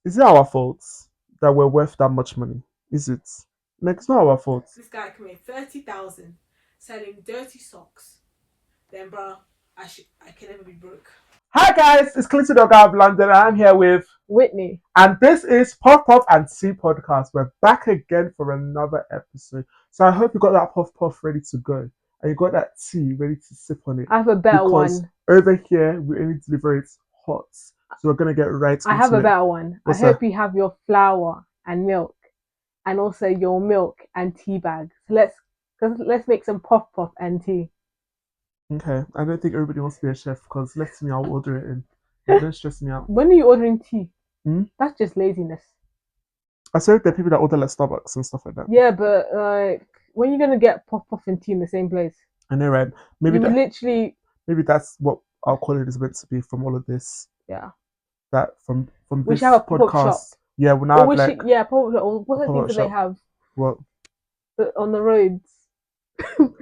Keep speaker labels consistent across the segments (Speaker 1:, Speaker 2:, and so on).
Speaker 1: Is it our fault that we're worth that much money? Is it? Like, it's not our fault.
Speaker 2: This guy can make 30,000 selling dirty socks. Then, bro, I can never be broke.
Speaker 1: Hi guys, it's Clinton Ogaoflondon and I'm here with
Speaker 2: Whitney.
Speaker 1: And this is Tea Podcast. We're back again for another episode. So I hope you got that puff ready to go. And you got that tea ready to sip on it.
Speaker 2: I have a better one.
Speaker 1: Over here, we only deliver it hot. So we're going to get right into it.
Speaker 2: I have a better one.
Speaker 1: What's
Speaker 2: I hope you have your flour and milk. And also your milk and tea bags. So let's make some puff and tea.
Speaker 1: Okay, I don't think everybody wants to be a chef because let me, I'll order it in. Don't stress me out.
Speaker 2: When are you ordering tea? That's just laziness.
Speaker 1: I said there are people that order like Starbucks and stuff like that.
Speaker 2: Yeah, but like, when are you gonna get puff and tea in the same place?
Speaker 1: I know, right? Maybe
Speaker 2: Maybe
Speaker 1: that's what our quality is meant to be from all of this.
Speaker 2: Yeah.
Speaker 1: That from
Speaker 2: we
Speaker 1: this
Speaker 2: should have a
Speaker 1: podcast.
Speaker 2: Shop.
Speaker 1: Yeah, we now have like
Speaker 2: pop-up shop. What are the things that they have?
Speaker 1: What?
Speaker 2: On the roads.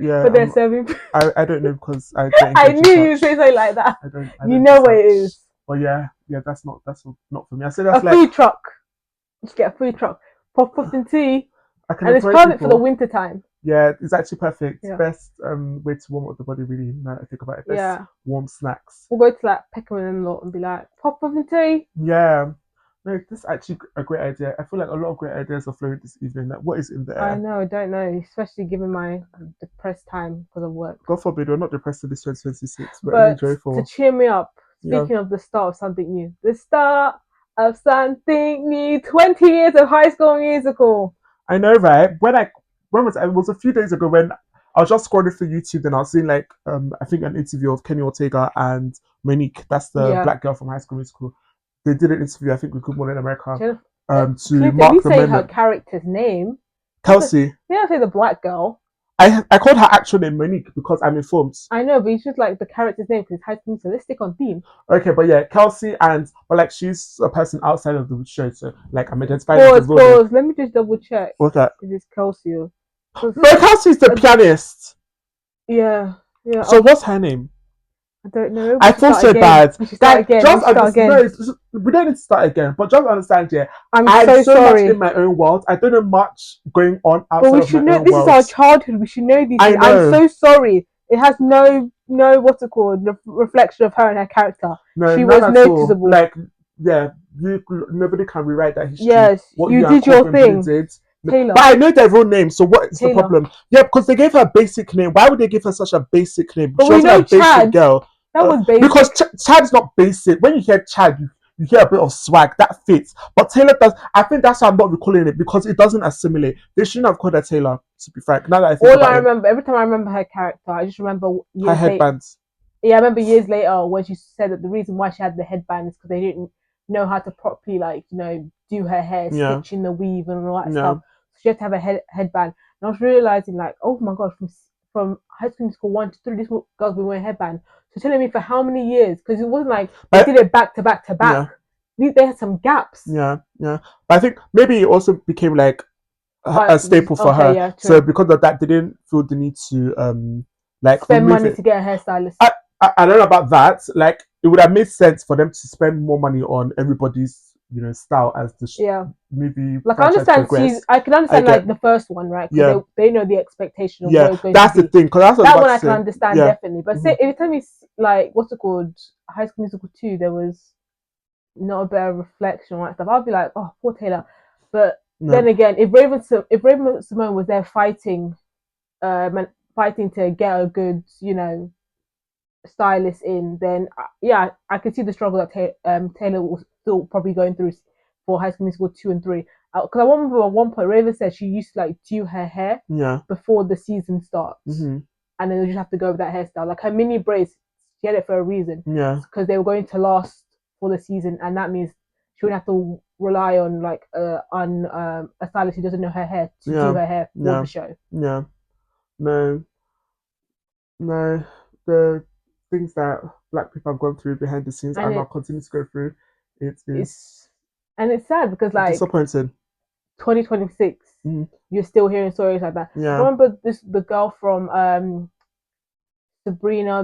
Speaker 1: Yeah,
Speaker 2: but they're serving.
Speaker 1: I don't know because I
Speaker 2: knew you'd say something like that.
Speaker 1: I don't
Speaker 2: you know what it is.
Speaker 1: But yeah, that's not for me. I said that's
Speaker 2: a food truck. Just get a food truck. Puff and tea. And it's perfect for the winter time.
Speaker 1: Yeah, it's actually perfect. Yeah. Best way to warm up the body, really, now I think about it. Best warm snacks.
Speaker 2: We'll go to like Peckham and lot and be like, puff and tea.
Speaker 1: Yeah. No, this is actually a great idea. I feel like a lot of great ideas are flowing this evening. Like, what is in there?
Speaker 2: I know, I don't know. Especially given my depressed time because of work.
Speaker 1: God forbid, we're not depressed in this 2026. We're
Speaker 2: only
Speaker 1: joyful.
Speaker 2: To cheer me up, speaking of the start of something new. The start of something new. 20 years of High School Musical.
Speaker 1: I know, right? When was it? It was a few days ago when I was just scrolling through YouTube and I was seeing like I think an interview of Kenny Ortega and Monique. That's the black girl from High School Musical. They did an interview, I think, with Good Morning America, to
Speaker 2: Clinton,
Speaker 1: mark the
Speaker 2: say
Speaker 1: moment.
Speaker 2: Her character's name.
Speaker 1: Kelsey.
Speaker 2: You don't say the black girl.
Speaker 1: I called her actual name Monique because I'm informed.
Speaker 2: I know, but it's just like the character's name because it's High School, so let's stick on theme.
Speaker 1: Okay, but yeah, Kelsey but like she's a person outside of the show, so like I'm identifying.
Speaker 2: Pause. Let me just double check.
Speaker 1: What's that?
Speaker 2: It is Kelsey.
Speaker 1: No, Kelsey's the pianist.
Speaker 2: Yeah.
Speaker 1: So what's her name?
Speaker 2: I don't know.
Speaker 1: I feel so bad.
Speaker 2: We should start again.
Speaker 1: We don't need to start again. But just understand, yeah.
Speaker 2: I'm so sorry.
Speaker 1: Much in my own world. I don't know much going on outside.
Speaker 2: But we should know. This is our childhood. We should know these things. I'm so sorry. It has no what's it called? The reflection of her and her character.
Speaker 1: No,
Speaker 2: she was noticeable.
Speaker 1: Like, yeah, nobody can rewrite that history.
Speaker 2: Yes, you did your thing.
Speaker 1: Taylor. But I know their real name, so what is the problem? Yeah, because they gave her a basic name. Why would they give her such a basic name?
Speaker 2: But she was a basic girl. That was basic.
Speaker 1: Because Chad's not basic. When you hear Chad, you hear a bit of swag. That fits. But Taylor does. I think that's why I'm not recalling it, because it doesn't assimilate. They shouldn't have called her Taylor, to be frank. Now that I think about
Speaker 2: remember, every time I remember her character, I just remember
Speaker 1: her headbands.
Speaker 2: Yeah, I remember years later when she said that the reason why she had the headband is because they didn't know how to properly, like, do her hair, stitch in the weave and all that stuff. So she had to have a headband. And I was realizing, like, oh my god, from High School Musical 1 to 3, these girls been wearing headband. So telling me for how many years? Because it wasn't like they did it back to back to back. Yeah. They had some gaps.
Speaker 1: Yeah. But I think maybe it also became like a staple for her. Yeah, so because of that, they didn't feel the need to
Speaker 2: spend money to get a hairstylist.
Speaker 1: I don't know about that. Like, it would have made sense for them to spend more money on everybody's style as the movie.
Speaker 2: Like, I understand I can understand like the first one, right? Because they know the expectation of what it's going
Speaker 1: that's
Speaker 2: to be.
Speaker 1: The thing. Because that one
Speaker 2: I can understand definitely. But say, if you tell me like what's it called, High School Musical 2, there was not a better reflection on that stuff, I'd be like, oh, poor Taylor. But then again, if Raven Simone was there fighting to get a good stylist in, then I could see the struggle that Taylor was still probably going through for High School Musical 2 and 3. Because I remember at one point Raven said she used to like do her hair before the season starts, and then they just have to go with that hairstyle. Like her mini braids, she had it for a reason. Because they were going to last for the season, and that means she wouldn't have to rely on like a stylist who doesn't know her hair to do her hair for the show.
Speaker 1: No, the things that black people have gone through behind the scenes and now continue to go through, it's
Speaker 2: sad because like
Speaker 1: disappointing.
Speaker 2: 2026, you're still hearing stories like that. I remember the girl from Sabrina,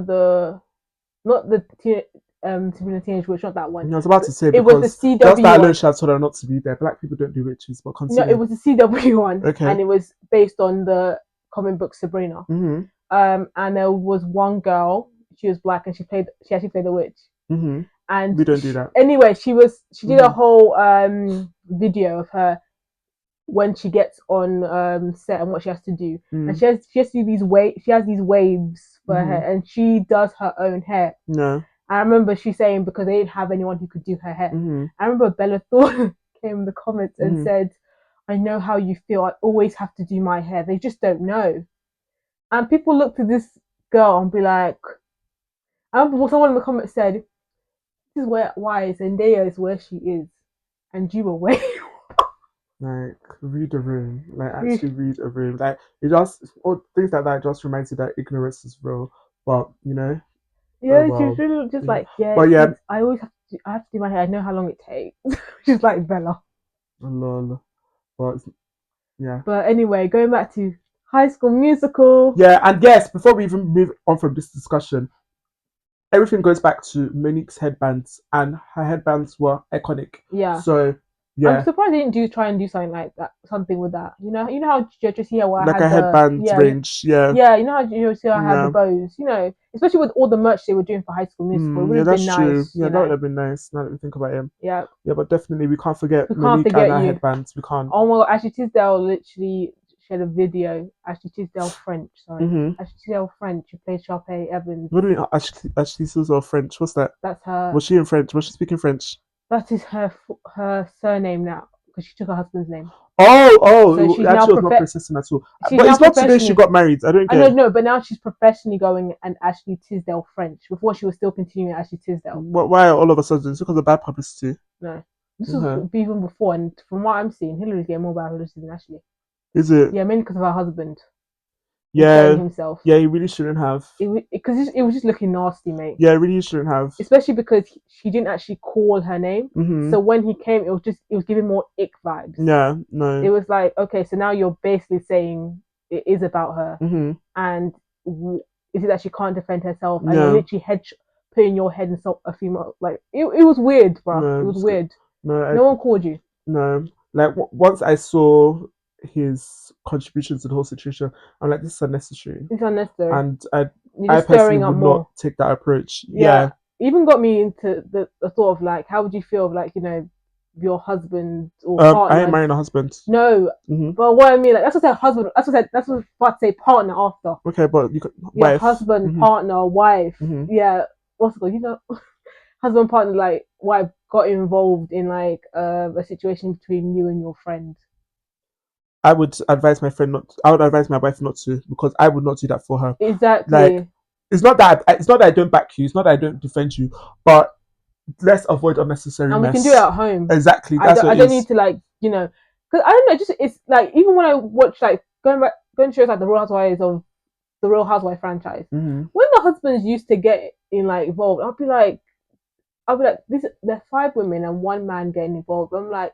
Speaker 2: not the Sabrina Teenage Witch, not that one.
Speaker 1: I was about to say,
Speaker 2: it was the CW
Speaker 1: just that
Speaker 2: one.
Speaker 1: alone, she had told her not to be there. Black people don't do witches, but continue.
Speaker 2: No, it was the CW one.
Speaker 1: Okay.
Speaker 2: And it was based on the comic book Sabrina.
Speaker 1: Mm-hmm.
Speaker 2: And there was one girl, she was black, and she actually played a witch.
Speaker 1: Mm-hmm.
Speaker 2: And
Speaker 1: we don't do that.
Speaker 2: Anyway, she did a whole video of her when she gets on set and what she has to do. And she has to do these waves for her hair, and she does her own hair.
Speaker 1: No.
Speaker 2: I remember she saying because they didn't have anyone who could do her hair. I remember Bella Thorne came in the comments and said, I know how you feel. I always have to do my hair. They just don't know. And people look to this girl and be like, I remember someone in the comments said, this is why Zendaya is where she is. And you were where you
Speaker 1: are. Like, read a room. Like, actually read a room. Like, it just, all things like that just reminds you that ignorance is real. But, you know.
Speaker 2: Yeah, she was really just like,
Speaker 1: but yeah,
Speaker 2: I always have to do my hair. I know how long it takes. She's like Bella.
Speaker 1: Lol. But yeah.
Speaker 2: But anyway, going back to High School Musical.
Speaker 1: Yeah, and yes, before we even move on from this discussion, everything goes back to Monique's headbands, and her headbands were iconic.
Speaker 2: Yeah.
Speaker 1: So yeah,
Speaker 2: I'm surprised they didn't try and do something like that, something with that. You know how just here where
Speaker 1: like
Speaker 2: I had
Speaker 1: a headband range. Yeah.
Speaker 2: Yeah, you know how Josie I had the bows. You know, especially with all the merch they were doing for High School Musical. It would have been nice.
Speaker 1: True. Yeah, that would have been nice. Now that we think about it.
Speaker 2: Yeah.
Speaker 1: Yeah, but definitely we can't forget Monique and her headbands. We can't.
Speaker 2: Oh my God, Ashley Tisdale literally shared a video. Ashley Tisdale French, sorry. Ashley Tisdale French, who played Sharpay Evans.
Speaker 1: What do you mean Ashley Tisdale French? What's that?
Speaker 2: That's her.
Speaker 1: Was she in French? Was she speaking French?
Speaker 2: That is her surname now, because she took her husband's name.
Speaker 1: Oh,
Speaker 2: so she's
Speaker 1: actually was not persistent at all. But it's not today she got married. I don't get it.
Speaker 2: No, but now she's professionally going and Ashley Tisdale French. Before she was still continuing Ashley Tisdale.
Speaker 1: Why all of a sudden? It's because of bad publicity.
Speaker 2: No. This was even before, and from what I'm seeing, Hillary's getting more bad publicity than Ashley.
Speaker 1: Is it?
Speaker 2: Yeah, mainly because of her husband.
Speaker 1: Yeah.
Speaker 2: Himself.
Speaker 1: Yeah, he really shouldn't have.
Speaker 2: Because it was just looking nasty, mate.
Speaker 1: Yeah, really shouldn't have.
Speaker 2: Especially because she didn't actually call her name. So when he came, it was giving more ick vibes.
Speaker 1: Yeah, no.
Speaker 2: It was like, okay, so now you're basically saying it is about her, and is it that she can't defend herself, and you're literally putting your head in a female. Like it was weird, bro.
Speaker 1: No,
Speaker 2: it was weird.
Speaker 1: No
Speaker 2: one called you.
Speaker 1: No, like once I saw his contributions to the whole situation, I'm like, this is unnecessary.
Speaker 2: It's unnecessary,
Speaker 1: and I personally would not take that approach. Yeah.
Speaker 2: Even got me into the thought of like, how would you feel if, like, you know, your husband or partner?
Speaker 1: I ain't marrying a husband.
Speaker 2: No, but what I mean, like, that's what I said, husband. That's what I was about to say, partner after.
Speaker 1: Okay, but you could
Speaker 2: wife, husband, partner, wife. Yeah, what's it called? You know, husband, partner, like wife got involved in like a situation between you and your friend.
Speaker 1: I would advise my friend not. I would advise my wife not to, because I would not do that for her.
Speaker 2: Exactly.
Speaker 1: Like, it's not that I don't back you. It's not that I don't defend you. But let's avoid unnecessary
Speaker 2: and
Speaker 1: mess.
Speaker 2: We can do it at home.
Speaker 1: Exactly.
Speaker 2: I don't need to, like, you know, because I don't know. Just it's like, even when I watch, like, going to shows like the Real Housewives of the Real Housewife franchise, when the husbands used to get in like involved, I'll be like, there's 5 women and 1 man getting involved. I'm like,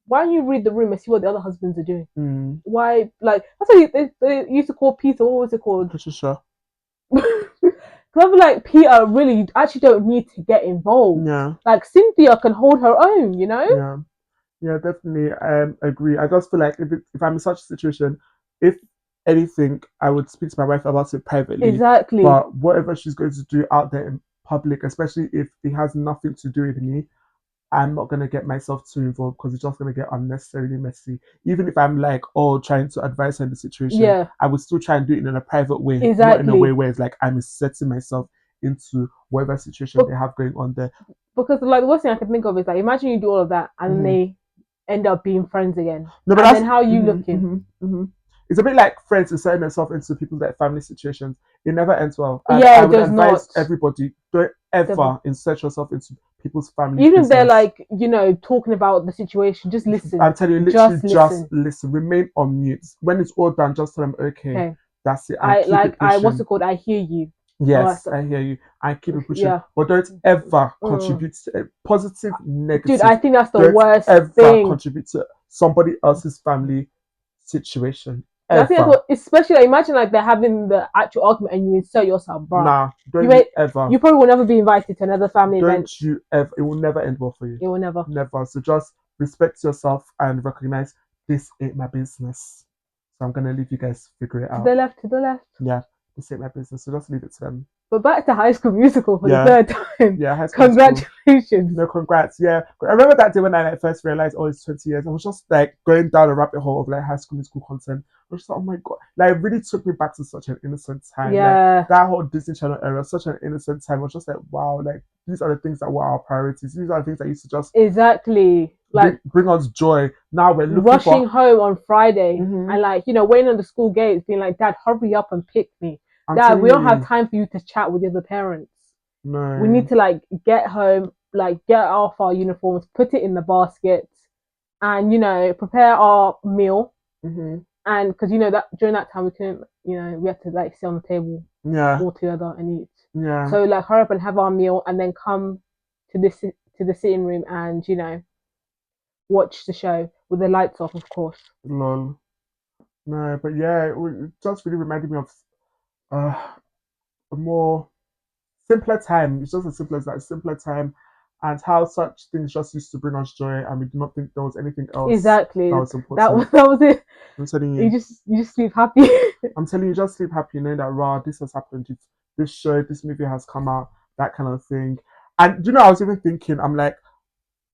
Speaker 2: why don't you read the room and see what the other husbands are doing? Why, like, that's what they used to call Peter. What was it called?
Speaker 1: Patricia.
Speaker 2: Because I'm like, Peter really actually don't need to get involved.
Speaker 1: Yeah.
Speaker 2: Like, Cynthia can hold her own, you know?
Speaker 1: Yeah. Yeah, definitely. I agree. I just feel like if I'm in such a situation, if anything, I would speak to my wife about it privately.
Speaker 2: Exactly.
Speaker 1: But whatever she's going to do out there in public, especially if it has nothing to do with me, I'm not going to get myself too involved, because it's just going to get unnecessarily messy. Even if I'm like, trying to advise her in the situation, I would still try and do it in a private way.
Speaker 2: Exactly.
Speaker 1: Not in a way where it's like I'm inserting myself into whatever situation they have going on there. Because,
Speaker 2: like, the worst thing I can think of is, like, imagine you do all of that and then they end up being friends again.
Speaker 1: No, but
Speaker 2: and then how are you looking?
Speaker 1: It's a bit like friends inserting themselves into people's like family situations. It never ends well.
Speaker 2: And I would
Speaker 1: advise everybody, don't ever insert yourself into people's family.
Speaker 2: Even if they're like, you know, talking about the situation, just listen.
Speaker 1: I'm telling you, literally just listen. Remain on mute. When it's all done, just tell them, okay. That's it.
Speaker 2: What's it called? I hear you.
Speaker 1: Yes, I hear you. I keep it pushing. But don't ever contribute to positive, negative.
Speaker 2: Dude, I think that's the worst
Speaker 1: ever
Speaker 2: thing.
Speaker 1: Contribute to somebody else's family situation.
Speaker 2: I think that's what, especially like, imagine like they're having the actual argument and you insert yourself, bro.
Speaker 1: Nah, don't you ever.
Speaker 2: You probably will never be invited to another family event.
Speaker 1: Don't you ever. It will never end well for you.
Speaker 2: It will never.
Speaker 1: Never. So just respect yourself and recognize this ain't my business. So I'm going to leave you guys figure it out.
Speaker 2: To the left.
Speaker 1: Yeah, this ain't my business. So just leave it to them.
Speaker 2: But back to High School Musical for the third time.
Speaker 1: Yeah, High School
Speaker 2: Congratulations.
Speaker 1: No, congrats. Yeah. I remember that day when I first realized, it's 20 years. I was just like going down a rabbit hole of like High School Musical content. I was just like, oh my God. Like, it really took me back to such an innocent time.
Speaker 2: Yeah.
Speaker 1: Like, that whole Disney Channel era, such an innocent time. I was just like, wow, like, these are the things that were our priorities. These are the things that used to just
Speaker 2: like
Speaker 1: bring us joy. Now we're looking
Speaker 2: rushing home on Friday and like, waiting on the school gates, being like, Dad, hurry up and pick me. Dad, we don't have time for you to chat with the other parents.
Speaker 1: No.
Speaker 2: We need to like get home, like get off our uniforms, put it in the basket, and prepare our meal. And because that during that time we couldn't, we had to like sit on the table, all together and eat.
Speaker 1: Yeah.
Speaker 2: So like hurry up and have our meal, and then come to the sitting room and watch the show with the lights off, of course.
Speaker 1: Lol. No, but yeah, it just really reminded me of a more simpler time. It's just as simple as that, simpler time, and how such things just used to bring us joy, and we did not think there was anything else
Speaker 2: exactly
Speaker 1: that was important.
Speaker 2: That was it.
Speaker 1: I'm telling you,
Speaker 2: you just sleep happy.
Speaker 1: I'm telling you, just sleep happy, knowing that this has happened. This show, this movie has come out, that kind of thing. And I was even thinking, I'm like,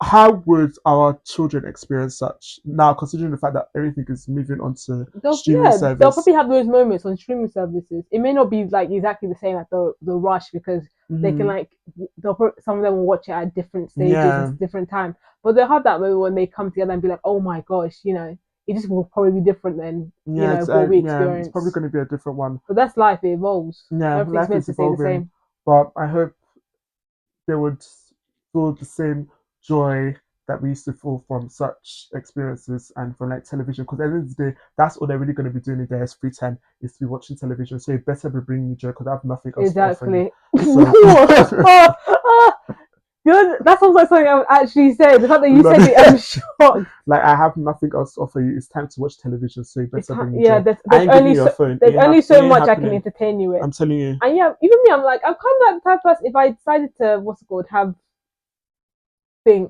Speaker 1: how would our children experience such now, considering the fact that everything is moving on to streaming service?
Speaker 2: They'll probably have those moments on streaming services. It may not be like exactly the same like the rush, because they can like some of them will watch it at different stages at different time, but they'll have that moment when they come together and be like, oh my gosh, it just will probably be different than what we experience.
Speaker 1: It's probably going to be a different one,
Speaker 2: but that's life. It evolves.
Speaker 1: Everything's life
Speaker 2: meant to stay the same.
Speaker 1: But I hope they would feel the same joy that we used to feel from such experiences and from like television, because at the end of the day, that's all they're really going to be doing in their free time, is to be watching television. So it better be bringing me joy, because I have nothing else to offer you.
Speaker 2: That sounds like something I would actually say. The fact that you said it, I'm shocked.
Speaker 1: Like, I have nothing else to offer you. It's time to watch television, so you better bring me
Speaker 2: joy. There's only so much I can entertain you with.
Speaker 1: I'm telling you.
Speaker 2: And even me, I'm like, I'm kind of like the type of person, if I decided to have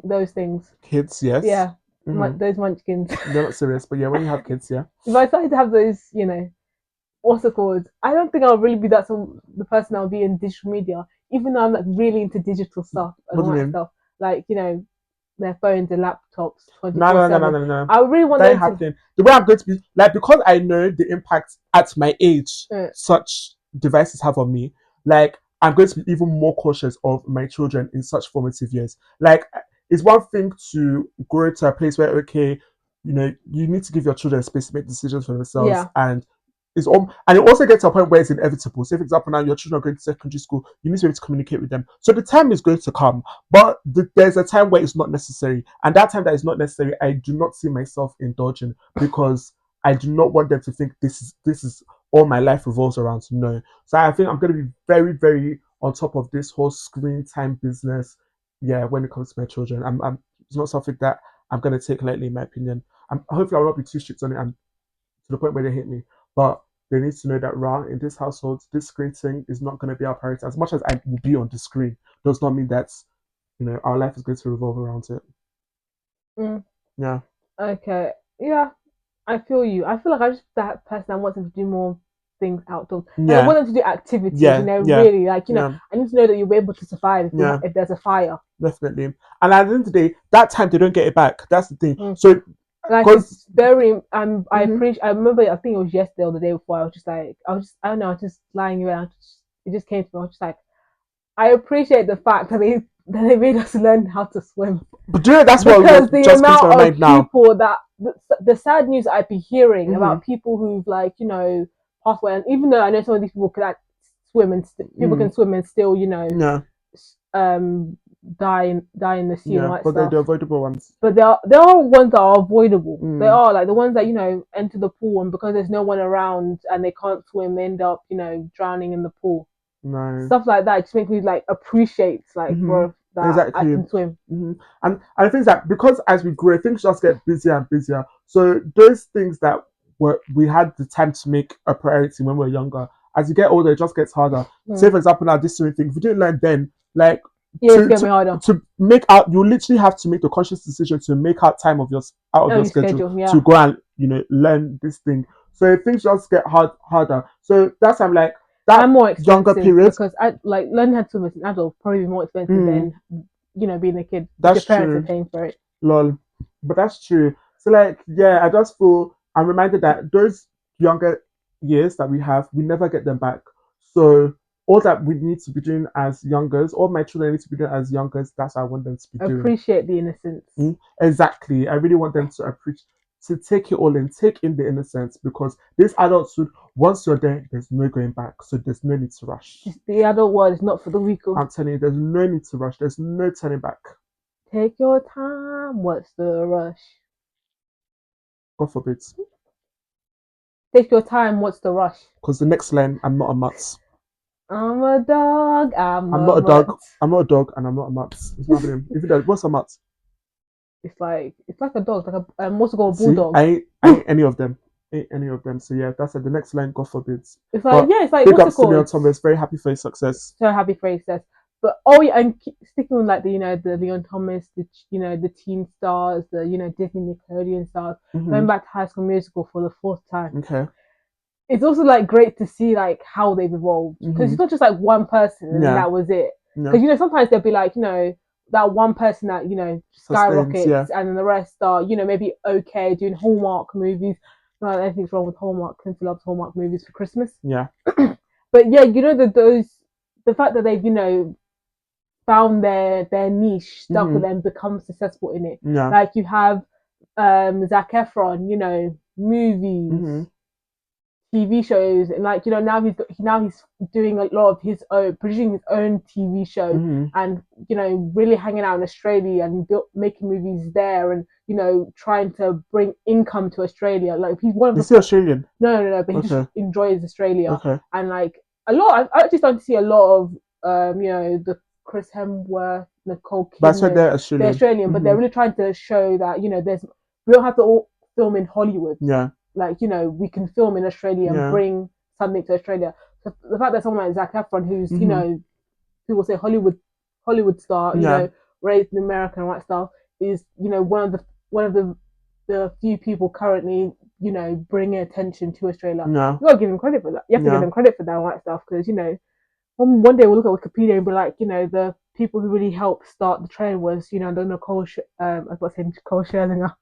Speaker 2: those things.
Speaker 1: Kids, yes.
Speaker 2: Yeah. Those munchkins.
Speaker 1: They're not serious, but yeah, when you have kids, yeah.
Speaker 2: If I decided to have those, what's it called? I don't think I'll really be the person I'll be in digital media, even though I'm like really into digital stuff and all that stuff. Like, their phones and laptops.
Speaker 1: No.
Speaker 2: I really want
Speaker 1: that happening. The way I'm going to be, like, because I know the impact at my age such devices have on me, like, I'm going to be even more cautious of my children in such formative years. Like, it's one thing to grow to a place where, okay, you need to give your children space to make decisions for themselves, and it also gets to a point where it's inevitable. Say, for example, now your children are going to secondary school, you need to be able to communicate with them. So the time is going to come, but there's a time where it's not necessary, and that time that is not necessary, I do not see myself indulging, because I do not want them to think this is all my life revolves around. No. So I think I'm going to be very, very on top of this whole screen time business. Yeah, when it comes to my children, it's not something that I'm going to take lightly, in my opinion. Hopefully I will not be too strict on it and to the point where they hate me. But they need to know that in this household, this screen thing is not going to be our priority. As much as I will be on the screen, does not mean that our life is going to revolve around it. Yeah.
Speaker 2: Okay. Yeah. I feel you. I feel like I'm just that person that wants them to do more things outdoors. I want them to do activities, really. Like, I need to know that you'll be able to survive if there's a fire.
Speaker 1: Definitely. And at the end of the day, that time they don't get it back. That's the thing. So,
Speaker 2: like, it's very, I appreciate, I remember, I think it was yesterday or the day before, I was just like, I don't know, I was just lying around. It just came to me. I was just like, I appreciate the fact that they made us learn how to swim.
Speaker 1: But that's what
Speaker 2: the amount of people that the sad news I'd be hearing about people who've passed away, and even though I know some of these people can swim and people can swim and still die in the sea and all that
Speaker 1: but
Speaker 2: stuff.
Speaker 1: they're the avoidable ones.
Speaker 2: But there are ones that are avoidable. They are like the ones that enter the pool, and because there's no one around and they can't swim, they end up drowning in the pool.
Speaker 1: No.
Speaker 2: Stuff like that just makes me appreciate bro, that exactly. I can swim.
Speaker 1: And the thing is that because as we grow, things just get busier and busier. So those things that we had the time to make a priority when we were younger. As you get older, it just gets harder. Say for example, now this sort of thing, if you didn't learn then, like
Speaker 2: it's getting harder
Speaker 1: to make out, you literally have to make the conscious decision to make out time of your schedule to go and learn this thing. So things just get harder. So that's I'm like that
Speaker 2: and more
Speaker 1: younger period,
Speaker 2: because I like learning how to swim as an adult probably more expensive than being a kid.
Speaker 1: That's
Speaker 2: your parents
Speaker 1: true.
Speaker 2: Are paying for it.
Speaker 1: Lol, but that's true. So like I just feel I'm reminded that those younger years that we have, we never get them back. So all that we need to be doing as youngers, all my children need to be doing as youngers, that's what I want them to be doing.
Speaker 2: Appreciate the innocence.
Speaker 1: Exactly. I really want them to appreciate, to take it all in, take in the innocence, because this adulthood, once you're there, there's no going back. So there's no need to rush.
Speaker 2: The adult world is not for the weak.
Speaker 1: I'm telling you, there's no need to rush. There's no turning back.
Speaker 2: Take your time. What's the rush?
Speaker 1: God forbid.
Speaker 2: Take your time. What's the rush?
Speaker 1: Because the next line, I'm not a mutt.
Speaker 2: I'm a dog. I'm
Speaker 1: not a dog. I'm not a dog, and I'm not a mutt. It's not happening. If you what's a mutt?
Speaker 2: It's like a dog. It's like a what's it called, a bulldog.
Speaker 1: I ain't any of them. Ain't any of them. So yeah, that's the next line. God forbid.
Speaker 2: It's like it's like
Speaker 1: big ups to Leon Thomas. Very happy for his success.
Speaker 2: So happy for his success. But and sticking with like the Leon Thomas, the teen stars, the Disney Nickelodeon stars, going back to High School Musical for the 4th time.
Speaker 1: Okay.
Speaker 2: It's also like great to see like how they've evolved, because it's not just like one person and that was it. Because sometimes they'll be like that one person that skyrockets, and then the rest are maybe okay doing Hallmark movies. Not that anything's wrong with Hallmark. Clinton loves Hallmark movies for Christmas. Yeah. But yeah, the fact that they've found their niche, stuck with them, become successful in it. Yeah. Like you have Zac Efron, movies, TV shows, and now he's doing a lot of his own, producing his own TV show, and really hanging out in Australia and making movies there, and trying to bring income to Australia. Like he's one of the.
Speaker 1: Is he Australian?
Speaker 2: No, but he just enjoys Australia. Okay. And like a lot, I actually started to see a lot of the Chris Hemsworth, Nicole Kidman.
Speaker 1: That's why they're Australian.
Speaker 2: They're Australian, but they're really trying to show that we don't have to all film in Hollywood. Yeah. Like we can film in Australia and bring something to Australia. So the fact that someone like Zac Efron, who's people say Hollywood star, raised in America and all that stuff, is one of the few people currently bringing attention to Australia. No. You gotta give him credit for that. You have to give them credit for that and all that stuff, because one day we'll look at Wikipedia and be like, the people who really helped start the trend was the Nicole I was about to say Nicole Scherzinger,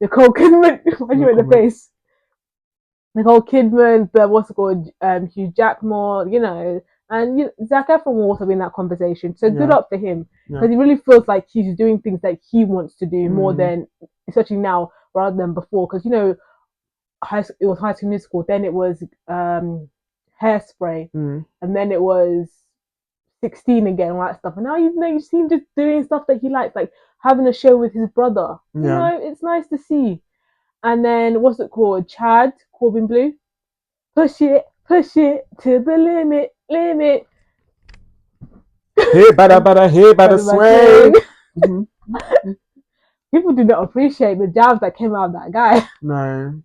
Speaker 2: Nicole Kidman. Why are you in the face? Nicole Kidman, the Hugh Jackman, and Zac Efron will also be in that conversation. So good up for him, because he really feels like he's doing things that he wants to do more than, especially now rather than before. Because it was High School Musical, then it was Hairspray, and then it was 16 again, all that stuff. And now you see him just doing stuff that he likes, like having a show with his brother. It's nice to see. And then what's it called? Chad Corbin Blue. Push it to the limit.
Speaker 1: Hey, bada swing.
Speaker 2: People do not appreciate the jabs that came out of that guy.
Speaker 1: No.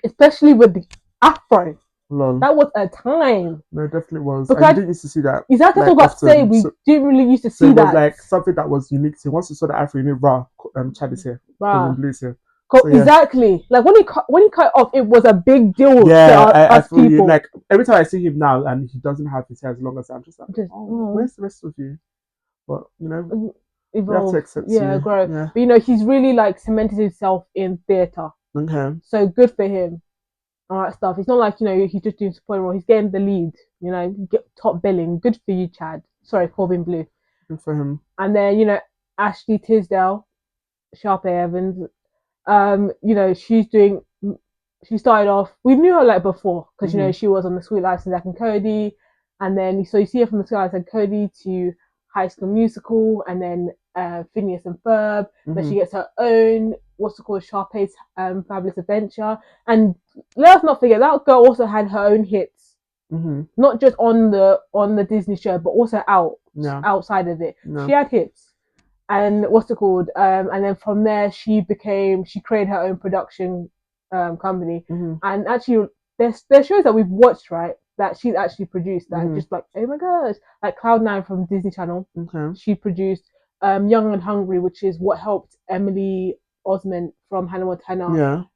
Speaker 2: Especially with the afro.
Speaker 1: Lol.
Speaker 2: That was a time.
Speaker 1: No, it definitely was. I didn't used to see that.
Speaker 2: Exactly what I was about to say. We didn't really used to see that.
Speaker 1: It was like something that was unique to. Once you saw the afro, you knew, Chad is here. Corbin Blue is here.
Speaker 2: So, exactly. Like when he cut off, it was a big deal.
Speaker 1: Yeah, I feel people. You. Like every time I see him now, and he doesn't have his hair as long as I'm just like, where's the rest of you? But
Speaker 2: evolve.
Speaker 1: You have to accept
Speaker 2: grow. Yeah. But he's really like cemented himself in theatre. Okay. So good for him. All that stuff. It's not like he's just doing support role. He's getting the lead. Get top billing. Good for you, Chad. Sorry, Corbin Blue.
Speaker 1: Good for him.
Speaker 2: And then Ashley Tisdale, Sharpay Evans. She started off, we knew her like before, because she was on the Sweet Life of Zack and Cody, and then you see her from the Sweet Life of Cody to High School Musical, and then Phineas and Ferb. Then she gets her own Sharpay's Fabulous Adventure, and let us not forget that girl also had her own hits, not just on the Disney show, but also outside of it. She had hits. And and then from there she created her own production company, and actually there's shows that we've watched, right, that she's actually produced that just like, oh my gosh, like Cloud9 from Disney Channel. She produced Young and Hungry, which is what helped Emily Osment from Hannah Montana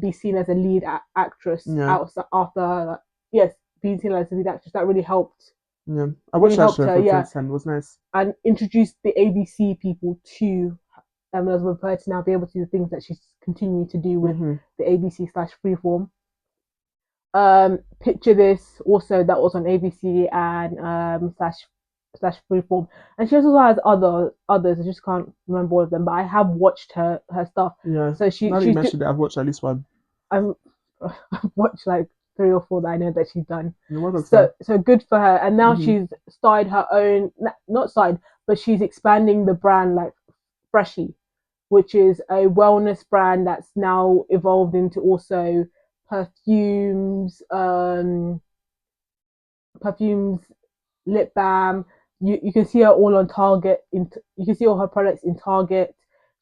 Speaker 2: be seen as a lead actress after being seen as a lead actress. That really helped.
Speaker 1: Yeah, I watched that show for 2010. It was nice.
Speaker 2: And introduced the ABC people to Elizabeth Perry to now be able to do the things that she's continuing to do with the ABC/Freeform. Picture This, also that was on ABC and slash Freeform, and she also has others. I just can't remember all of them, but I have watched her stuff.
Speaker 1: Yeah. So now that you mentioned it, I've watched at least one.
Speaker 2: I've watched like 3 or 4 that I know that she's done. So good for her. And now she's started her own, not started, but she's expanding the brand like Freshie, which is a wellness brand that's now evolved into also perfumes, lip balm. You can see her all on Target. You can see all her products in Target.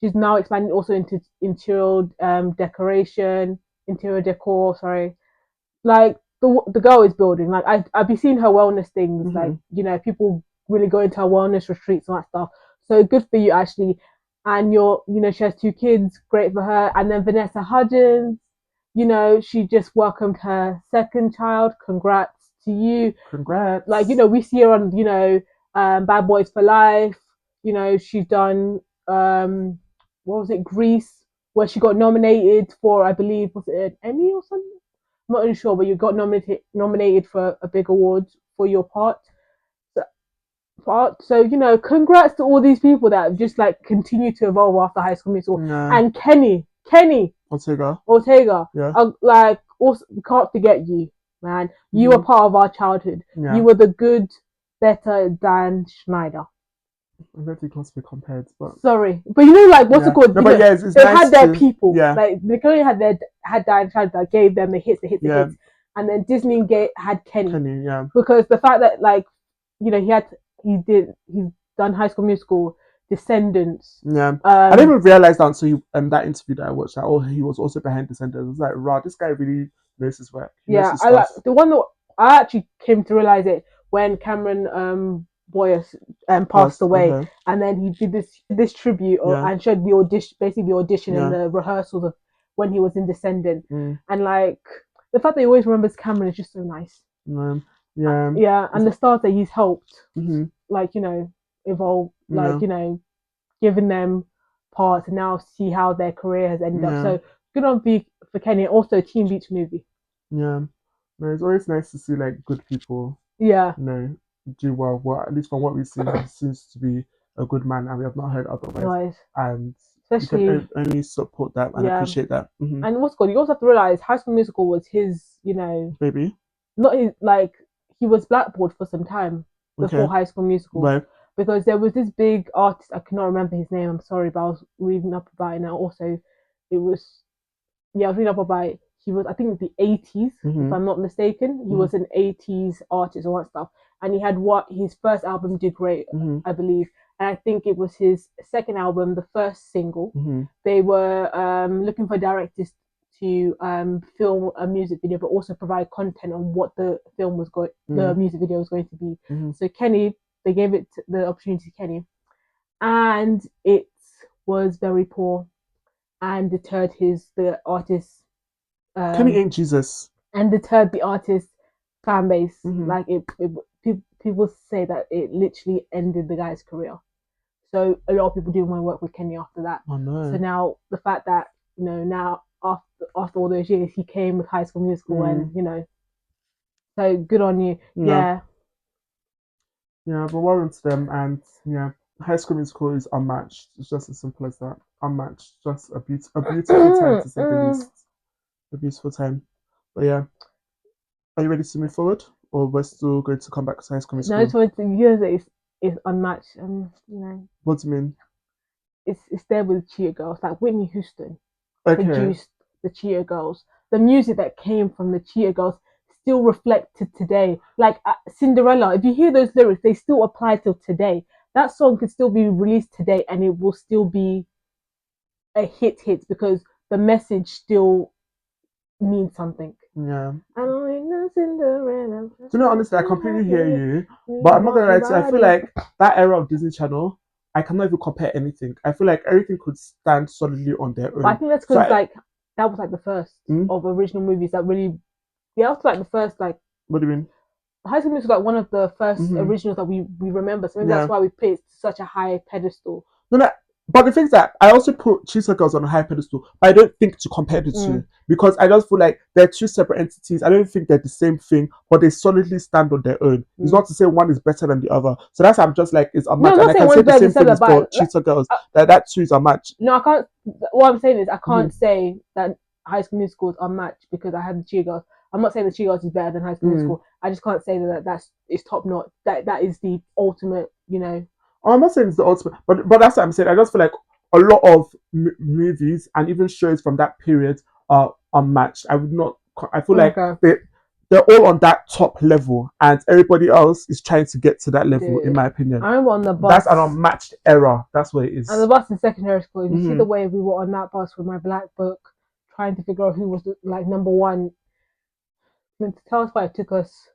Speaker 2: She's now expanding also into interior decor. Sorry, like the girl is building. Like I've been seeing her wellness things. Like, you know, people really go into her wellness retreats and that stuff. So good for you, Ashley. And she has 2 kids. Great for her. And then Vanessa Hudgens, she just welcomed her 2nd child. Congrats to you.
Speaker 1: Congrats.
Speaker 2: Like, we see her on, Bad Boys for Life. She's done, what was it, Grease, where she got nominated for, I believe, was it an Emmy or something? I'm not really sure, but you got nominated for a big award for your part. So, congrats to all these people that have just like continued to evolve after High School Musical. And Kenny
Speaker 1: Ortega.
Speaker 2: Yeah. Like, also, we can't forget you, man. You were part of our childhood. You were the good, better Dan Schneider.
Speaker 1: I don't think it wants to be compared, but
Speaker 2: sorry, but like what's it called?
Speaker 1: No, but it's
Speaker 2: they
Speaker 1: nice
Speaker 2: had their people. Yeah. Like Nickelodeon had Dan Schneider that gave them the hits, and then Disney had Kenny. Because the fact that like, he's done High School Musical, Descendants.
Speaker 1: I didn't even realize that until that interview that I watched. That he was also behind Descendants. I was like, wow, this guy really knows his work.
Speaker 2: I like the one that I actually came to realize it when Cameron Boyce passed away, and then he did this tribute and showed the audition and the rehearsals of when he was in Descendant, and like the fact that he always remembers Cameron is just so nice. And the stars that he's helped, like evolve, like giving them parts, and now see how their career has ended up. So good on for Kenny. Also, Teen Beach Movie.
Speaker 1: No, it's always nice to see like good people. Do well. Well, at least from what we've seen, he seems to be a good man, and we have not heard otherwise. And especially, you can only support that and appreciate that.
Speaker 2: And what's good, you also have to realize High School Musical was his,
Speaker 1: baby.
Speaker 2: Not his, like he was blackballed for some time before High School Musical,
Speaker 1: right? Because
Speaker 2: there was this big artist, I cannot remember his name. I'm sorry, but I was reading up about it now. Also, I was reading up about it. He was, I think, the 80s, if I'm not mistaken. He was an 80s artist or that stuff. And he had his first album did great, I believe. And I think it was his 2nd album, the first single. They were looking for directors to film a music video, but also provide content on what the film was the music video was going to be. So Kenny, they gave it the opportunity to Kenny. And it was very poor and deterred the artist.
Speaker 1: Kenny ain't Jesus.
Speaker 2: And deterred the artist fan base. Like people say that it literally ended the guy's career. So a lot of people didn't want to work with Kenny after that.
Speaker 1: Oh no.
Speaker 2: So now the fact that now after all those years he came with High School Musical and so good on you. Yeah,
Speaker 1: but well done to them. And High School Musical is unmatched. It's just as simple as that. Unmatched. Just a beautiful time, to say the least. A beautiful time. But are you ready to move forward, or we're still going to come back to High School Musical?
Speaker 2: No, it's for years it's unmatched.
Speaker 1: What do you mean?
Speaker 2: It's there with Cheetah Girls. Like Whitney Houston produced the Cheetah Girls. The music that came from the Cheetah Girls still reflected today. Like Cinderella, if you hear those lyrics, they still apply till today. That song could still be released today, and it will still be a hit because the message still means something.
Speaker 1: Yeah.
Speaker 2: I'm only no Cinderella.
Speaker 1: Do you know, honestly, I completely hear you, but I'm not gonna lie to you. I feel like that era of Disney Channel, I cannot even compare anything. I feel like everything could stand solidly on their own.
Speaker 2: But I think that's because that was like the first of original movies that really. Yeah, that was like the first like.
Speaker 1: What do you mean?
Speaker 2: High School Musical was like one of the first originals that we remember. So maybe that's why we put it such a high pedestal.
Speaker 1: No, but the thing is that I also put Cheetah Girls on a high pedestal, but I don't think to compare the two because I just feel like they're two separate entities. I don't think they're the same thing, but they solidly stand on their own. It's not to say one is better than the other. So that's why I'm just like, it's a match. And I can say the same thing for Cheetah Girls. That two is a match.
Speaker 2: No, I can't. What I'm saying is I can't say that High School Musicals are matched because I had the Cheetah Girls. I'm not saying the Cheetah Girls is better than High School Musical. I just can't say that's top notch. That is the ultimate, you know.
Speaker 1: Oh, I'm not saying it's the ultimate, but that's what I'm saying. I just feel like a lot of movies and even shows from that period are unmatched. I feel like they're all on that top level, and everybody else is trying to get to that level. In my opinion,
Speaker 2: I remember on the bus.
Speaker 1: That's an unmatched era. That's what it is.
Speaker 2: On the bus in secondary school, if you see the way we were on that bus with my black book, trying to figure out who was like number one. To tell us why it took us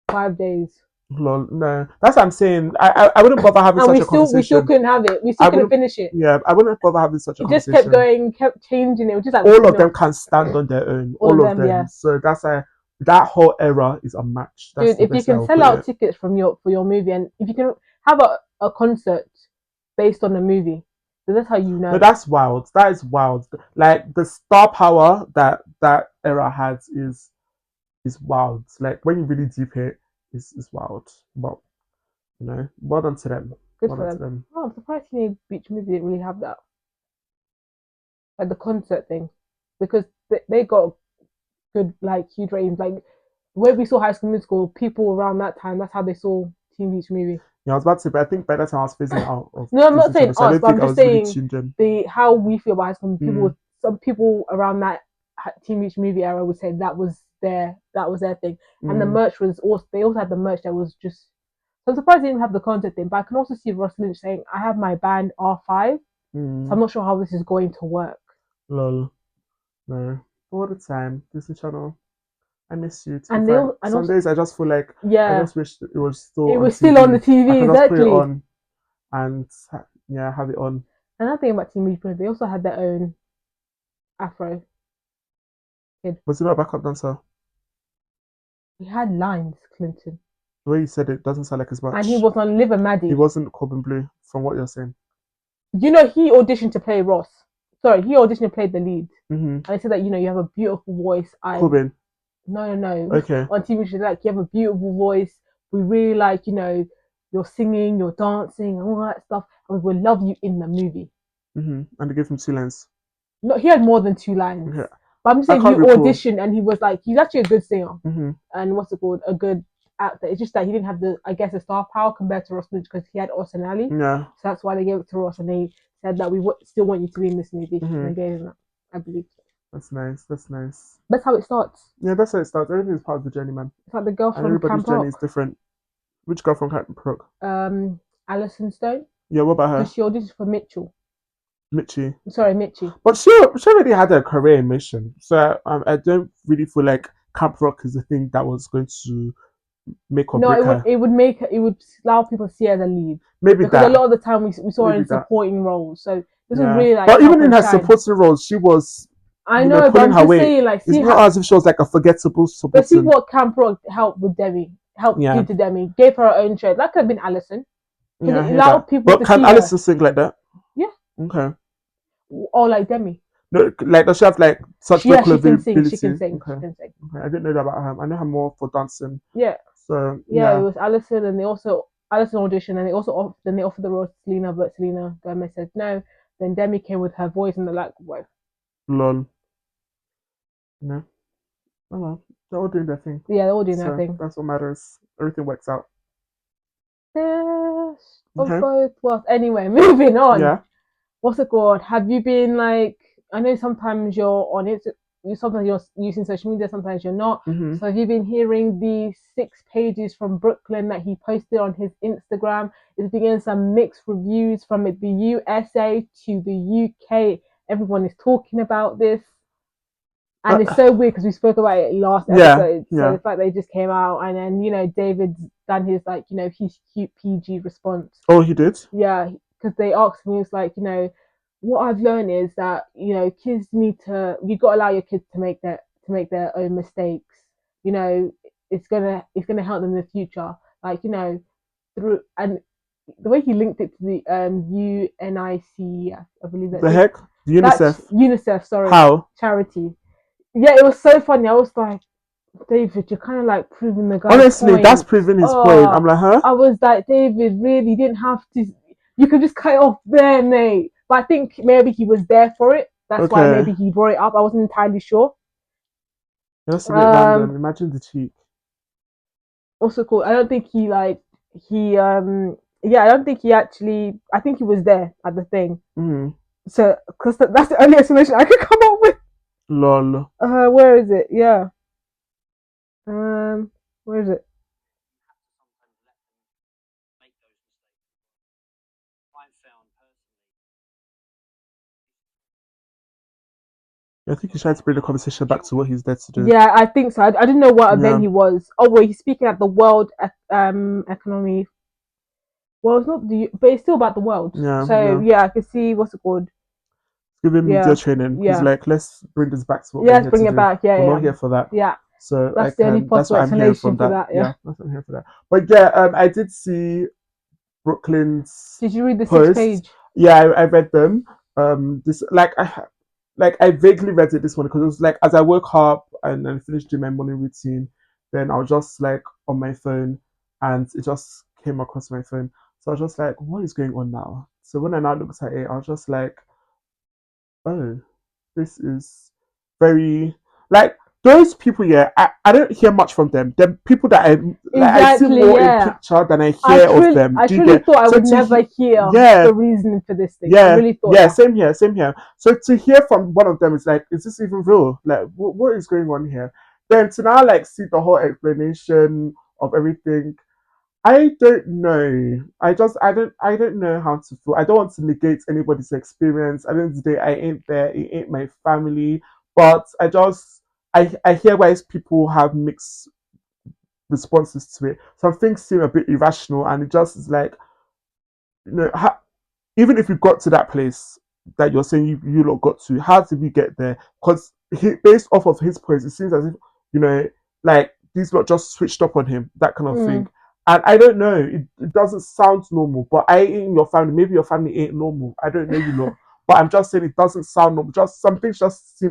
Speaker 2: 5 days.
Speaker 1: Lol, no, that's what I'm saying. I wouldn't bother having such a conversation.
Speaker 2: We still couldn't have it. We still couldn't finish it.
Speaker 1: Yeah, I wouldn't bother having such a conversation.
Speaker 2: It just kept going, kept changing. It was just like
Speaker 1: all of them can stand on their own. All of them. Yeah. So that's why that whole era is unmatched. That's
Speaker 2: dude, if you can sell out tickets for your movie, and if you can have a concert based on a movie, so that's how you know.
Speaker 1: No, that's wild. That is wild. Like the star power that era has is wild. Like when you really deep it, it's wild. But you know, well done to them.
Speaker 2: Good for them. Oh, I'm surprised Teenage Beach Movie didn't really have that, like the concert thing, because they got good, like, huge ratings. Like where we saw High School Musical, people around that time, that's how they saw Teen Beach Movie.
Speaker 1: Yeah, I was about to say, but I think by that time I was phasing out of.
Speaker 2: No, I'm not saying us, but I'm just saying how we feel about High School Musical. Some people around that Teen Beach Movie era would say that was their thing, and the merch was also, they also had the merch that was just. So I'm surprised they didn't have the content thing, but I can also see Ross Lynch saying, "I have my band R5, so I'm not sure how this is going to work."
Speaker 1: Lol, no, all the time Disney Channel. I miss you.
Speaker 2: And
Speaker 1: some days I just feel like I just wish it was still.
Speaker 2: It was still on the TV. Exactly.
Speaker 1: Just put it on and have it on.
Speaker 2: Another thing about Teen Beach Movie, they also had their own Afro kid.
Speaker 1: Was he not a backup dancer?
Speaker 2: He had lines, Clinton.
Speaker 1: The way you said it doesn't sound like as much.
Speaker 2: And he was on Live and Maddie.
Speaker 1: He wasn't Corbin Blue, from what you're saying.
Speaker 2: You know, he auditioned to play Ross. Sorry, he auditioned to play the lead. And they said that, you know, you have a beautiful voice.
Speaker 1: Corbin.
Speaker 2: No.
Speaker 1: Okay.
Speaker 2: On TV, she's like, you have a beautiful voice. We really like, you know, your singing, your dancing, and all that stuff. And we will love you in the movie.
Speaker 1: And they gave him 2 lines.
Speaker 2: No, he had more than 2 lines. Yeah. But I'm just saying, he auditioned and he was like, he's actually a good singer. And what's it called? A good actor. It's just that he didn't have the star power compared to Ross Lynch because he had Os and Ali.
Speaker 1: Yeah.
Speaker 2: So that's why they gave it to Ross, and they said that we still want you to be in this movie. And they gave him that, I believe.
Speaker 1: That's nice.
Speaker 2: That's how it starts.
Speaker 1: Yeah, that's how it starts. Everything is part of the journey, man.
Speaker 2: It's like the girl from
Speaker 1: everybody's
Speaker 2: Camp
Speaker 1: journey
Speaker 2: Rock.
Speaker 1: is different. Which girl from Camp Rock?
Speaker 2: Alison Stone.
Speaker 1: Yeah, what about her?
Speaker 2: She auditioned for Mitchie.
Speaker 1: But she already had a career in Mission, so I don't really feel like Camp Rock is the thing that was going to make or break her.
Speaker 2: It would allow people to see her as a lead.
Speaker 1: Maybe
Speaker 2: because a lot of the time we saw her in supporting roles. So this was really like.
Speaker 1: But even in her supporting roles, she was.
Speaker 2: I know, but I'm just saying, like,
Speaker 1: it's not as if she was like a forgettable supporting.
Speaker 2: But see what Camp Rock helped with Demi, do to Demi, gave her own show. That could have been Alison.
Speaker 1: Yeah, it allowed people to see. But can Alison sing like that?
Speaker 2: Yeah.
Speaker 1: Okay.
Speaker 2: Or like Demi.
Speaker 1: No, like does she have like such vocal ability?
Speaker 2: She can sing.
Speaker 1: Okay. I didn't know that about her. I know her more for dancing.
Speaker 2: Yeah.
Speaker 1: So
Speaker 2: it was Alison, and Alison auditioned, and they offered the role to Selena, but Selena Gomez said no. Then Demi came with her voice, and they're like, "Whoa."
Speaker 1: Lol. No. Oh well, they're all doing their thing.
Speaker 2: Yeah, they're all doing their thing.
Speaker 1: That's what matters. Everything works out.
Speaker 2: Yes. Of both worlds. Anyway, moving on.
Speaker 1: Yeah.
Speaker 2: What's it called? Have you been like? I know sometimes you're on it. Sometimes you're using social media. Sometimes you're not. So have you been hearing the 6 pages from Brooklyn that he posted on his Instagram? It's been getting some mixed reviews from the USA to the UK. Everyone is talking about this. And it's so weird because we spoke about it last episode. So the fact they just came out, and then David's done his his cute PG response.
Speaker 1: Oh, he did.
Speaker 2: Yeah, because they asked me, it's like what I've learned is that kids you got to allow your kids to make their own mistakes. It's gonna help them in the future. Through and the way he linked it to the UNIC, I believe that.
Speaker 1: The heck,
Speaker 2: UNICEF, sorry.
Speaker 1: How?
Speaker 2: Charity. Yeah, it was so funny. I was like, David, you're kind of like proving the guy.
Speaker 1: Honestly,
Speaker 2: point.
Speaker 1: That's proving his point. I'm like, huh?
Speaker 2: I was like, David, really didn't have to. You could just cut it off there, mate. But I think maybe he was there for it. That's why maybe he brought it up. I wasn't entirely sure.
Speaker 1: That's a bit random. Imagine the cheek.
Speaker 2: Also cool. I don't think I don't think he actually. I think he was there at the thing.
Speaker 1: Mm-hmm.
Speaker 2: So, because that's the only explanation I could come up with.
Speaker 1: Lol.
Speaker 2: Where is it? Yeah. Where is it?
Speaker 1: I think he's trying to bring the conversation back to what he's there to do.
Speaker 2: Yeah, I think so. I didn't know what event he was. Oh, well, he's speaking at the World Economy. Well, it's not but it's still about the world. Yeah. So yeah, I can see what's it called.
Speaker 1: Give him media training. He's like, let's bring this back to what we're
Speaker 2: let's bring it back. Yeah,
Speaker 1: we're not here for that.
Speaker 2: Yeah.
Speaker 1: So
Speaker 2: that's the only possible explanation for that. Yeah,
Speaker 1: that's what I'm here for that. But yeah, I did see Brooklyn's.
Speaker 2: Did you read the
Speaker 1: post.
Speaker 2: 6-page?
Speaker 1: Yeah, I read them. This I vaguely read it this morning because it was like as I woke up and then finished doing my morning routine, then I was just like on my phone and it just came across my phone. So I was just like, what is going on now? So when I now looked at it, I was just like, oh, this is very like those people. Yeah, I don't hear much from them. They're people that I see more in picture than I hear of them.
Speaker 2: I truly thought I would never hear the reasoning for this thing.
Speaker 1: Yeah,
Speaker 2: I really thought.
Speaker 1: Yeah, same here. So to hear from one of them is like, is this even real? Like, what is going on here? Then to now like see the whole explanation of everything. I don't know. I don't know how to feel. I don't want to negate anybody's experience. At the end of the day, I ain't there. It ain't my family. But I hear why people have mixed responses to it. Some things seem a bit irrational, and it just is like, even if you got to that place that you're saying you lot got to, how did we get there? Because based off of his points, it seems as if like these lot just switched up on him, that kind of thing. And I don't know, it doesn't sound normal, but I ain't in your family. Maybe your family ain't normal. I don't know you lot. But I'm just saying it doesn't sound normal. Just some things just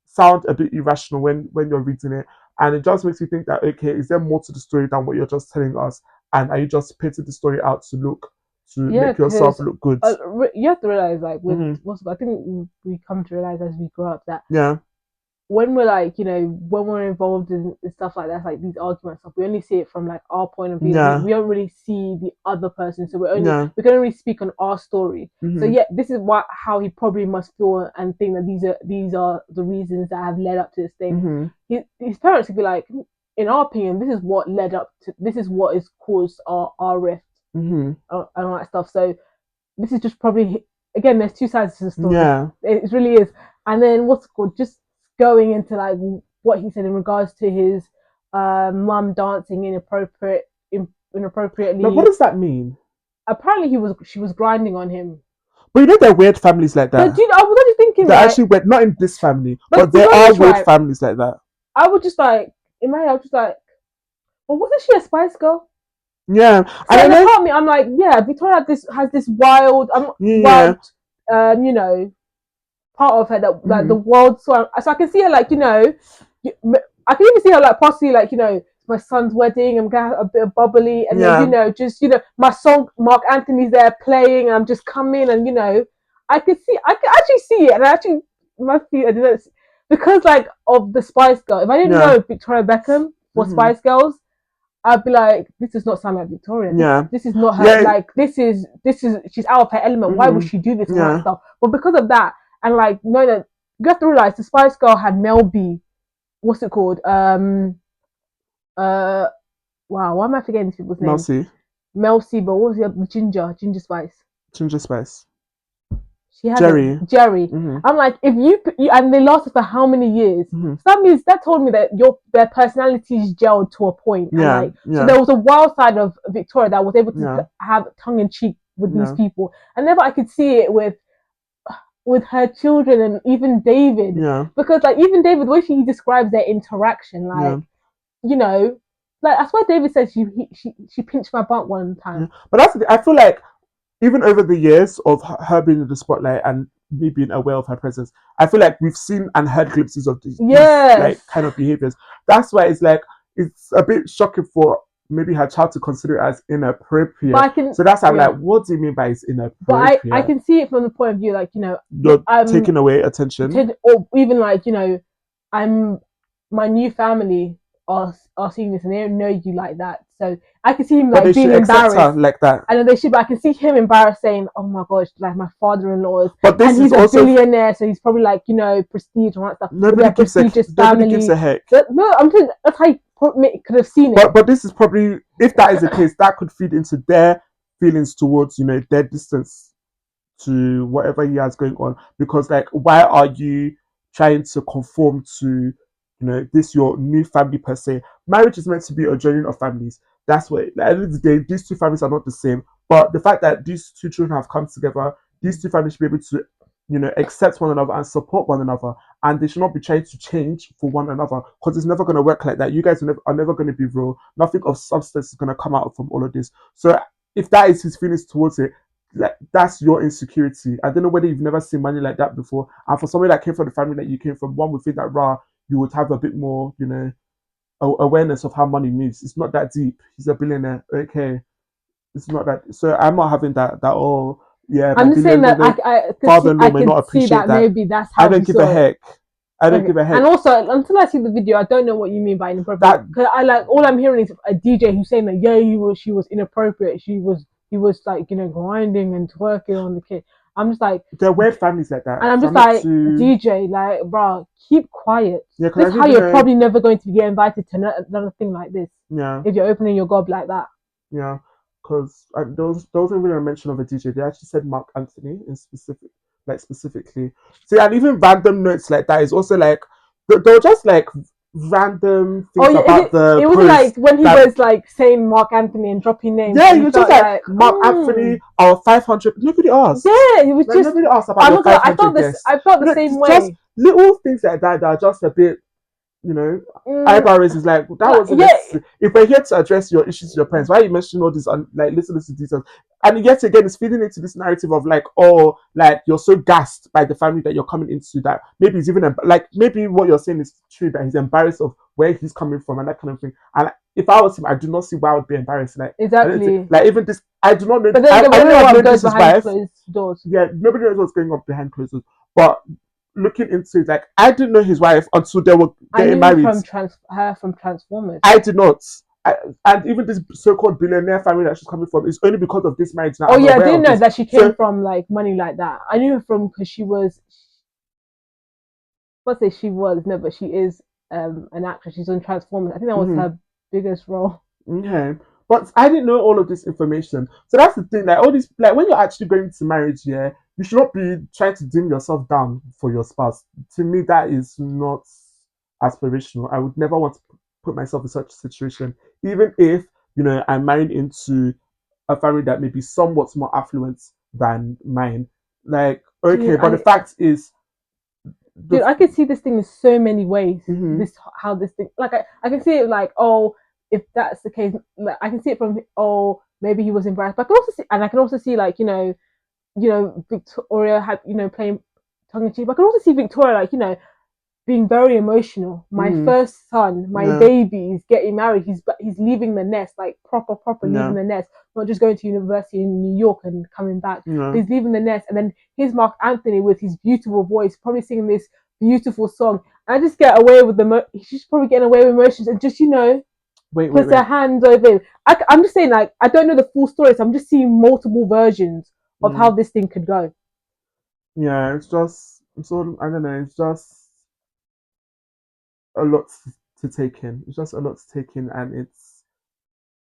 Speaker 1: sound a bit irrational when you're reading it. And it just makes you think that, okay, is there more to the story than what you're just telling us? And are you just painting the story out to make yourself look good?
Speaker 2: You have to realize, like, with I think we come to realize as we grow up that when we're like, when we're involved in stuff like that, like these arguments stuff, we only see it from like our point of view. We don't really see the other person, so we can only speak on our story. So yeah, this is how he probably must feel and think that these are the reasons that have led up to this thing. His parents would be like, in our opinion, this is what led up to, this is what has caused our rift and all that stuff. So this is just probably, again, there's two sides to the story. Yeah, it really is. And then what's it called, just going into like what he said in regards to his mum dancing inappropriately.
Speaker 1: Now, what does that mean?
Speaker 2: Apparently she was grinding on him.
Speaker 1: But there are weird families like that.
Speaker 2: But, I was actually thinking
Speaker 1: they're actually weird, not in this family, but there are weird families like that.
Speaker 2: I would just like, in my head, I was just like, well, wasn't she a Spice Girl?
Speaker 1: Yeah.
Speaker 2: So and then part of me, I'm like, yeah, Victoria has this wild, part of her that the world saw. So I can see her like, I can even see her like possibly like, my son's wedding, I'm gonna have a bit of bubbly, and then just my song Mark Anthony's there playing, and I'm just coming, and I can actually see it, and my feet, I didn't, because like of the Spice Girl. If I didn't know Victoria Beckham was Spice Girls, I'd be like, this does not sound like Victoria. This is not her. Yeah. Like this is she's out of her element. Why would she do this and all that stuff? But because of that, and like no, you have to realize the Spice Girl had Mel B. What's it called? Wow, why am I forgetting these people's names? Mel C. But what was the other? Ginger Spice.
Speaker 1: Ginger Spice.
Speaker 2: she had
Speaker 1: Jerry.
Speaker 2: I'm like, if you and they lasted for how many years? So that means that told me that their personalities gelled to a point.
Speaker 1: Yeah,
Speaker 2: and so there was a wild side of Victoria that was able to have tongue in cheek with these people, and never I could see it with her children and even David. Because like even David, the way he describes their interaction, like you know, like I swear David said she pinched my butt one time.
Speaker 1: But I feel like even over the years of her being in the spotlight and me being aware of her presence, I feel like we've seen and heard glimpses of these like kind of behaviors. That's why it's like it's a bit shocking for maybe her child to consider it as inappropriate. So that's how I'm like, what do you mean by it's inappropriate?
Speaker 2: But I can see it from the point of view, like, you know,
Speaker 1: you're taking away attention,
Speaker 2: or even like, you know, my new family are seeing this and they don't know you like that. So I can see him like being embarrassed
Speaker 1: her like that.
Speaker 2: I know they should, but I can see him embarrassed saying, "Oh my gosh, like my father-in-law is,"
Speaker 1: but this
Speaker 2: and he's
Speaker 1: is
Speaker 2: a billionaire, so he's probably like, you know, prestige and all that stuff.
Speaker 1: Nobody gives a heck.
Speaker 2: No, I'm saying that's how you could have seen it.
Speaker 1: But this is probably, if that is the case, that could feed into their feelings towards, you know, their distance to whatever he has going on. Because like, why are you trying to conform to, you know, this your new family per se? Marriage is meant to be a joining of families. That's what, like, at the end of the day, these two families are not the same. But the fact that these two children have come together, these two families should be able to, you know, accept one another and support one another, and they should not be trying to change for one another, because it's never going to work like that. You guys are never going to be real. Nothing of substance is going to come out from all of this. So if that is his feelings towards it, like, that's your insecurity. I don't know whether you've never seen money like that before, and for somebody that came from the family that you came from, one would think that you would have a bit more, you know, awareness of how money moves. It's not that deep. He's a billionaire. Okay, it's not that. So I'm not having that. Yeah,
Speaker 2: I'm just saying that
Speaker 1: father-in-law may not appreciate that.
Speaker 2: Maybe that's how
Speaker 1: I don't give a heck. I don't give a heck.
Speaker 2: And also, until I see the video, I don't know what you mean by inappropriate. Because all I'm hearing is a DJ who's saying that she was inappropriate. He was like, you know, grinding and twerking on the kid. I'm just like,
Speaker 1: there are weird families like that,
Speaker 2: and I'm just like, DJ, like, bro, keep quiet. Yeah, this is how you're probably never going to get invited to another thing like this.
Speaker 1: Yeah,
Speaker 2: if you're opening your gob like that.
Speaker 1: Yeah, because those even a mention of a DJ. They actually said Mark Anthony specifically. See, and even random notes like that is also like they were just like random things about
Speaker 2: it was like when he was like saying Mark Anthony and dropping names.
Speaker 1: Yeah, he was just like Mark Anthony, our 500. Nobody asked.
Speaker 2: Yeah, it was just
Speaker 1: nobody asked about your 500 guests.
Speaker 2: I felt the same way.
Speaker 1: Just little things like that are just a bit, you know, eyebrow raises. Like that wasn't necessary. If we're here to address your issues to your parents, why are you mentioning all this and like listen to details? And yet again, it's feeding into this narrative of like, oh, like you're so gassed by the family that you're coming into that maybe he's even like maybe what you're saying is true, that he's embarrassed of where he's coming from and that kind of thing. And if I was him, I do not see why I would be embarrassed. Like
Speaker 2: exactly,
Speaker 1: like even this, I do not know.
Speaker 2: But then I know what goes behind closed doors.
Speaker 1: Yeah, nobody knows what's going on behind closed doors. But looking into it, like I didn't know his wife until they were getting married.
Speaker 2: Her from Transformers.
Speaker 1: I did not. And even this so-called billionaire family that she's coming from is only because of this marriage now.
Speaker 2: Oh yeah, I didn't know that she came from like money like that. I knew her from because she was. Let's say she was no, but she is an actress. She's on Transformers. I think that was her biggest role.
Speaker 1: Okay, but I didn't know all of this information. So that's the thing. Like all these, like when you're actually going to marriage, yeah, you should not be trying to dim yourself down for your spouse. To me, that is not aspirational. I would never want to put myself in such a situation, even if, you know, I'm married into a family that may be somewhat more affluent than mine. Like, okay, dude, but the fact is,
Speaker 2: dude, I can see this thing in so many ways. How this thing, like, I can see it like, oh, if that's the case, like, I can see it from, oh, maybe he was embarrassed. But I can also see like, you know, Victoria had, you know, playing tongue in cheek. But I can also see Victoria like, you know, being very emotional. My first son, my baby is getting married. He's leaving the nest, like proper leaving the nest, not just going to university in New York and coming back. He's leaving the nest, and then here's Mark Anthony with his beautiful voice, probably singing this beautiful song. And I just get away with he's just probably getting away with emotions and just, you know, puts her hands over him. I'm just saying, like, I don't know the full story, so I'm just seeing multiple versions of how this thing could go.
Speaker 1: Yeah, it's just I don't know. It's just a lot to take in. It's just a lot to take in, and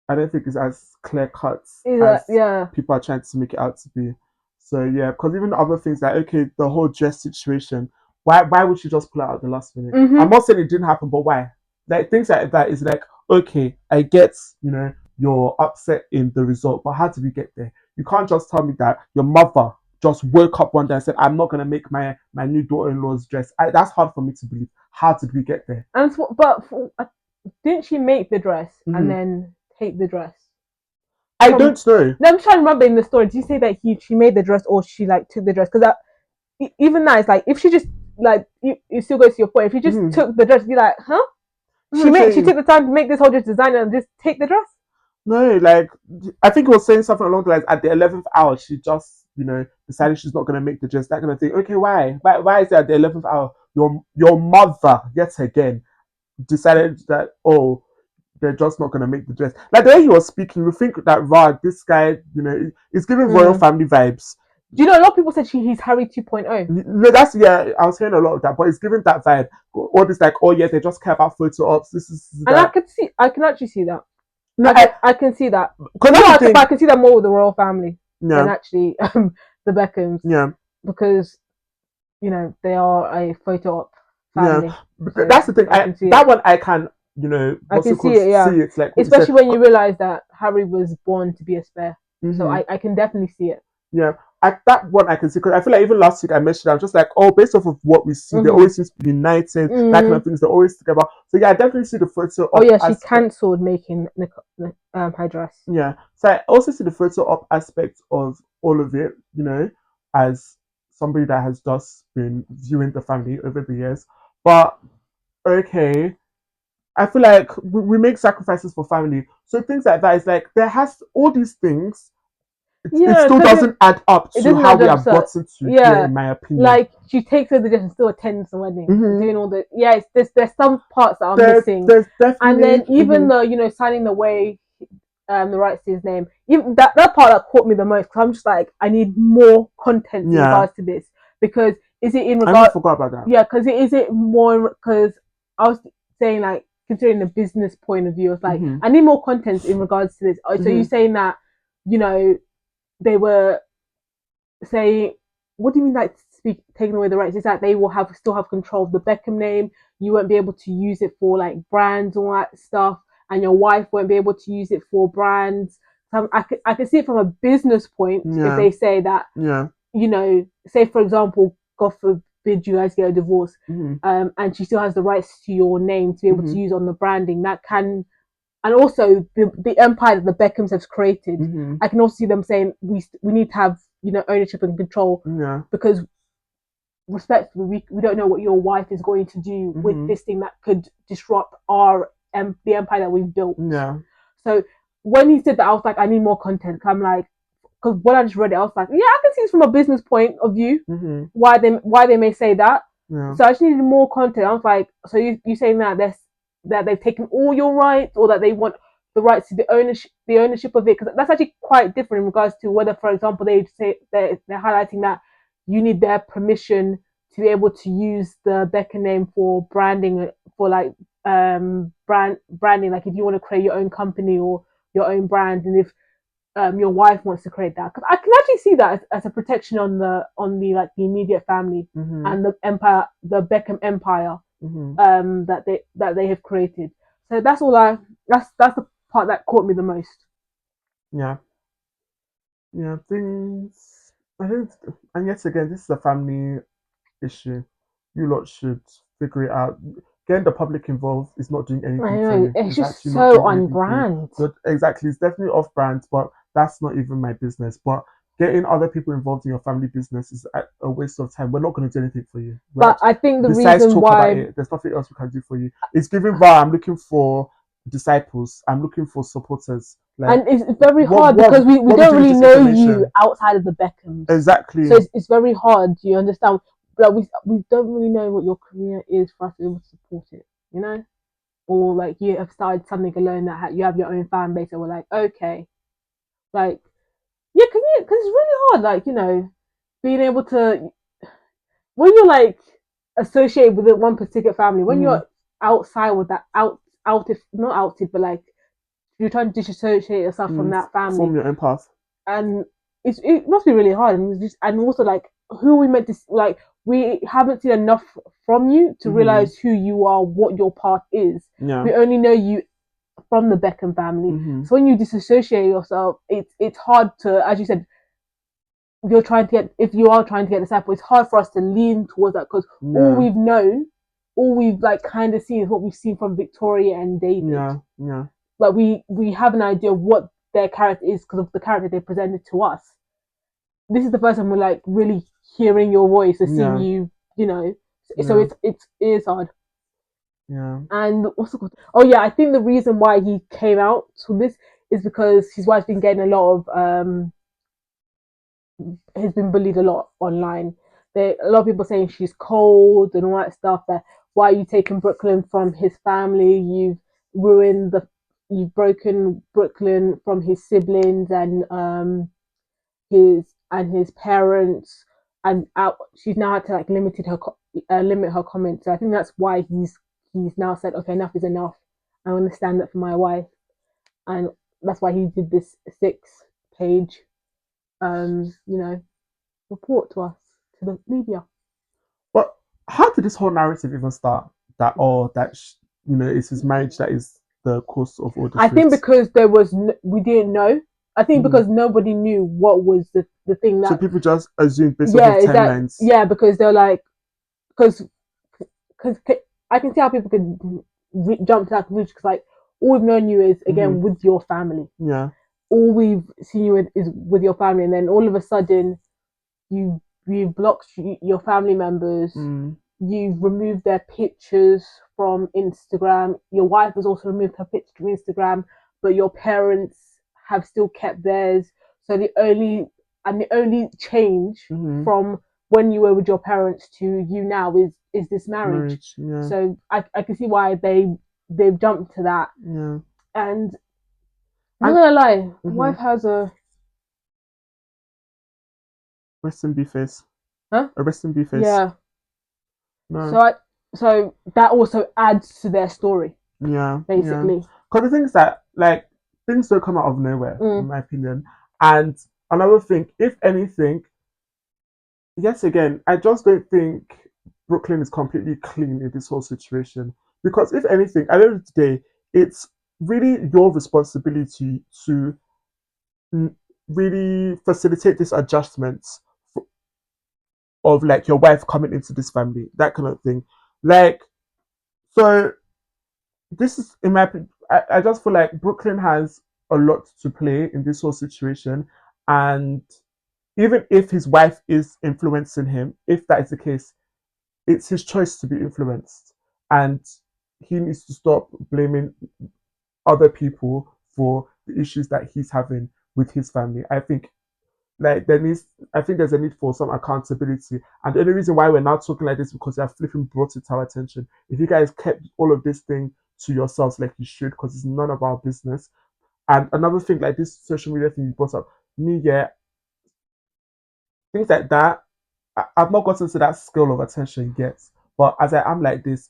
Speaker 1: I don't think it's as clear cut as people are trying to make it out to be. So yeah, because even other things like, okay, the whole dress situation, why would she just pull out at the last minute? I'm not saying it didn't happen, but why? Like things like that is like, okay, I get, you're upset in the result, but how did we get there? You can't just tell me that your mother just woke up one day and said, I'm not gonna make my new daughter-in-law's dress. That's hard for me to believe. How did we get there?
Speaker 2: And didn't she make the dress and then take the dress?
Speaker 1: I don't know.
Speaker 2: No, I'm trying to remember in the story. Did you say that she made the dress or she like took the dress? Because even now it's like, if she just like, you still go to your point. If you just took the dress, be like, huh? She took the time to make this whole dress designer and just take the dress.
Speaker 1: No, like I think it was saying something along the lines, at the 11th hour she just decided she's not going to make the dress. That kind of thing. Okay, why is it at the 11th hour? Your mother yet again decided that, oh, they're just not going to make the dress. Like the way he was speaking, you think that this guy, is giving royal family vibes.
Speaker 2: Do you know, a lot of people said he's Harry 2.0.
Speaker 1: No, I was hearing a lot of that, but it's giving that vibe. All this like, oh yeah, they just care about photo ops. This is that.
Speaker 2: And I can actually see that.
Speaker 1: No,
Speaker 2: I can see that. I can see that more with the royal family than actually the Beckhams.
Speaker 1: Yeah.
Speaker 2: Because, they are a photo op family.
Speaker 1: Yeah. So that's the thing. That one I can,
Speaker 2: I can see it, yeah.
Speaker 1: See it, like,
Speaker 2: especially when you realise that Harry was born to be a spare. So I can definitely see it.
Speaker 1: Yeah. That one I can see, because I feel like even last week I mentioned, I'm just like, oh, based off of what we see, they always seem to be united, that kind of things, they're always together. So yeah, I definitely see the photo.
Speaker 2: Oh yeah, she cancelled making her dress.
Speaker 1: Yeah, so I also see the photo op aspect of all of it, as somebody that has just been viewing the family over the years. But okay, I feel like we make sacrifices for family, so things like that is like, there has all these things. It still doesn't add up to how we have gotten to here, in my opinion.
Speaker 2: Like, she takes her the dress and still attends the wedding, doing all the there's some parts that are missing.
Speaker 1: There's definitely,
Speaker 2: and then even the signing away the rights to his name, even that part that caught me the most, because I'm just like, I need more content in regards to this, because is it in regards?
Speaker 1: I forgot about that.
Speaker 2: Yeah, because is it more? Because I was saying, like, considering the business point of view, it's like, I need more content in regards to this. So you're saying that they were saying, what do you mean, like, taking away the rights? Is that they will still have control of the Beckham name? You won't be able to use it for like brands and all that stuff, and your wife won't be able to use it for brands. So I can see it from a business point, if they say that, say for example, God forbid you guys get a divorce, and she still has the rights to your name to be able to use on the branding, that can. And also the empire that the Beckhams have created, I can also see them saying we need to have ownership and control, because respectfully, we don't know what your wife is going to do with this thing that could disrupt the empire that we've built.
Speaker 1: Yeah.
Speaker 2: So when he said that, I was like, I need more content. I'm like, because when I just read it, I was like, yeah, I can see this from a business point of view, why they may say that.
Speaker 1: Yeah.
Speaker 2: So I just needed more content. I was like, so you saying that they've taken all your rights, or that they want the rights to the ownership of it? Because that's actually quite different in regards to whether, for example, they say they're highlighting that you need their permission to be able to use the Beckham name for branding, for like branding, like if you want to create your own company or your own brand, and if your wife wants to create that, because I can actually see that as a protection on the like the immediate family and the empire, the Beckham empire. That they have created. So that's all that's the part that caught me the most.
Speaker 1: Yeah, things, I think, and yet again, this is a family issue. You lot should figure it out. Getting the public involved is not doing anything.
Speaker 2: I know, it's just so on brand.
Speaker 1: Exactly, it's definitely off brand, but that's not even my business. But getting other people involved in your family business is a waste of time. We're not going to do anything for you.
Speaker 2: But I think the reason why
Speaker 1: there's nothing else we can do for you. It's giving VAR. I'm looking for disciples. I'm looking for supporters.
Speaker 2: Like, and it's very hard because we don't really know you outside of the Beckhams.
Speaker 1: Exactly.
Speaker 2: So it's very hard. Do you understand? Like we don't really know what your career is for us to be able to support it. Or like you have started something alone that you have your own fan base, and we're like, okay, like. Yeah, because it's really hard, like, being able to, when you're like associated with one particular family, when you're outside with that, not outed, but like you're trying to disassociate yourself from that family,
Speaker 1: from your own path,
Speaker 2: and it must be really hard, and also like who we meant to like. We haven't seen enough from you to realize who you are, what your path is.
Speaker 1: Yeah.
Speaker 2: We only know you from the Beckham family. So when you disassociate yourself, it's hard to, as you said, if you are trying to get disciple, it's hard for us to lean towards that because all we've known, all we've like kind of seen is what we've seen from Victoria and David.
Speaker 1: Yeah.
Speaker 2: But we have an idea of what their character is because of the character they presented to us. This is the first time we're like really hearing your voice and seeing you, you know. So it is hard.
Speaker 1: Yeah.
Speaker 2: And what's it called? Oh yeah, I think the reason why he came out to this is because his wife's been getting a lot of has been bullied a lot online. A lot of people saying she's cold and all that stuff. That why are you taking Brooklyn from his family? You've broken Brooklyn from his siblings and his parents, and she's now had to like limit her comments. So I think that's why he's now said, okay, enough is enough. I want to stand up for my wife, and that's why he did this 6-page, report to us, to the media.
Speaker 1: But how did this whole narrative even start? It's his marriage that is the cause of all this.
Speaker 2: I think because we didn't know. I think because nobody knew what was the thing that.
Speaker 1: So people just assumed based on the timelines.
Speaker 2: Because they're like, because I can see how people could jump to that conclusion because like all we've known you is again with your family.
Speaker 1: Yeah.
Speaker 2: All we've seen you is with your family, and then all of a sudden, you've blocked your family members. You've removed their pictures from Instagram. Your wife has also removed her picture from Instagram, but your parents have still kept theirs. So the only change from when you were with your parents to you now is this marriage.
Speaker 1: Yeah.
Speaker 2: So I can see why they've jumped to that.
Speaker 1: Yeah.
Speaker 2: And I'm not gonna lie, wife has a
Speaker 1: resting B face.
Speaker 2: Huh?
Speaker 1: A resting B face.
Speaker 2: Yeah.
Speaker 1: No.
Speaker 2: So that also adds to their story.
Speaker 1: Yeah.
Speaker 2: Basically.
Speaker 1: Because the thing is that like things don't come out of nowhere, in my opinion. And another thing, if anything, yes, again, I just don't think Brooklyn is completely clean in this whole situation. Because if anything, at the end of the day, it's really your responsibility to really facilitate this adjustment of like your wife coming into this family, that kind of thing. Like, so this is in my opinion, I just feel like Brooklyn has a lot to play in this whole situation, and even if his wife is influencing him, if that is the case, it's his choice to be influenced, and he needs to stop blaming other people for the issues that he's having with his family. I think there's a need for some accountability, and the only reason why we're now talking like this is because they're flipping brought it to our attention. If you guys kept all of this thing to yourselves like you should, because it's none of our business. And another thing, like this social media thing you brought up, things like that, I've not gotten to that scale of attention yet. But as I am like this,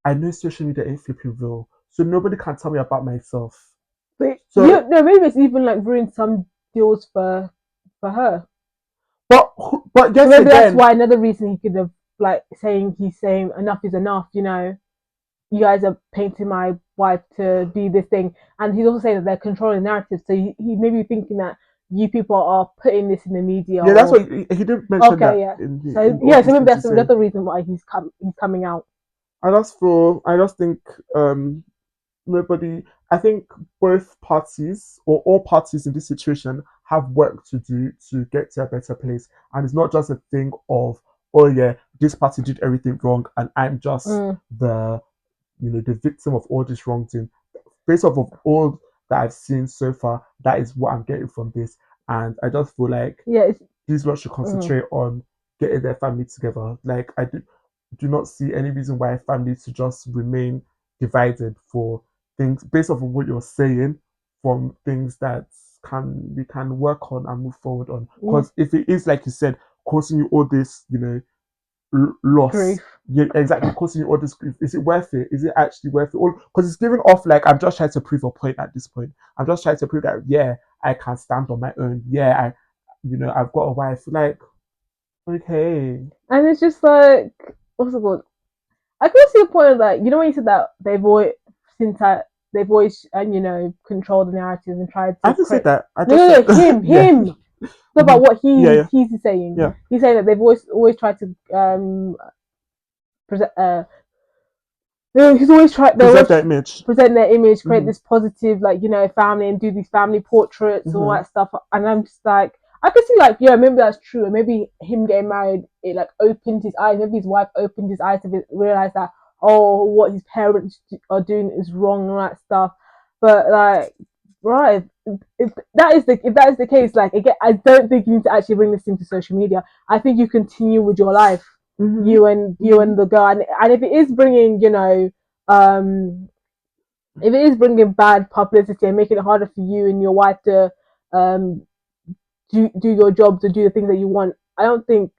Speaker 1: I know social media ain't flipping real, so nobody can tell me about myself.
Speaker 2: Maybe it's even like ruined some deals for her.
Speaker 1: But yes,
Speaker 2: maybe that's why another reason he could have he's saying enough is enough. You know, you guys are painting my wife to be this thing, and he's also saying that they're controlling the narrative. So he may be thinking that you people are putting this in the media.
Speaker 1: Yeah, that's what he did mention.
Speaker 2: Okay,
Speaker 1: that.
Speaker 2: Yeah. So maybe that's another reason why he's coming out.
Speaker 1: I just think nobody. I think both parties or all parties in this situation have work to do to get to a better place, and it's not just a thing of, oh yeah, this party did everything wrong and I'm just the victim of all this wrong thing. Based off of all that I've seen so far, that is what I'm getting from this, and I just feel like these lot should concentrate on getting their family together. Like I do not see any reason why families should just remain divided for things based off of what you're saying, from things that we can work on and move forward on. Because if it is like you said, causing you all this, loss.
Speaker 2: Grief.
Speaker 1: Yeah, exactly. Causing you all this grief. Is it worth it? Is it actually worth it? Because it's giving off like I'm just trying to prove a point at this point. I'm just trying to prove that I can stand on my own. I've got a wife. Like, okay.
Speaker 2: And it's just like, what's it called? I can see the point of that. When you said that they've always controlled the narrative and tried to.
Speaker 1: I just said that.
Speaker 2: Him. Not about what he's saying.
Speaker 1: Yeah.
Speaker 2: He's saying that they've always tried to present. He's always tried present their image, create this positive, family, and do these family portraits and all that stuff. And I'm just like, I can see, maybe that's true. And maybe him getting married, it opened his eyes. Maybe his wife opened his eyes to realize that, what his parents are doing is wrong and all that stuff. But right, if that is the case, again, I don't think you need to actually bring this thing to social media. I think you continue with your life. You and the girl, and if it is bringing, if it is bringing bad publicity and making it harder for you and your wife to do your job, to do the things that you want, I don't think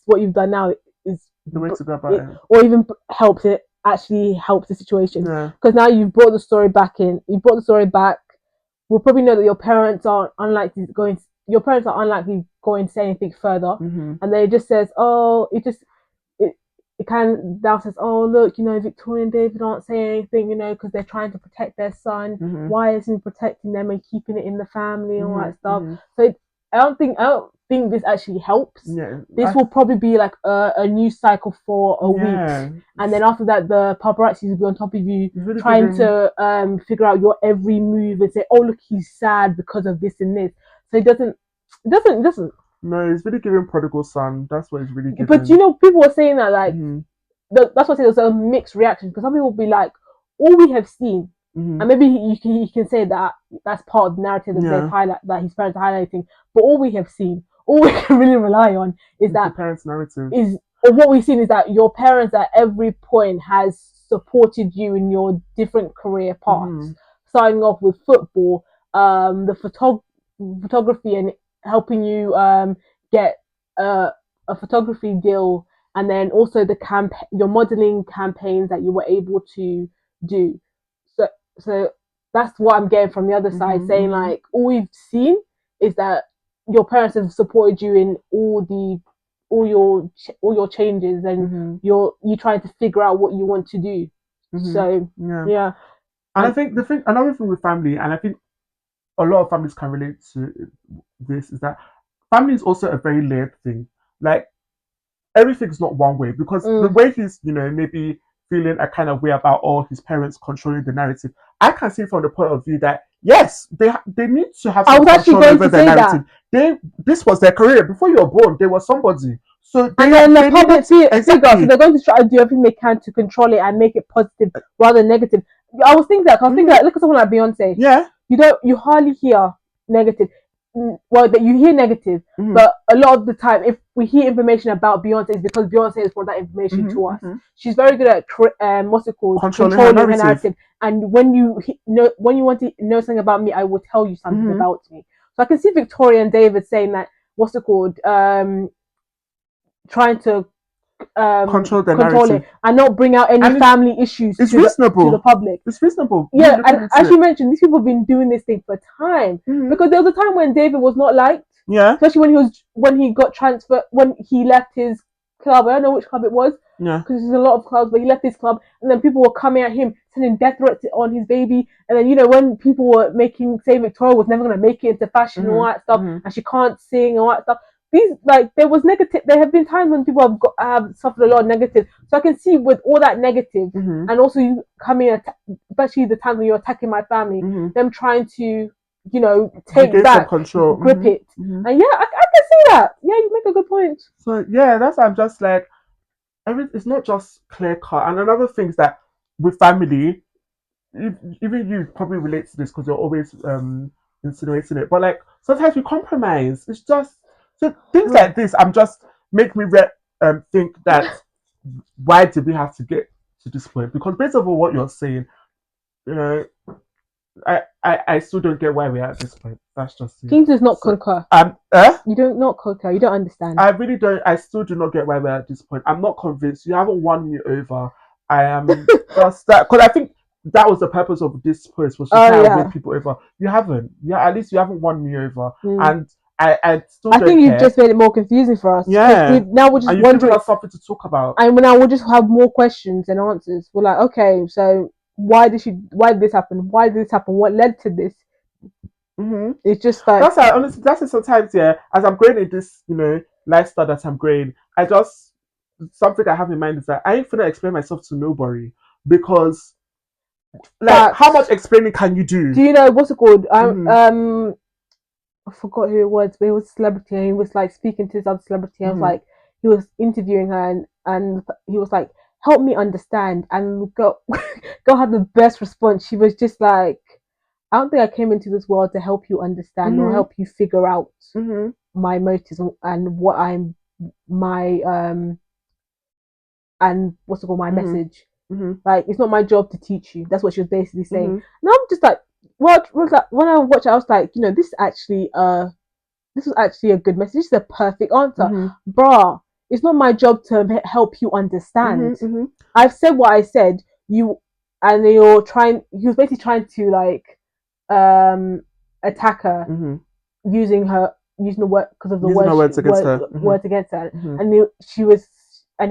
Speaker 2: what you've done now is
Speaker 1: the way to go about it,
Speaker 2: or even helps the situation. Because now you've brought the story back in. You brought the story back. We'll probably know that your parents are unlikely going to say anything further, and then it just says, it kind of now says, look, Victoria and David aren't saying anything, because they're trying to protect their son. Why isn't he protecting them and keeping it in the family and all that stuff? So I don't think this actually helps. This will probably be like a news cycle for a week, and then after that, the paparazzi will be on top of you, really trying to figure out your every move and say, look, he's sad because of this and this. So it doesn't.
Speaker 1: No, it's really giving prodigal son. That's what it's really giving.
Speaker 2: But people were saying that that's what there's a mixed reaction, because some people will be like, all we have seen, and maybe you can say that that's part of the narrative that they highlight, that his parents are highlighting. But all we have seen, all we can really rely on is that
Speaker 1: the parents' narrative
Speaker 2: what we've seen is that your parents at every point has supported you in your different career paths, starting off with football, the photography, and helping you get a photography deal, and then also your modeling campaigns that you were able to do. So that's what I'm getting from the other side, saying all we've seen is that your parents have supported you in all your changes, and you trying to figure out what you want to do. So yeah.
Speaker 1: And I think another thing with family, and I think a lot of families can relate to this, is that family is also a very layered thing. Like, everything's not one way, because the way he's, maybe feeling a kind of way about his parents controlling the narrative, I can see from the point of view that yes, they need to have some control over the narrative. This was their career. Before you were born, they were somebody. So
Speaker 2: the public figure, so they're going to try to do everything they can to control it and make it positive rather than negative. I was thinking that look at someone like Beyonce.
Speaker 1: Yeah.
Speaker 2: You hardly hear negative. Well, that you hear negative, but a lot of the time, if we hear information about Beyonce, it's because Beyonce has brought that information to us. She's very good at controlling her narrative. And when you want to know something about me, I will tell you something about me. So I can see Victoria and David saying that trying to control it and not bring out any family issues to the public.
Speaker 1: It's reasonable.
Speaker 2: Yeah, and as you mentioned, these people have been doing this thing for time, because there was a time when David was not liked.
Speaker 1: Yeah,
Speaker 2: especially when he got transferred, when he left his club. I don't know which club it was.
Speaker 1: Yeah,
Speaker 2: because there's a lot of clubs, but he left his club, and then people were coming at him, sending death threats on his baby. And then when people were saying Victoria was never going to make it into fashion and all that stuff, and she can't sing and all that stuff. There was negative. There have been times when people have suffered a lot of negative. So I can see with all that negative, and also you coming, especially the time when you're attacking my family, them trying to, take back control, grip it, and I can see that. Yeah, you make a good point.
Speaker 1: So yeah, I'm just like, it's not just clear cut. And another thing is that with family, even you probably relate to this because you're always insinuating it. But sometimes we compromise. It's just. So things like this, make me think that why did we have to get to this point? Because based on what you're saying, I still don't get why we're at this point. That's just it.
Speaker 2: King does not concur. You don't not concur. You don't understand.
Speaker 1: I really don't. I still do not get why we're at this point. I'm not convinced. You haven't won me over. I am just that, because I think that was the purpose of this post, was to try and win people over. You haven't. Yeah, at least you haven't won me over. And I still
Speaker 2: I
Speaker 1: don't
Speaker 2: think
Speaker 1: care.
Speaker 2: you've just made it more confusing for us.
Speaker 1: Yeah.
Speaker 2: Now we're just wondering.
Speaker 1: Have something to talk about.
Speaker 2: And now we'll just have more questions and answers. We're like, okay, so why did this happen? Why did this happen? What led to this?
Speaker 1: Mm-hmm.
Speaker 2: It's just like
Speaker 1: that's why honestly, that's it. Sometimes, yeah, as I'm growing in this, lifestyle that I'm growing, I just something I have in mind is that I ain't finna explain myself to nobody because, like, how much explaining can you do?
Speaker 2: Do you know what's it called? I forgot who it was, but it was a celebrity, and he was like speaking to this other celebrity. I was like, he was interviewing her, and he was like, "Help me understand." And girl had the best response. She was just like, "I don't think I came into this world to help you understand or help you figure out my motives and what I'm my and what's it called, my message. Like, it's not my job to teach you." That's what she was basically saying. And I'm just like, what was that? When I watched it, I was like, this was actually a good message. This is a perfect answer, bruh. It's not my job to help you understand. I've said what I said. You're trying. He was basically trying to like attack her using the word because of the words against her, and he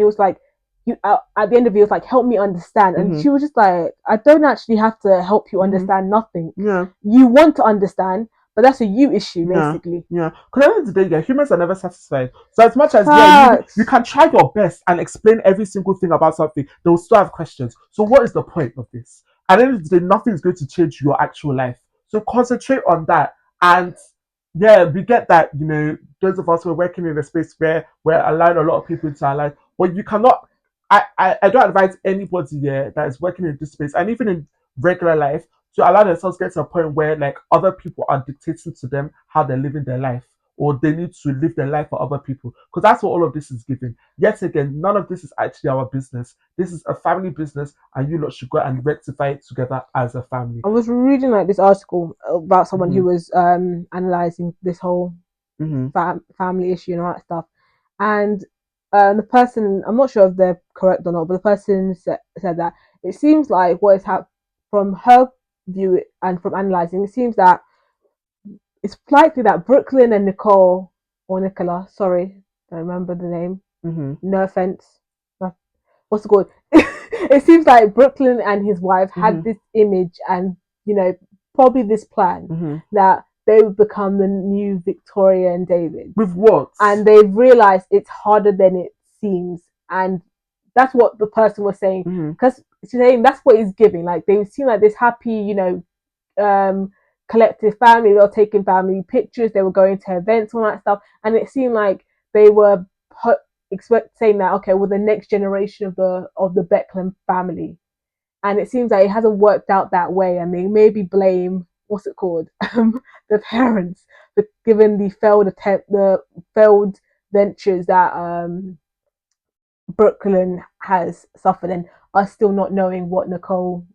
Speaker 2: was like, you at the end of it was like, help me understand, and she was just like, I don't actually have to help you understand nothing. You want to understand, but that's a you issue, basically.
Speaker 1: Because at the end of the day, humans are never satisfied. So as much as you can try your best and explain every single thing about something, they will still have questions. So what is the point of this? At the end of the day, nothing is going to change your actual life. So concentrate on that. And we get that, those of us who are working in a space where we're allowing a lot of people into our life, but you cannot. I don't advise anybody that is working in this space, and even in regular life, to allow themselves get to a point where like other people are dictating to them how they're living their life, or they need to live their life for other people, because that's what all of this is giving. Yet again, none of this is actually our business. This is a family business, and you lot should go and rectify it together as a family.
Speaker 2: I was reading like this article about someone who was analyzing this whole family issue and all that stuff, and the person, I'm not sure if they're correct or not, but the person said that it seems like what is happening from her view and from analysing, it seems that it's likely that Brooklyn and Nicole, or Nicola, sorry, don't remember the name, no offense, what's it called? It seems like Brooklyn and his wife had this image and, probably this plan that they would become the new Victoria and David.
Speaker 1: With what?
Speaker 2: And they've realised it's harder than it seems. And that's what the person was saying. Because she's saying that's what it's giving. Like, they seem like this happy, collective family. They were taking family pictures. They were going to events, all that stuff. And it seemed like they were saying that, okay, well, the next generation of the Beckham family. And it seems like it hasn't worked out that way. And they maybe blame, what's it called, the parents, for given the failed ventures that Brooklyn has suffered, and us still not knowing what Nicole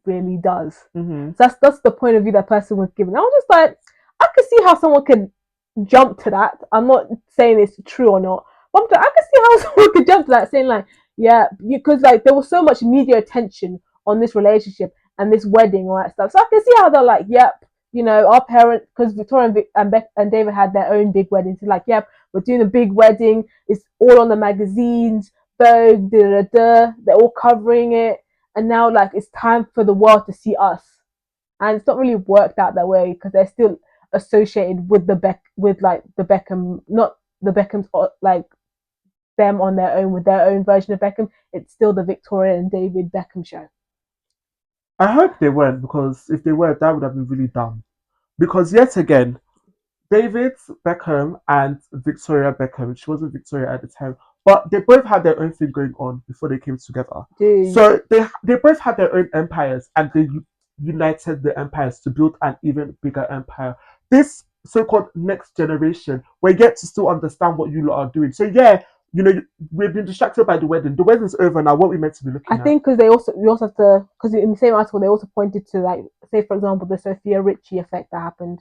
Speaker 2: really does. So that's the point of view that person was given. I was just like, I could see how someone could jump to that. I'm not saying it's true or not, but I could see how someone could jump to that, saying like, yeah, because like there was so much media attention on this relationship and this wedding, all that stuff. So I can see how they're like, yep, our parents, because Victoria and David had their own big wedding. So like, yep, we're doing a big wedding. It's all on the magazines, Vogue, they're all covering it. And now like it's time for the world to see us. And it's not really worked out that way because they're still associated with the Beckham, not the Beckhams, like them on their own with their own version of Beckham. It's still the Victoria and David Beckham show.
Speaker 1: I hope they weren't, because if they were, that would have been really dumb. Because yet again, David Beckham and Victoria Beckham, she wasn't Victoria at the time, but they both had their own thing going on before they came together.
Speaker 2: Dude.
Speaker 1: So they both had their own empires, and they united the empires to build an even bigger empire. This so-called next generation, we're yet to still understand what you lot are doing. So yeah, we've been distracted by the wedding. The wedding's over now. What we meant to be looking at?
Speaker 2: I think because we also have to, because in the same article they also pointed to, like, say for example, the Sophia Richie effect that happened,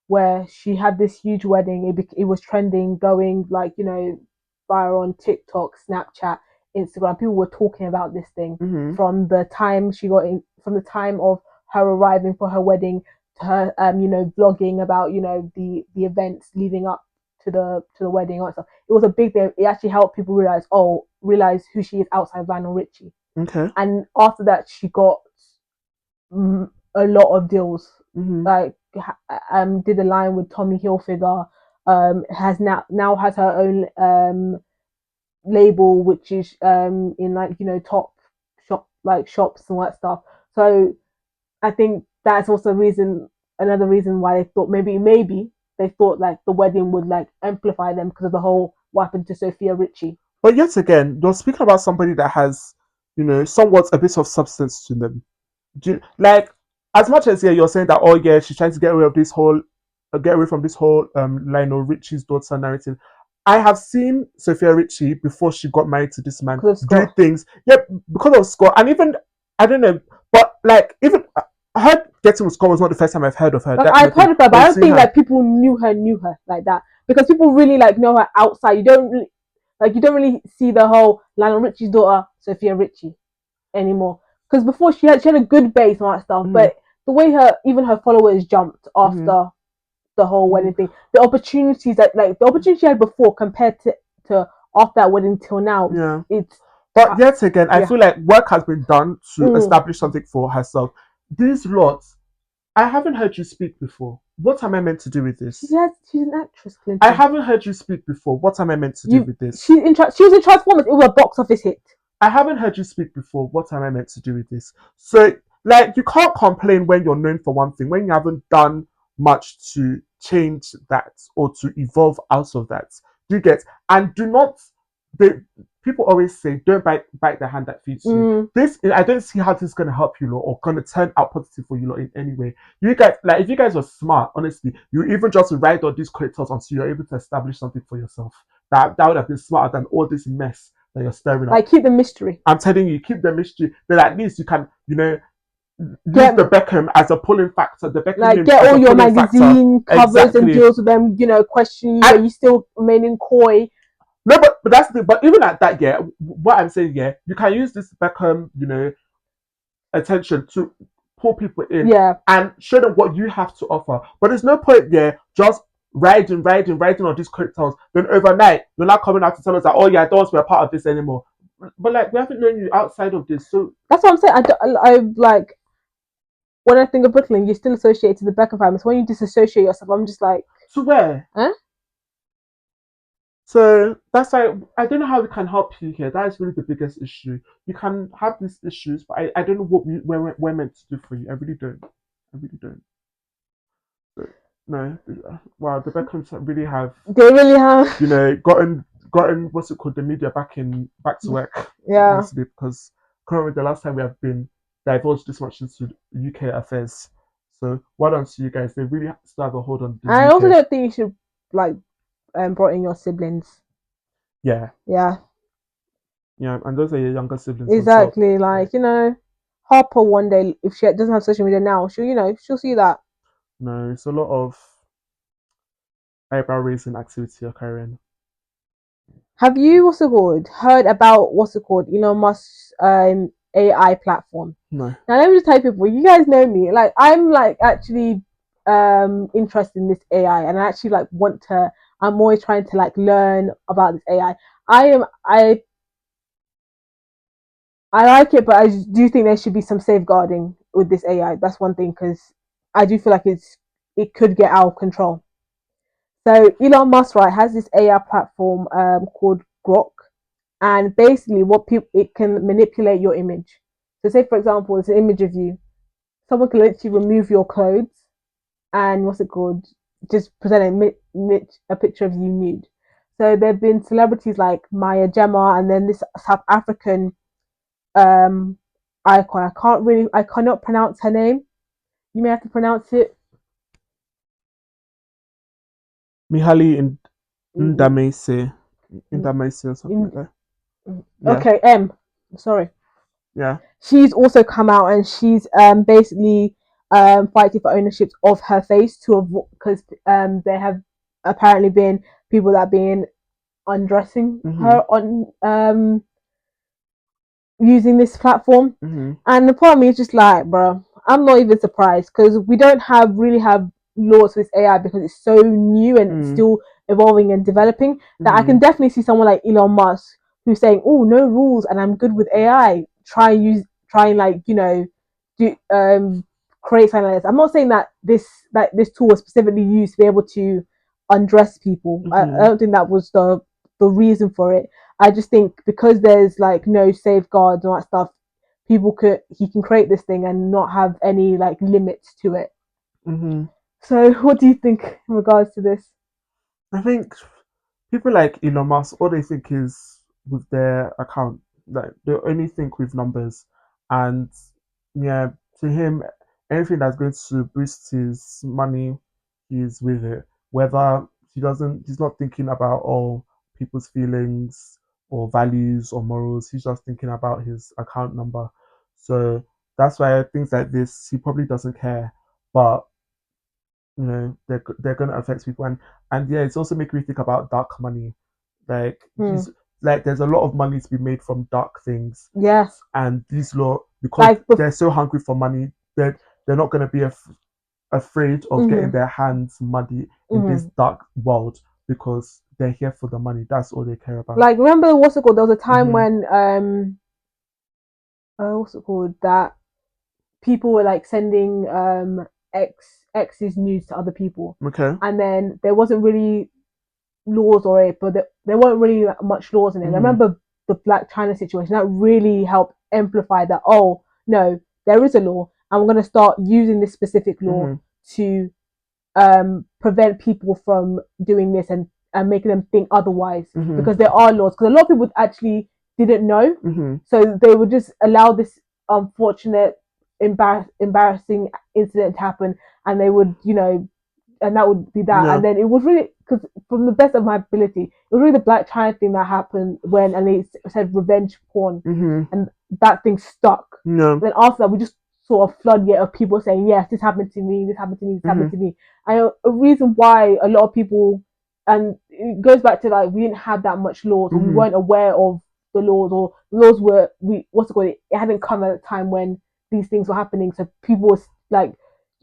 Speaker 2: where she had this huge wedding. It was trending, going like viral on TikTok, Snapchat, Instagram. People were talking about this thing from the time she got in, from the time of her arriving for her wedding her vlogging about the events leading up to the wedding and stuff. It was a big thing. It actually helped people realize who she is outside Lionel Richie.
Speaker 1: Okay.
Speaker 2: And after that, she got a lot of deals. Like did a line with Tommy Hilfiger. Has now has her own label, which is in top shop shops and all that stuff. So I think that's also another reason why they thought maybe they thought like the wedding would like amplify them because of the whole what happened to Sophia Richie.
Speaker 1: But yet again, you're speaking about somebody that has, somewhat a bit of substance to them. Like, as much as you're saying that, she's trying to get away from this whole Lionel Richie's daughter narrative. I have seen Sophia Richie before she got married to this man do things, because of Scott, and even I don't know, but like even her getting with Scott was not the first time I've heard of her.
Speaker 2: I've heard of her, but I don't think that people knew her like that, because people really like know her outside. You don't really see the whole Lionel Richie's daughter Sophia Richie anymore, because before she had a good base and all that stuff, but the way her followers jumped after the whole wedding thing, the opportunity she had before compared to after that wedding till now,
Speaker 1: but yet again, I feel like work has been done to establish something for herself. These lots, I haven't heard you speak before. What am I meant to do with this?
Speaker 2: Yes, she's an actress, Clinton.
Speaker 1: I haven't heard you speak before. What am I meant to do with this?
Speaker 2: She was in Transformers. It was a box office hit.
Speaker 1: I haven't heard you speak before. What am I meant to do with this? So, like, you can't complain when you're known for one thing, when you haven't done much to change that or to evolve out of that. Do you get? And do not. People always say, don't bite the hand that feeds you. This, I don't see how this is going to help you lot or going to turn out positive for you lot in any way. You guys, like, if you guys were smart, honestly, you even just ride on these characters until you're able to establish something for yourself. That would have been smarter than all this mess that you're stirring up.
Speaker 2: Like, keep the mystery.
Speaker 1: I'm telling you, keep the mystery. Then at least you can, use the Beckham as a pulling factor. The Beckham,
Speaker 2: like, get all your magazine covers and deals with them, questioning you, but you still remaining coy.
Speaker 1: No, but that's the thing. But even at that, what I'm saying, you can use this Beckham, attention to pull people in, and show them what you have to offer. But there's no point, just riding on these coattails. Then overnight, you're not coming out to tell us that, I don't want to be a part of this anymore. But like, we haven't known you outside of this, so
Speaker 2: that's what I'm saying. I like, when I think of Brooklyn, you're still associated to the Beckham family. So when you disassociate yourself, I'm just like,
Speaker 1: to where?
Speaker 2: Huh?
Speaker 1: So that's why I don't know how we can help you here. That is really the biggest issue. You can have these issues, but I don't know what we're meant to do for you. I really don't. But, no, wow, the Beckhams really have.
Speaker 2: They really have.
Speaker 1: Gotten what's it called, the media back to work.
Speaker 2: Yeah.
Speaker 1: Honestly, because currently the last time we have been divulged this much into UK affairs. So well done to you guys. They really still have a hold on.
Speaker 2: I also don't think you should like. Brought in your siblings.
Speaker 1: Yeah, and those are your younger siblings.
Speaker 2: Exactly, like Harper one day, if she doesn't have social media now, she'll see that.
Speaker 1: No, it's a lot of eyebrow raising activity occurring.
Speaker 2: Have you heard about Elon Musk's AI platform?
Speaker 1: No.
Speaker 2: Now let me just tell people, you guys know me. Like, I'm like actually interested in this AI, and I actually like I'm always trying to like learn about this AI. I like it, but I do think there should be some safeguarding with this AI. That's one thing, because I do feel like it could get out of control. So Elon Musk, right, has this AI platform called Grok, and basically it can manipulate your image. So say for example, it's an image of you. Someone can literally remove your clothes and just present a picture of you nude. So there have been celebrities like Maya Jama, and then this South African icon. I cannot pronounce her name. You may have to pronounce it.
Speaker 1: Mihaly Ndamase or something like that.
Speaker 2: Yeah. Okay, M. Sorry.
Speaker 1: Yeah.
Speaker 2: She's also come out and she's basically fighting for ownership of her face because there have apparently been people that have been undressing her on using this platform, and the problem is just like, bro, I'm not even surprised because we don't really have laws with AI because it's so new and still evolving and developing that I can definitely see someone like Elon Musk who's saying, "Oh, no rules, and I'm good with AI. Try and do create something like this." I'm not saying that this tool was specifically used to be able to undress people. I don't think that was the reason for it. I just think because there's like no safeguards and all that stuff, he can create this thing and not have any like limits to it. So what do you think in regards to this?
Speaker 1: I think people like Elon Musk, all they think is with their account. Like they only think with numbers, and yeah, to him, anything that's going to boost his money, he's with it. Whether he's not thinking about all people's feelings or values or morals. He's just thinking about his account number. So that's why things like this, he probably doesn't care. But they're gonna affect people, and yeah, it's also making me think about dark money. Like there's a lot of money to be made from dark things.
Speaker 2: Yes.
Speaker 1: And these because they're so hungry for money, they're not gonna be afraid of getting their hands muddy in this dark world because they're here for the money. That's all they care about.
Speaker 2: Like, remember what's it called? There was a time when what's it called, that people were like sending ex's nudes to other people.
Speaker 1: Okay.
Speaker 2: And then there wasn't really laws or it, but there weren't really much laws in it. I remember the Black China situation that really helped amplify that. Oh no, there is a law, and we're going to start using this specific law to prevent people from doing this and making them think otherwise, because there are laws. Because a lot of people actually didn't know, so they would just allow this unfortunate, embarrassing incident to happen, and they would, and that would be that. And then it was really, because from the best of my ability, it was really the Black China thing that happened and they said revenge porn, and that thing stuck. Then after that, we just saw a floodgate of people saying, yes, this happened to me, this happened to me, this happened to me. And a reason why a lot of people, and it goes back to like, we didn't have that much laws, or we weren't aware of the laws, or the laws were, it hadn't come at a time when these things were happening. So people was like,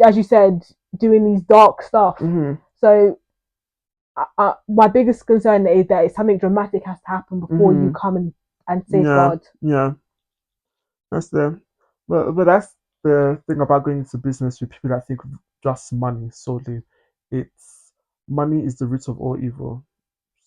Speaker 2: as you said, doing these dark stuff. So my biggest concern is that something dramatic has to happen before you come and safeguard.
Speaker 1: Yeah. That's but that's the thing about going into business with people that think just money solely. It's money is the root of all evil.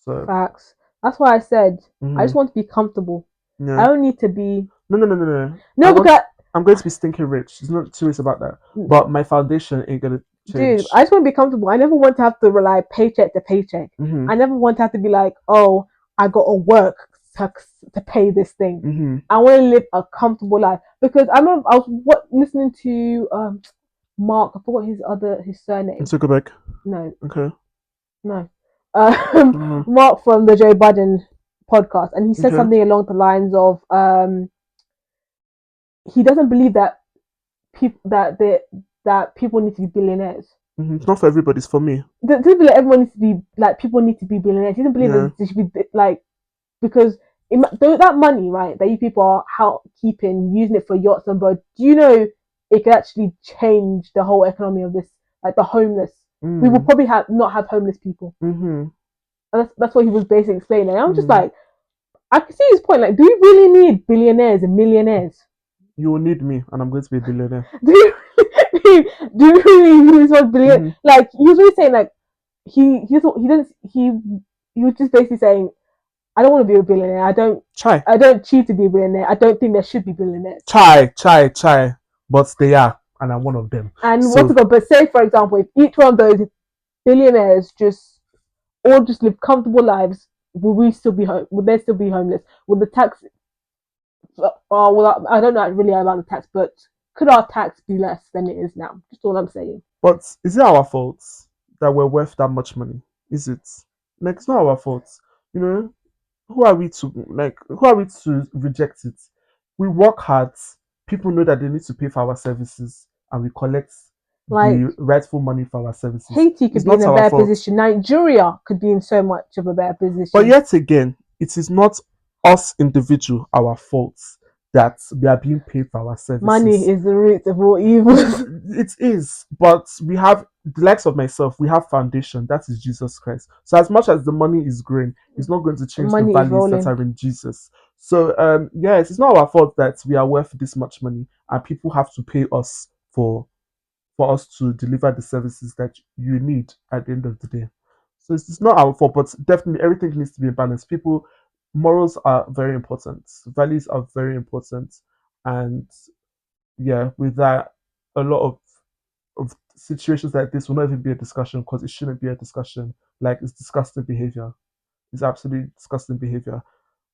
Speaker 1: So
Speaker 2: facts. That's why I said I just want to be comfortable. I don't need to be.
Speaker 1: No, because I'm going to be stinking rich. There's no two ways about that. But my foundation ain't gonna change.
Speaker 2: Dude, I just want to be comfortable. I never want to have to rely paycheck to paycheck. I never want to have to be like, oh, I got to work to pay this thing. I want to live a comfortable life, because I remember I was listening to Mark. I forgot his surname.
Speaker 1: Zuckerberg.
Speaker 2: No.
Speaker 1: Okay.
Speaker 2: No. Mark from the Joe Budden podcast, and he said something along the lines of he doesn't believe that people need to be billionaires.
Speaker 1: It's not for everybody. It's for me.
Speaker 2: Doesn't believe everyone needs to be like, people need to be billionaires. He doesn't believe that they should be like, because that money, right, that you people are keeping, using it for yachts and boats, do you know it could actually change the whole economy of this, like the homeless. We will probably not have homeless people. And that's what he was basically explaining. And I'm just like, I can see his point. Like, do we really need billionaires and millionaires?
Speaker 1: You will need me, and I'm going to be a billionaire.
Speaker 2: do you really need this billionaire? Like, he was really saying, like, he was just basically saying, I don't want to be a billionaire. I don't choose to be a billionaire. I don't think there should be billionaires.
Speaker 1: Try. But they are, and I'm one of them.
Speaker 2: And but say, for example, if each one of those billionaires all just live comfortable lives, will they still be homeless? Will the tax? I don't know really about the tax, but could our tax be less than it is now? Just all I'm saying.
Speaker 1: But is it our fault that we're worth that much money? Is it? Like, it's not our fault. Who are we to reject it? We work hard. People know that they need to pay for our services, and we collect the rightful money for our services.
Speaker 2: Haiti could be in a better position. Nigeria could be in so much of a better position.
Speaker 1: But yet again, it is not us individual our faults that we are being paid for our services.
Speaker 2: Money is the root of all evil.
Speaker 1: It is, but we have the likes of myself. We have foundation. That is Jesus Christ. So as much as the money is growing, it's not going to change the values that are in Jesus. So yes, it's not our fault that we are worth this much money, and people have to pay us for us to deliver the services that you need at the end of the day. So it's not our fault, but definitely everything needs to be in balance. People, morals are very important. Values are very important, and yeah, with that, a lot of situations like this will not even be a discussion because it shouldn't be a discussion. Like it's disgusting behavior. It's absolutely disgusting behavior.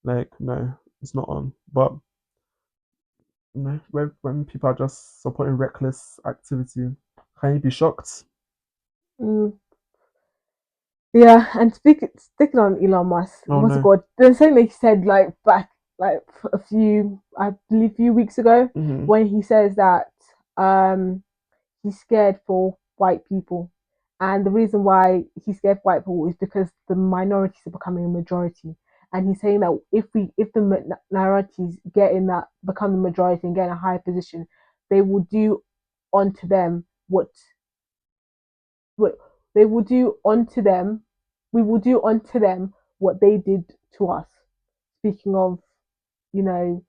Speaker 1: Like no, it's not on. But no, when people are just supporting reckless activity, can you be shocked?
Speaker 2: Mm. Yeah, and sticking on Elon Musk, what's it called? There's something that he said back a few, I believe, few weeks ago, when he says that he's scared for white people, and the reason why he's scared for white people is because the minorities are becoming a majority, and he's saying that if the minorities become the majority and get in a higher position, they will do onto them what they will do unto them, we will do unto them what they did to us. Speaking of, you know,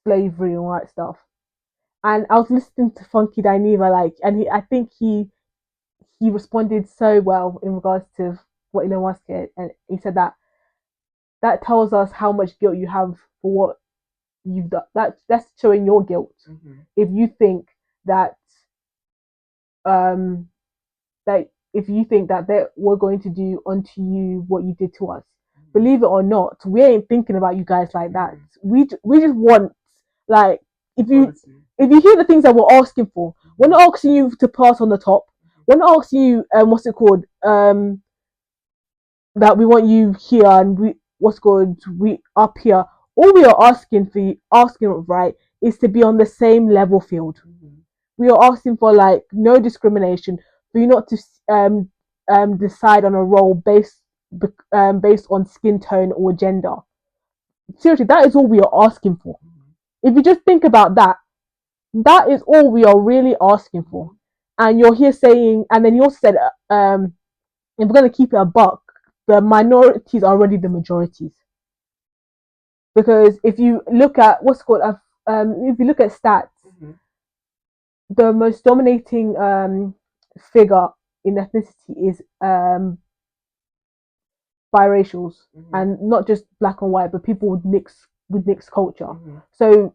Speaker 2: slavery and all that stuff. And I was listening to Funky Dineva, and I think he responded so well in regards to what Elon Musk did, and he said that tells us how much guilt you have for what you've done. That's showing your guilt. If you think that um that if you think that we're going to do unto you what you did to us, believe it or not, we ain't thinking about you guys like that. We just want, like, if you hear the things that we're asking for, we're not asking you to pass on the top. We're not asking you what's it called, that we want you here and we up here. All we are asking right is to be on the same level field. We are asking for no discrimination, for you not to decide on a role based on skin tone or gender. Seriously, that is all we are asking for. If you just think about that, that is all we are really asking for. And you're here saying, and then you also said, if we're going to keep it a buck, the minorities are already the majorities. Because if you look at if you look at stats, the most dominating figure in ethnicity is biracials, and not just black and white, but people with mixed culture. So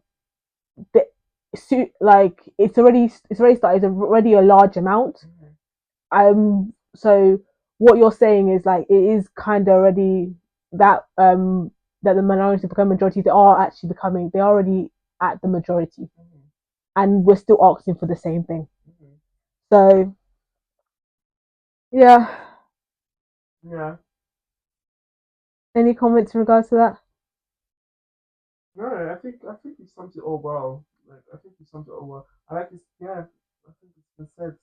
Speaker 2: it's already started. It's already a large amount. So what you're saying is it is kind of already that that the minority become majority. They are already at the majority, and we're still asking for the same thing. So yeah. Any comments in regards to that?
Speaker 1: No, I think you summed it all well. I think you summed it all well. I like this. Yeah, I think it's been said.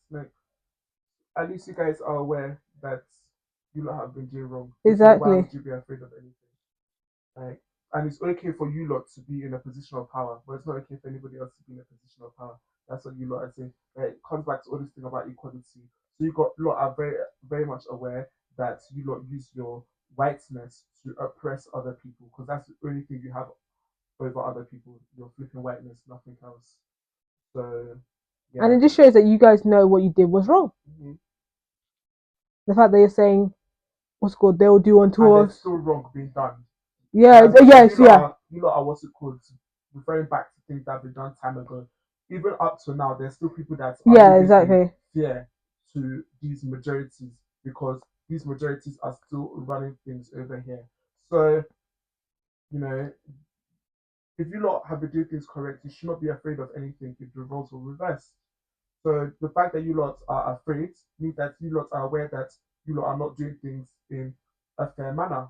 Speaker 1: At least you guys are aware that you lot have been doing wrong.
Speaker 2: Exactly.
Speaker 1: Why would you be afraid of anything? And it's okay for you lot to be in a position of power, but it's not okay for anybody else to be in a position of power. That's what you lot are saying. It comes back to all this thing about equality. So you lot are very, very much aware that you lot use your whiteness to oppress other people, because that's the only thing you have over other people. Your flipping whiteness, nothing else. So
Speaker 2: yeah. And it just shows that you guys know what you did was wrong. The fact that you're saying, what's called, they'll do unto us.
Speaker 1: There's still wrong being done.
Speaker 2: Yeah, yes,
Speaker 1: you lot are what's it called, referring back to things that have been done time ago. Even up to now, there's still people that are
Speaker 2: exactly
Speaker 1: fear to these majorities, because these majorities are still running things over here. So, if you lot have been doing things correct, you should not be afraid of anything if the roles will reverse. So the fact that you lot are afraid means that you lot are aware that you lot are not doing things in a fair manner.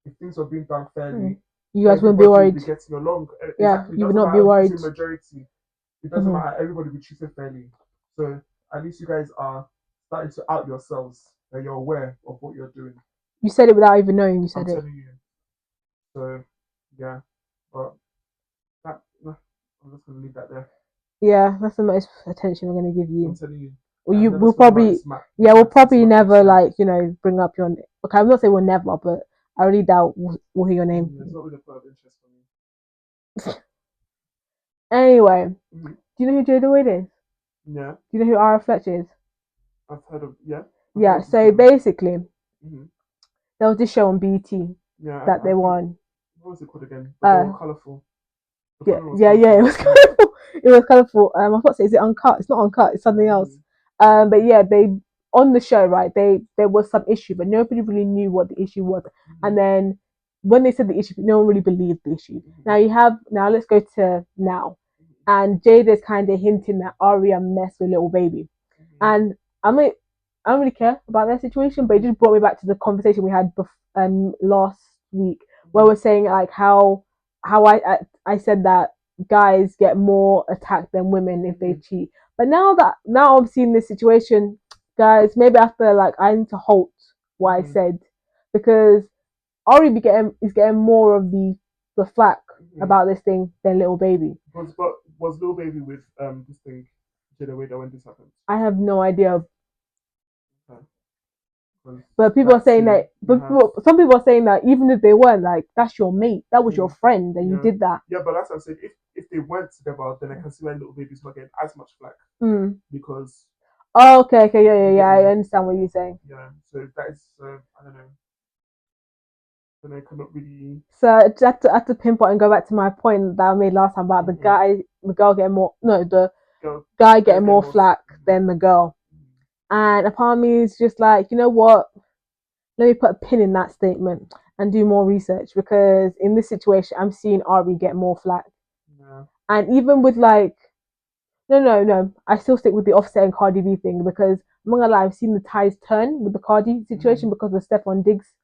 Speaker 1: If things are being done fairly,
Speaker 2: you guys wouldn't be worried.
Speaker 1: Will be getting along.
Speaker 2: Yeah, exactly. You would not be worried.
Speaker 1: Majority. It doesn't matter. Everybody will be treated fairly. So at least you guys are starting to out yourselves, that you're aware of what you're doing.
Speaker 2: You said it without even knowing you said it.
Speaker 1: I'm telling you. So yeah, but I'm just gonna leave that there.
Speaker 2: Yeah, that's the most attention we're gonna give you.
Speaker 1: I'm telling you.
Speaker 2: Well, we'll probably never like bring up your. Okay, I'm not saying we'll never, but I really doubt we'll hear your name.
Speaker 1: It's not really a point of interest for me.
Speaker 2: Anyway, do you know who Jada Wade is?
Speaker 1: Yeah.
Speaker 2: Do you know who Ara Fletcher is?
Speaker 1: I've heard of
Speaker 2: Yeah. So basically, there was this show on BT that they won.
Speaker 1: What was it called again? They were colourful.
Speaker 2: Yeah, it was colourful. It was colourful. I was about to say, is it uncut? It's not uncut. It's something else. But yeah, they on the show, right? There was some issue, but nobody really knew what the issue was. And then when they said the issue, no one really believed the issue. Now let's go to now, and Jada's kind of hinting that Aria messed with little baby, and I don't really care about their situation, but it just brought me back to the conversation we had last week, where we're saying like how I said that guys get more attacked than women if they cheat. But now I'm seeing this situation, guys, maybe after like I need to halt what I said, because Ari is getting more of the flack about this thing than little baby.
Speaker 1: Was little baby with this thing Jada Wade when this happened? I
Speaker 2: have no idea. But people are saying that. Some people are saying that even if they weren't, like that's your mate, that was your friend, and you did that.
Speaker 1: Yeah, but that's what I'm saying. If they weren't together, then I can see why little baby's not getting as much flack because.
Speaker 2: Oh, okay, yeah. I understand what you're saying.
Speaker 1: Yeah, so that is I don't know. And I cannot really.
Speaker 2: So just to pinpoint and go back to my point that I made last time about the girl getting more. No, the guy getting more flack than the girl. And a part of me is just like, you know what? Let me put a pin in that statement and do more research, because in this situation, I'm seeing Ari get more flack.
Speaker 1: Yeah.
Speaker 2: And even with like, no, I still stick with the Offset and Cardi B thing, because I'm not gonna lie, I've seen the tides turn with the Cardi situation because of Stefan Diggs.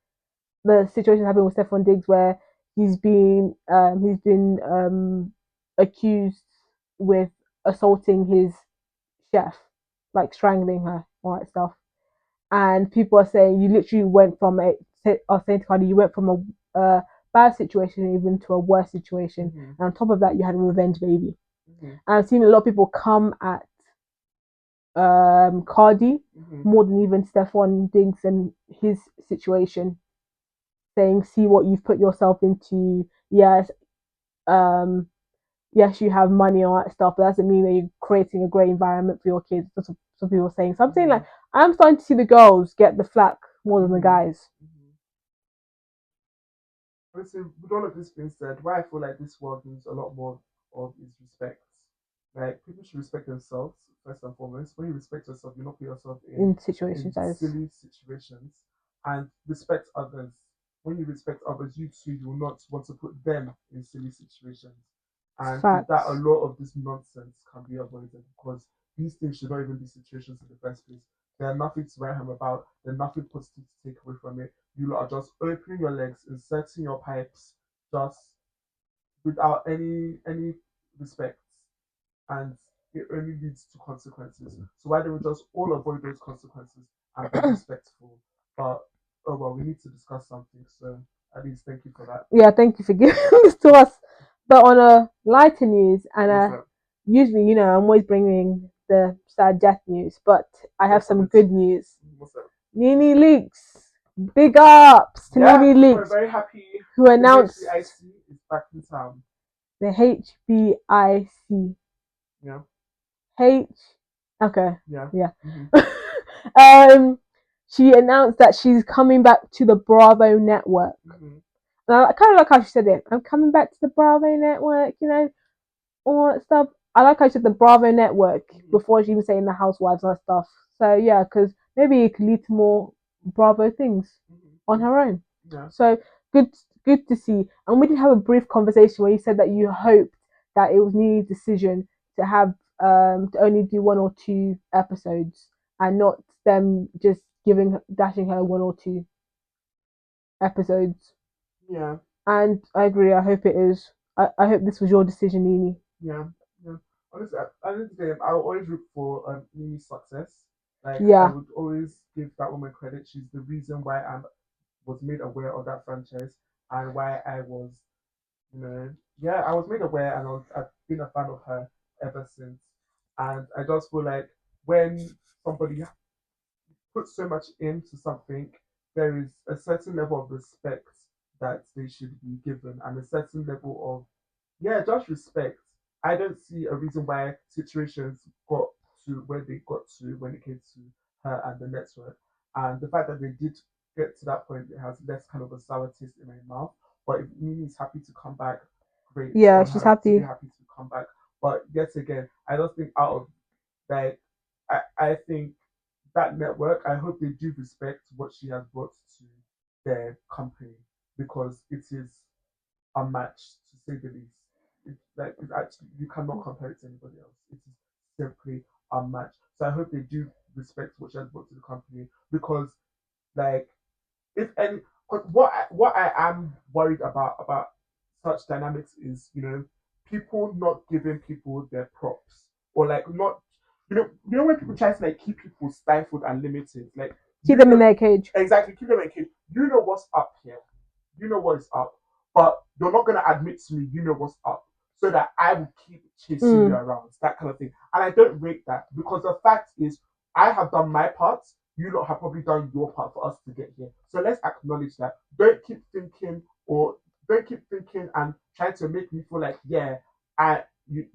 Speaker 2: The situation happened with Stefan Diggs where he's been accused with assaulting his chef, like strangling her, all that stuff. And people are saying you literally went from you went from a bad situation even to a worse situation, and on top of that you had a revenge baby. And I've seen a lot of people come at Cardi more than even Stefan Diggs and his situation, saying, see what you've put yourself into. Yes, yes, you have money and all that stuff, but that doesn't mean that you're creating a great environment for your kids. That's what some people are saying. So I'm saying, like, I'm starting to see the girls get the flack more than the guys.
Speaker 1: Honestly, with all of this being said, why I feel like this world needs a lot more of is respect. Like, people should respect themselves first and foremost. When you respect yourself, you not put yourself in silly situations, and respect others. When you respect others, you too will not want to put them in silly situations. And with that, a lot of this nonsense can be avoided, because these things should not even be situations in the first place. There's nothing to write home about. There's nothing positive to take away from it. You are just opening your legs, inserting your pipes, just without any respect, and it only leads to consequences. So why don't we just all avoid those consequences and be respectful? But oh well, we need to discuss something. So at least thank you for that.
Speaker 2: Yeah, thank you for giving this to us. But on a lighter news, and usually, I'm always bringing the sad death news, but I have some good news.
Speaker 1: What's that?
Speaker 2: Nene Leakes. Big ups to Nene Leakes.
Speaker 1: We're very happy.
Speaker 2: Who announced
Speaker 1: the HBIC is back in town.
Speaker 2: The HBIC.
Speaker 1: Yeah.
Speaker 2: Okay.
Speaker 1: Yeah.
Speaker 2: She announced that she's coming back to the Bravo network. And I kind of like how she said it. I'm coming back to the Bravo network, all that stuff. I like how she said the Bravo network before she was saying the housewives and stuff. So yeah, because maybe it could lead to more Bravo things on her own.
Speaker 1: Yeah.
Speaker 2: So good to see. And we did have a brief conversation where you said that you hoped that it was Nene's decision to have to only do 1 or 2 episodes, and not them just dashing her 1 or 2 episodes.
Speaker 1: Yeah.
Speaker 2: And I agree. I hope it is. I hope this was your decision, Nene.
Speaker 1: Yeah. Honestly, I think I'll always root for Nene's success. I would always give that woman credit. She's the reason why I was made aware of that franchise, and why I was Yeah, I was made aware, and I've been a fan of her ever since. And I just feel like when somebody puts so much into something, there is a certain level of respect that they should be given, and a certain level of, yeah, just respect. I don't see a reason why situations got to where they got to when it came to her and the network. And the fact that they did get to that point, it has less kind of a sour taste in my mouth. But if Mimi is happy to come back, great.
Speaker 2: Yeah,
Speaker 1: For
Speaker 2: she's
Speaker 1: her to be
Speaker 2: happy.
Speaker 1: happy to come back. But yet again, I don't think out of like I think that network, I hope they do respect what she has brought to their company, because it is unmatched, to say the least. It's actually, you cannot compare it to anybody else. It is simply unmatched. So I hope they do respect what she has brought to the company, because like if any, cause what I am worried about such dynamics is, people not giving people their props, or like not, when people try to like keep people stifled and limited, like
Speaker 2: Keep them in their cage.
Speaker 1: exactly, keep them in cage. You know what's up here, you know what is up, but you're not gonna admit to me you know what's up, so that I will keep chasing you around, that kind of thing. And I don't rate that, because the fact is, I have done my part. You lot have probably done your part for us to get here. So let's acknowledge that. Don't keep thinking and trying to make me feel like, yeah, I need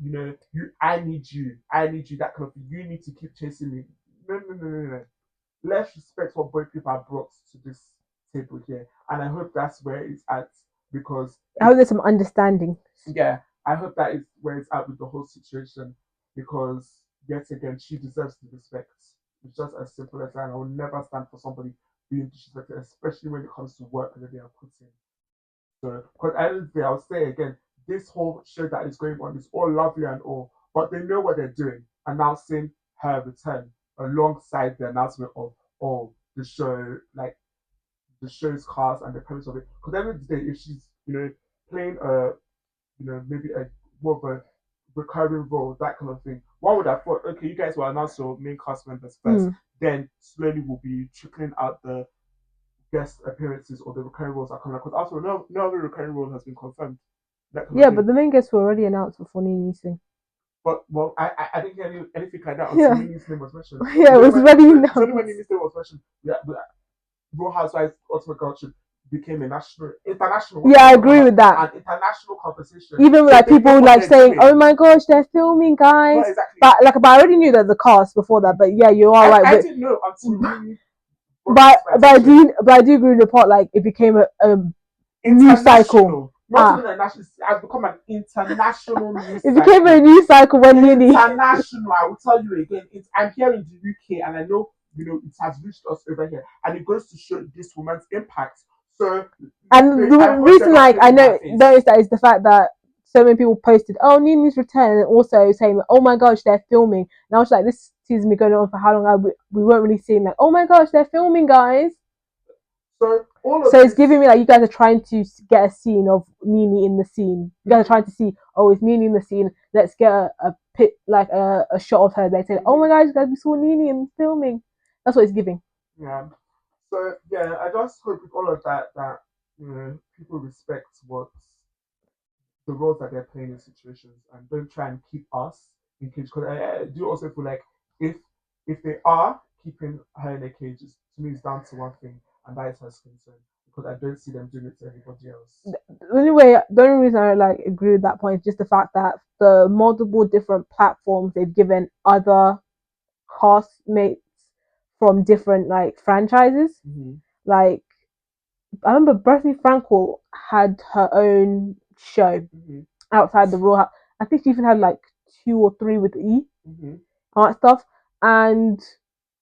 Speaker 1: you, that kind of thing. You need to keep chasing me. No, no, no, no, no. Let's respect what both people have brought to this table here, and I hope that's where it's at, because
Speaker 2: I hope there's some understanding.
Speaker 1: Yeah, I hope that is where it's at with the whole situation, because yet again, she deserves the respect. It's just as simple as that. And I will never stand for somebody being disrespected, especially when it comes to work that they are putting. So, because at the end of the day, I'll say again, this whole show that is going on is all lovely and all, but they know what they're doing, announcing her return alongside the announcement of, oh, the show, like the show's cast and the premise of it. Because at the end of the day, if she's playing maybe a more of a recurring role, that kind of thing, one would have thought, okay, you guys will announce your main cast members first, then slowly we'll be trickling out the guest appearances or the recurring roles are coming out. Because after no other recurring role has been confirmed.
Speaker 2: Yeah, but the main guests were already announced before Nini's thing.
Speaker 1: But I didn't hear anything like that
Speaker 2: Yeah.
Speaker 1: until Nini's name was mentioned.
Speaker 2: Yeah, it was already announced.
Speaker 1: It's only when Nini's name was mentioned. Yeah, Real Housewives Ultimate Girlship became a international.
Speaker 2: Yeah, I agree with that.
Speaker 1: An international competition.
Speaker 2: Even so like people like saying, doing. "Oh my gosh, they're filming, guys!"
Speaker 1: No, exactly.
Speaker 2: But I already knew that the cast before that. But yeah, you are right.
Speaker 1: I didn't know until Nini.
Speaker 2: But I do agree with the part. Like it became a news cycle.
Speaker 1: Not even a national. It has become an international news cycle.
Speaker 2: It became a news cycle when Nini.
Speaker 1: International. I will tell you again. I'm here in the UK, and I know it has reached us over here, and it goes to show this woman's impact. So,
Speaker 2: and the reason, like, I noticed that is the fact that so many people posted, "Oh, Nini's return," and also saying, "Oh my gosh, they're filming." And I was like, "This season been going on for how long?" We weren't really seeing like, "Oh my gosh, they're filming, guys." So it's giving me like you guys are trying to get a scene of Nini in the scene. You guys are trying to see, oh, is Nini in the scene? Let's get a shot of her. They say, "Oh my gosh, guys, we saw Nini in filming." That's what it's giving.
Speaker 1: Yeah. So yeah, I just hope with all of that people respect what the roles that they're playing in situations, and don't try and keep us in cage. Because I do also feel like if they are keeping her in a cage, to me it's down to one thing, and that is her skin tone. Because I don't see them doing it to everybody else.
Speaker 2: The only reason I like agree with that point is just the fact that the multiple different platforms they've given other castmates from different like franchises. Like I remember Brittany Frankel had her own show outside the Royal House. I think she even had like 2 or 3 with E art stuff. And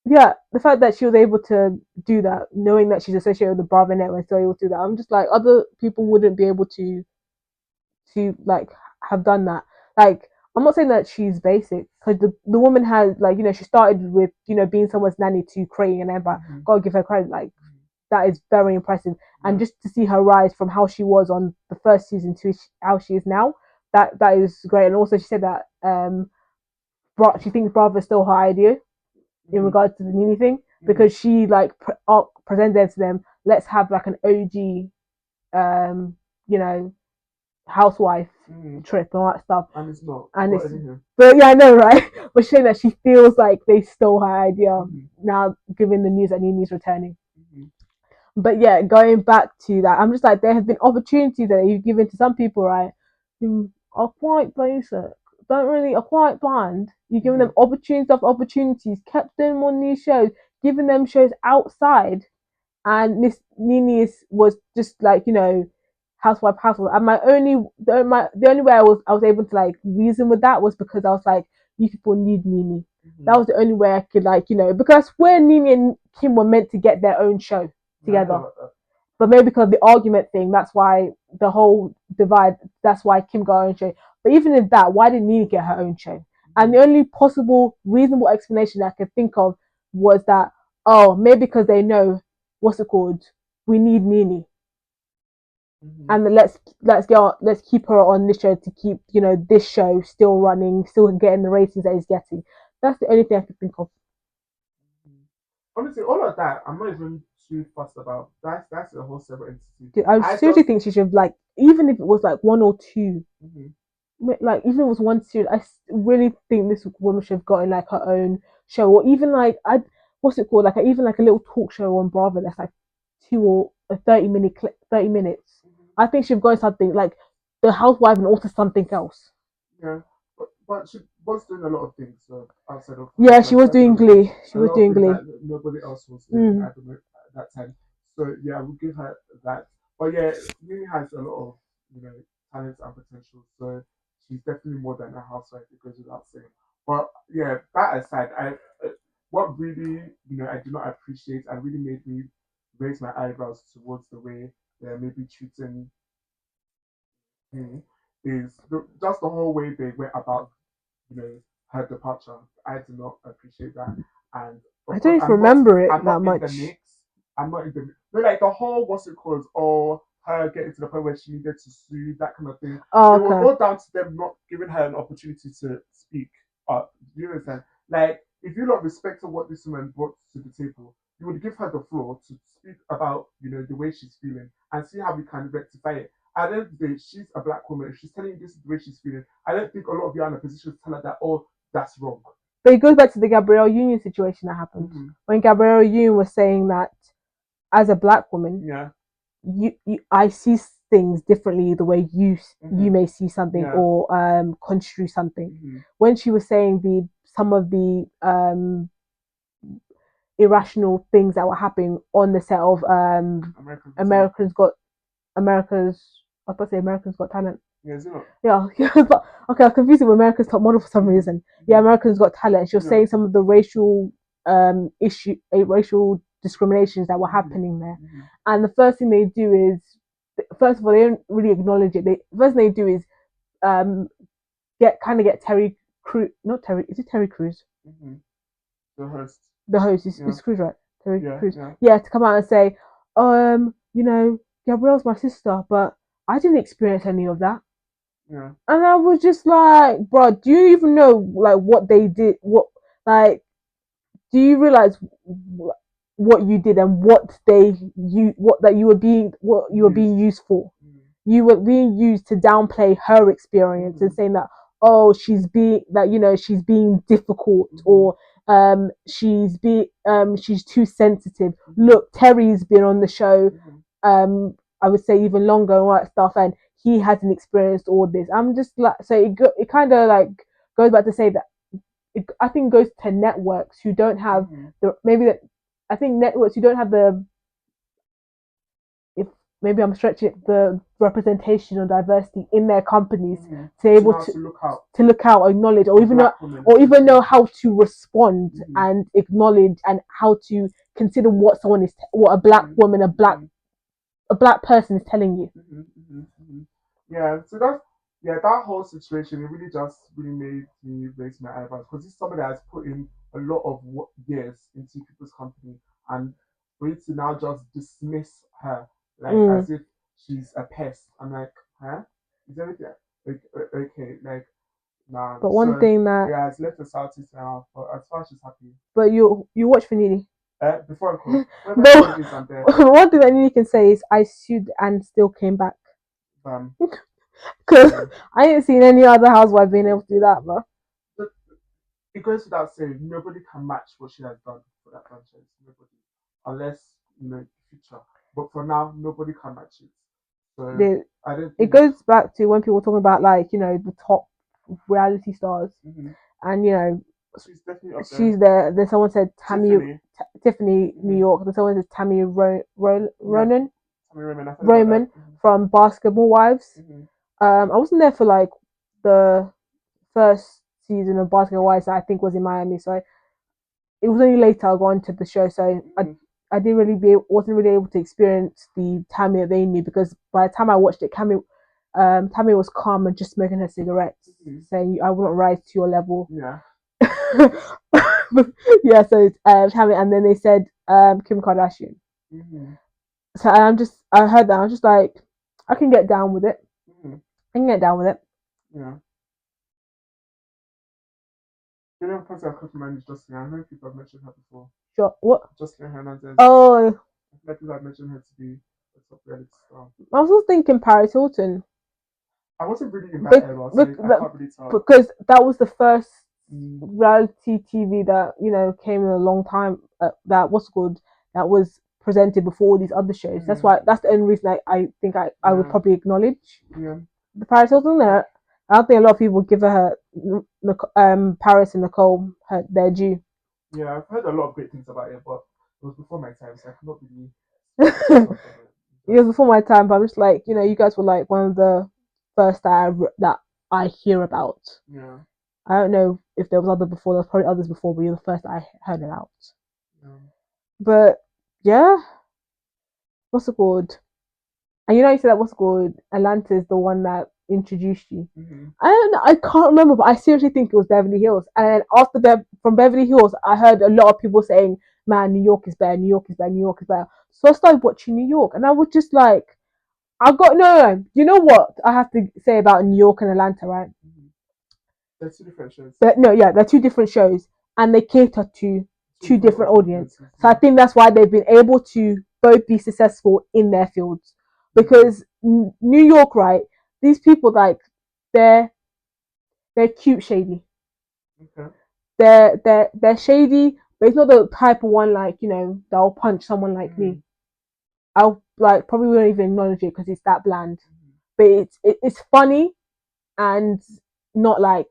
Speaker 2: yeah, the fact that she was able to do that, knowing that she's associated with the Bravo network, still able to do that, I'm just like other people wouldn't be able to like have done that. Like I'm not saying that she's basic, because the woman has like she started with being someone's nanny to creating an empire. Gotta give her credit. Like that is very impressive, and just to see her rise from how she was on the first season to how she is now, that is great. And also she said that she thinks Bravo is still her idea in regards to the Nini thing, because she like presented to them, let's have like an OG housewife trip and all that stuff.
Speaker 1: And it's not.
Speaker 2: But yeah, I know, right? But she's saying that she feels like they stole her idea now, given the news that Nini's returning. But yeah, going back to that, I'm just like, there have been opportunities that you've given to some people, right, who are quite basic, are quite bland. You've given them opportunities after opportunities, kept them on these shows, given them shows outside, and Miss Nini was just like, housewife. And the only way I was able to like reason with that was because I was like, you people need Nini. That was the only way I could because where Nini and Kim were meant to get their own show together. But maybe because of the argument thing, that's why the whole divide, that's why Kim got her own show. But even in that, why didn't Nini get her own show? And the only possible reasonable explanation I could think of was that, maybe because they know, we need Nini. And let's keep her on this show to keep, this show still running, still getting the ratings that it's getting. That's the only thing I could think of.
Speaker 1: Honestly, all of that, I'm not even too fussed about. That's a whole separate entity.
Speaker 2: Dude, I seriously think she should even if it was one or two, even if it was one series, I really think this woman should have gotten her own show, or even even a little talk show on Bravo that's 2 or a 30 minutes. I think she'd gotten something like The Housewife and also something else.
Speaker 1: Yeah, but she was doing a lot of things outside of.
Speaker 2: Yeah, she was doing Glee. She was doing Glee.
Speaker 1: Nobody else was doing at that time. So yeah, we'll give her that. But yeah, Nini has a lot of talents and potential. So she's definitely more than a housewife. It goes without saying. But yeah, that aside, what really I do not appreciate and really made me raise my eyebrows towards the way they're maybe treating me is just the whole way they went about her departure. I do not appreciate that, and
Speaker 2: I don't even remember it that much.
Speaker 1: I'm not in the like the whole or her getting to the point where she needed to sue, that kind of thing.
Speaker 2: Oh,
Speaker 1: okay. It will go down to them not giving her an opportunity to speak. You understand? Like, if you not respected what this woman brought to the table, you would give her the floor to speak about the way she's feeling and see how we can rectify it. At the end of the day, she's a black woman. If she's telling you this is the way she's feeling, I don't think a lot of you are in a position to tell her that, that's wrong.
Speaker 2: But it goes back to the Gabrielle Union situation that happened. When Gabrielle Union was saying that as a black woman, I see things differently the way you may see something or construe something. When she was saying some of the irrational things that were happening on the set of America's Got Talent.
Speaker 1: Yeah, is it not?
Speaker 2: Yeah. But, okay, I was confused with America's Top Model for some reason. Yeah, America's Got Talent. She was saying some of the racial racial discriminations that were happening there. And the first thing they do is, first of all, they don't really acknowledge it. First thing they do is get Terry Crews. Not Terry. Is it Terry Crews?
Speaker 1: The host.
Speaker 2: The host is Crews, right? Terry Crews. Yeah, to come out and say, Gabrielle's my sister, but I didn't experience any of that.
Speaker 1: Yeah.
Speaker 2: And I was just like, bro, do you even know what they did? Do you realize what you did and what you were being used for? You were being used to downplay her experience and saying that, she's being difficult or she's too sensitive. Look, Terry's been on the show I would say even longer and all that stuff, and he hasn't experienced all this. I'm just like, so it kind of goes back to say that I think goes to networks who don't have I think networks who don't have maybe I'm stretching it, the representation or diversity in their companies to be able to look out, acknowledge, or even know how to respond and acknowledge and how to consider what a black woman, a black person is telling you.
Speaker 1: Yeah, so that whole situation, it really made me raise my eyebrows, because this is somebody that has put in a lot of years into people's company, and for you to now just dismiss her as if she's a pest. I'm like, huh? Is everything okay? Like, nah.
Speaker 2: But one thing that
Speaker 1: it's left a salty now, but as far as she's happy.
Speaker 2: But you watch for Nini.
Speaker 1: Before I call.
Speaker 2: One thing that Nini can say is, I sued and still came back. Because I ain't seen any other housewife being able to do that, bro.
Speaker 1: It goes without saying, nobody can match what she has done for that franchise. Nobody, unless the future. But for now, nobody can match it. So I don't.
Speaker 2: It goes back to when people were talking about the top reality stars, and
Speaker 1: she's definitely up there.
Speaker 2: She's there. Then someone said Tiffany New York. Then someone said Tammy Ronan from Basketball Wives. I wasn't there for the first season of Basketball Wives. I think was in Miami, so it was only later I got into the show. So I wasn't really able to experience the Tammy that they knew, because by the time I watched it, Tammy was calm and just smoking her cigarettes, saying, "I will not rise to your level."
Speaker 1: Yeah.
Speaker 2: Yeah. So Tammy, and then they said Kim Kardashian. So I heard that, I was just like, I can get down with it. I can get down with it.
Speaker 1: Yeah. You know, person I could mind is Jocelyn. I know people have mentioned her before.
Speaker 2: Sure. What?
Speaker 1: Jocelyn Hernandez.
Speaker 2: Oh.
Speaker 1: I feel like people have mentioned her to be a top reality star.
Speaker 2: I was also thinking Paris Hilton.
Speaker 1: I wasn't really in that era, so I can't really tell.
Speaker 2: Because that was the first reality TV that came in a long time. That was presented before all these other shows. That's the only reason I think I would probably acknowledge the Paris Hilton there. I don't think a lot of people give her Paris and Nicole their due.
Speaker 1: Yeah, I've heard a lot of great things about it, but it was before my time, so I cannot really.
Speaker 2: It was before my time, but I'm just like, you guys were like one of the first that I hear about.
Speaker 1: Yeah.
Speaker 2: I don't know if there was other before. There was probably others before, but you're the first I heard about.
Speaker 1: Yeah.
Speaker 2: But yeah, what's it called? And you said that what's it called? Atlanta is the one that introduced you. I don't know. I can't remember, but I seriously think it was Beverly Hills. And then after from Beverly Hills, I heard a lot of people saying, "Man, New York is better. New York is better. New York is better." So I started watching New York, and I was just like, no. You know what I have to say about New York and Atlanta, right?
Speaker 1: They're two different shows.
Speaker 2: They're two different shows, and they cater to two different audiences. So I think that's why they've been able to both be successful in their fields. Because New York, right? These people, they're cute shady.
Speaker 1: Okay.
Speaker 2: They're shady, but it's not the type of one that'll punch someone like me. I'll probably won't even acknowledge it because it's that bland. But it's funny, and not like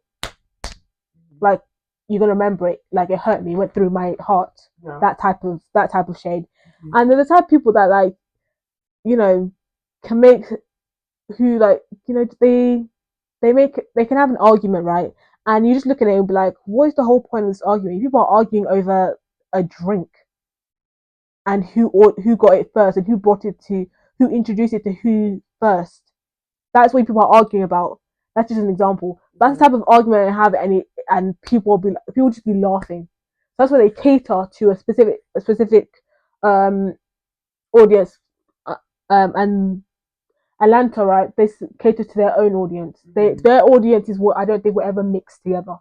Speaker 2: you're gonna remember it. Like, it hurt me, went through my heart. Yeah. That type of shade. And they're the type of people that can make who they can have an argument, right? And you just look at it and be like, what is the whole point of this argument? People are arguing over a drink and who got it first and who introduced it to who first. That's what people are arguing about. That's just an example. That's the type of argument I have, and people just be laughing. So that's why they cater to a specific audience, and Atlanta, right? They cater to their own audience. Their audience is what I don't think will ever mix together.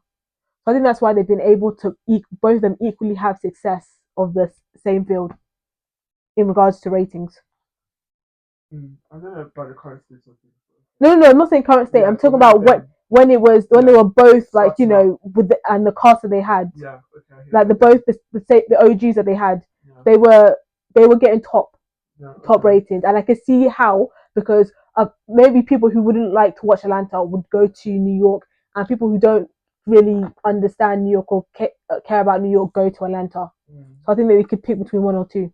Speaker 2: So I think that's why they've been able to both of them equally have success of the same field in regards to ratings.
Speaker 1: I don't know about the current state of things.
Speaker 2: No, I'm not saying current state. Yeah, I'm talking about when they were both with and the cast that they had. Yeah, okay. The OGs that they had, they were getting top ratings, and I could see how, because maybe people who wouldn't like to watch Atlanta would go to New York, and people who don't really understand New York or care about New York go to Atlanta. So I think that they could pick between one or two.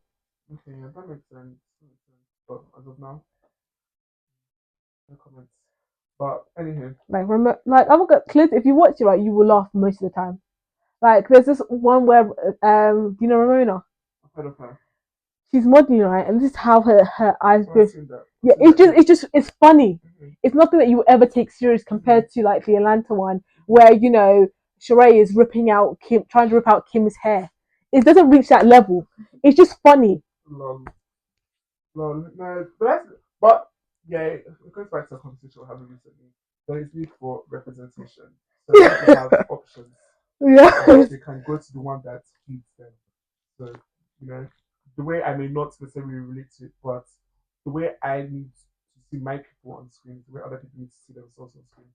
Speaker 1: Okay, yeah, that makes sense. But as of now, no comments. But anyway,
Speaker 2: I've got clips. If you watch it, right, you will laugh most of the time. There's this one where do you know Ramona?
Speaker 1: I've heard of her.
Speaker 2: She's modeling, right, and this is how her eyes go. Yeah, it's funny. It's nothing that you ever take serious compared to the Atlanta one, where Sheree is ripping out Kim, trying to rip out Kim's hair. It doesn't reach that level. It's just funny.
Speaker 1: No, but yeah, it goes back to a conversation we're having recently. There is need for representation, so people have options.
Speaker 2: Yeah,
Speaker 1: they can go to the one that fits them. So the way I may not necessarily relate to it, but the way I need to see my people on screen, the way other people need to see themselves on screen.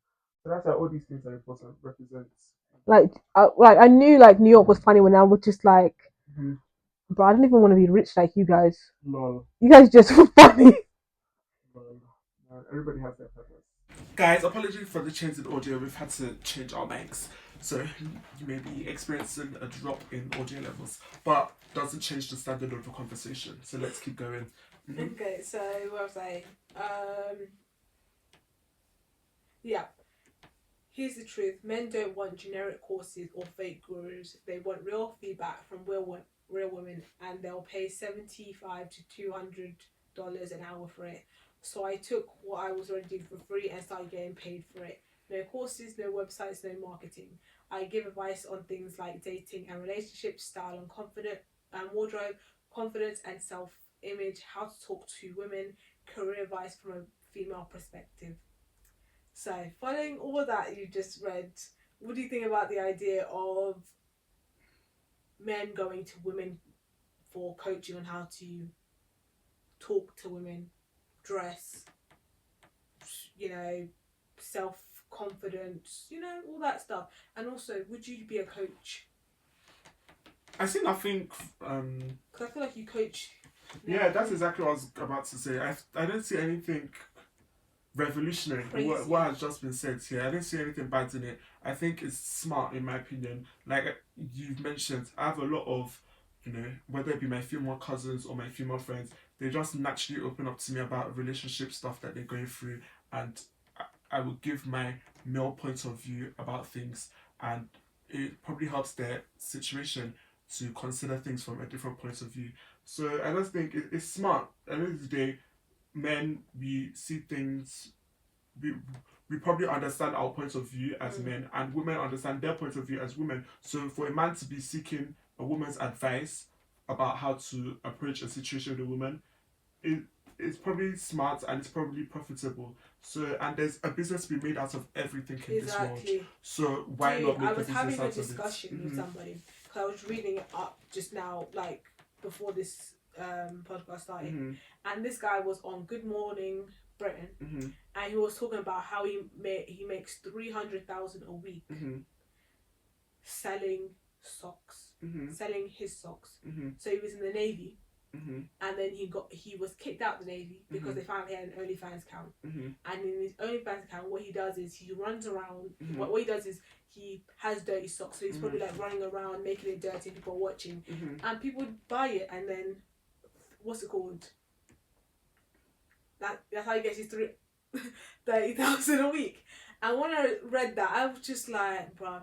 Speaker 1: So that's why all these things are important. Represents.
Speaker 2: I knew like New York was funny when I was just like,
Speaker 1: mm-hmm.
Speaker 2: Bro, I don't even want to be rich like you guys.
Speaker 1: No.
Speaker 2: You guys just funny.
Speaker 1: Everybody has their purpose. Guys, apologies for the change in audio. We've had to change our mics. So you may be experiencing a drop in audio levels, but doesn't change the standard of the conversation. So let's keep going.
Speaker 2: Mm-hmm. Okay, so what was I? Yeah. Here's the truth. Men don't want generic courses or fake gurus. They want real feedback from real women, and they'll pay $75 to $200 an hour for it. So I took what I was already doing for free and started getting paid for it. No courses, no websites, no marketing. I give advice on things like dating and relationships, style and wardrobe, confidence and self-image, how to talk to women, career advice from a female perspective. So, following all that you just read, what do you think about the idea of men going to women for coaching on how to talk to women, dress, self-confidence, all that stuff? And also, would you be a coach?
Speaker 1: I see nothing.
Speaker 2: Because I feel like you coach.
Speaker 1: Yeah, that's exactly what I was about to say. I don't see anything revolutionary. What has just been said here. I didn't see anything bad in it. I think it's smart, in my opinion. Like you've mentioned, I have a lot of, whether it be my female cousins or my female friends, they just naturally open up to me about relationship stuff that they're going through, and I will give my male point of view about things, and it probably helps their situation to consider things from a different point of view. So I just think it's smart. At the end of the day, men, we see things, we probably understand our point of view as men, and women understand their point of view as women. So for a man to be seeking a woman's advice about how to approach a situation with a woman, it's probably smart and it's probably profitable. So, and there's a business to be made out of everything in this world. So why not make a business out of it? I was having a discussion with somebody, because I was reading it up just now, like before this podcast started, and this guy was on Good Morning Britain, and he was talking about how he makes $300,000 a week selling socks, selling his socks. So he was in the Navy, and then he was kicked out of the Navy because they found he had an OnlyFans account, and in his OnlyFans account, what he does is he runs around. What he does is he has dirty socks, so he's probably like running around making it dirty, and people are watching, and people buy it, and then what's it called? That's how he gets his $30,000 a week. And when I read that, I was just like, bruh.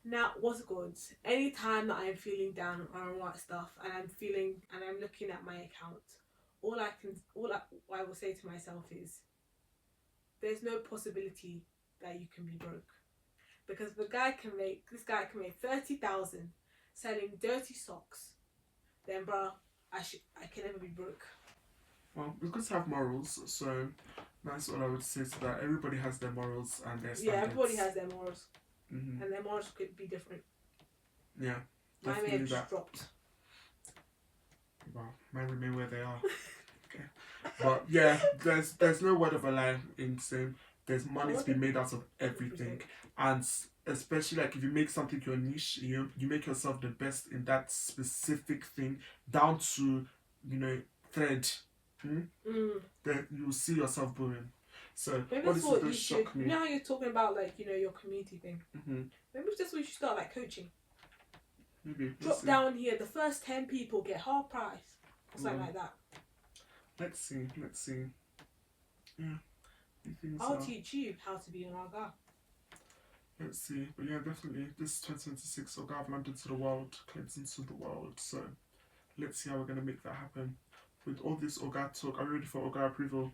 Speaker 1: Now, what's it called? Anytime that I'm feeling down on all that stuff, and I'm looking at my account, all I will say to myself is, there's no possibility that you can be broke, because this guy can make $30,000 selling dirty socks. Then, bruh, I can never be broke. Well, it's good to have morals, so that's what I would say to that. Everybody has their morals and their standards. Yeah, everybody has their morals. And their morals could be different. Yeah, mine may have just dropped. Well, mine remain where they are. Okay, but yeah, there's no word of a lie in saying there's money to be made out of everything, and especially like if you make something your niche, you make yourself the best in that specific thing, down to thread. Then you'll see yourself booming. So maybe that's what you should. You know how you're talking about your community thing. Maybe that's what you should start coaching. Maybe drop down here. The first 10 people get half price, or something like that. Let's see. Yeah, I'll teach you how to be an Oga. Let's see, but yeah, definitely this 2026 Ogaoflondon to the world, Clinton to the world. So let's see how we're gonna make that happen. With all this Oga talk, are you ready for Oga approval?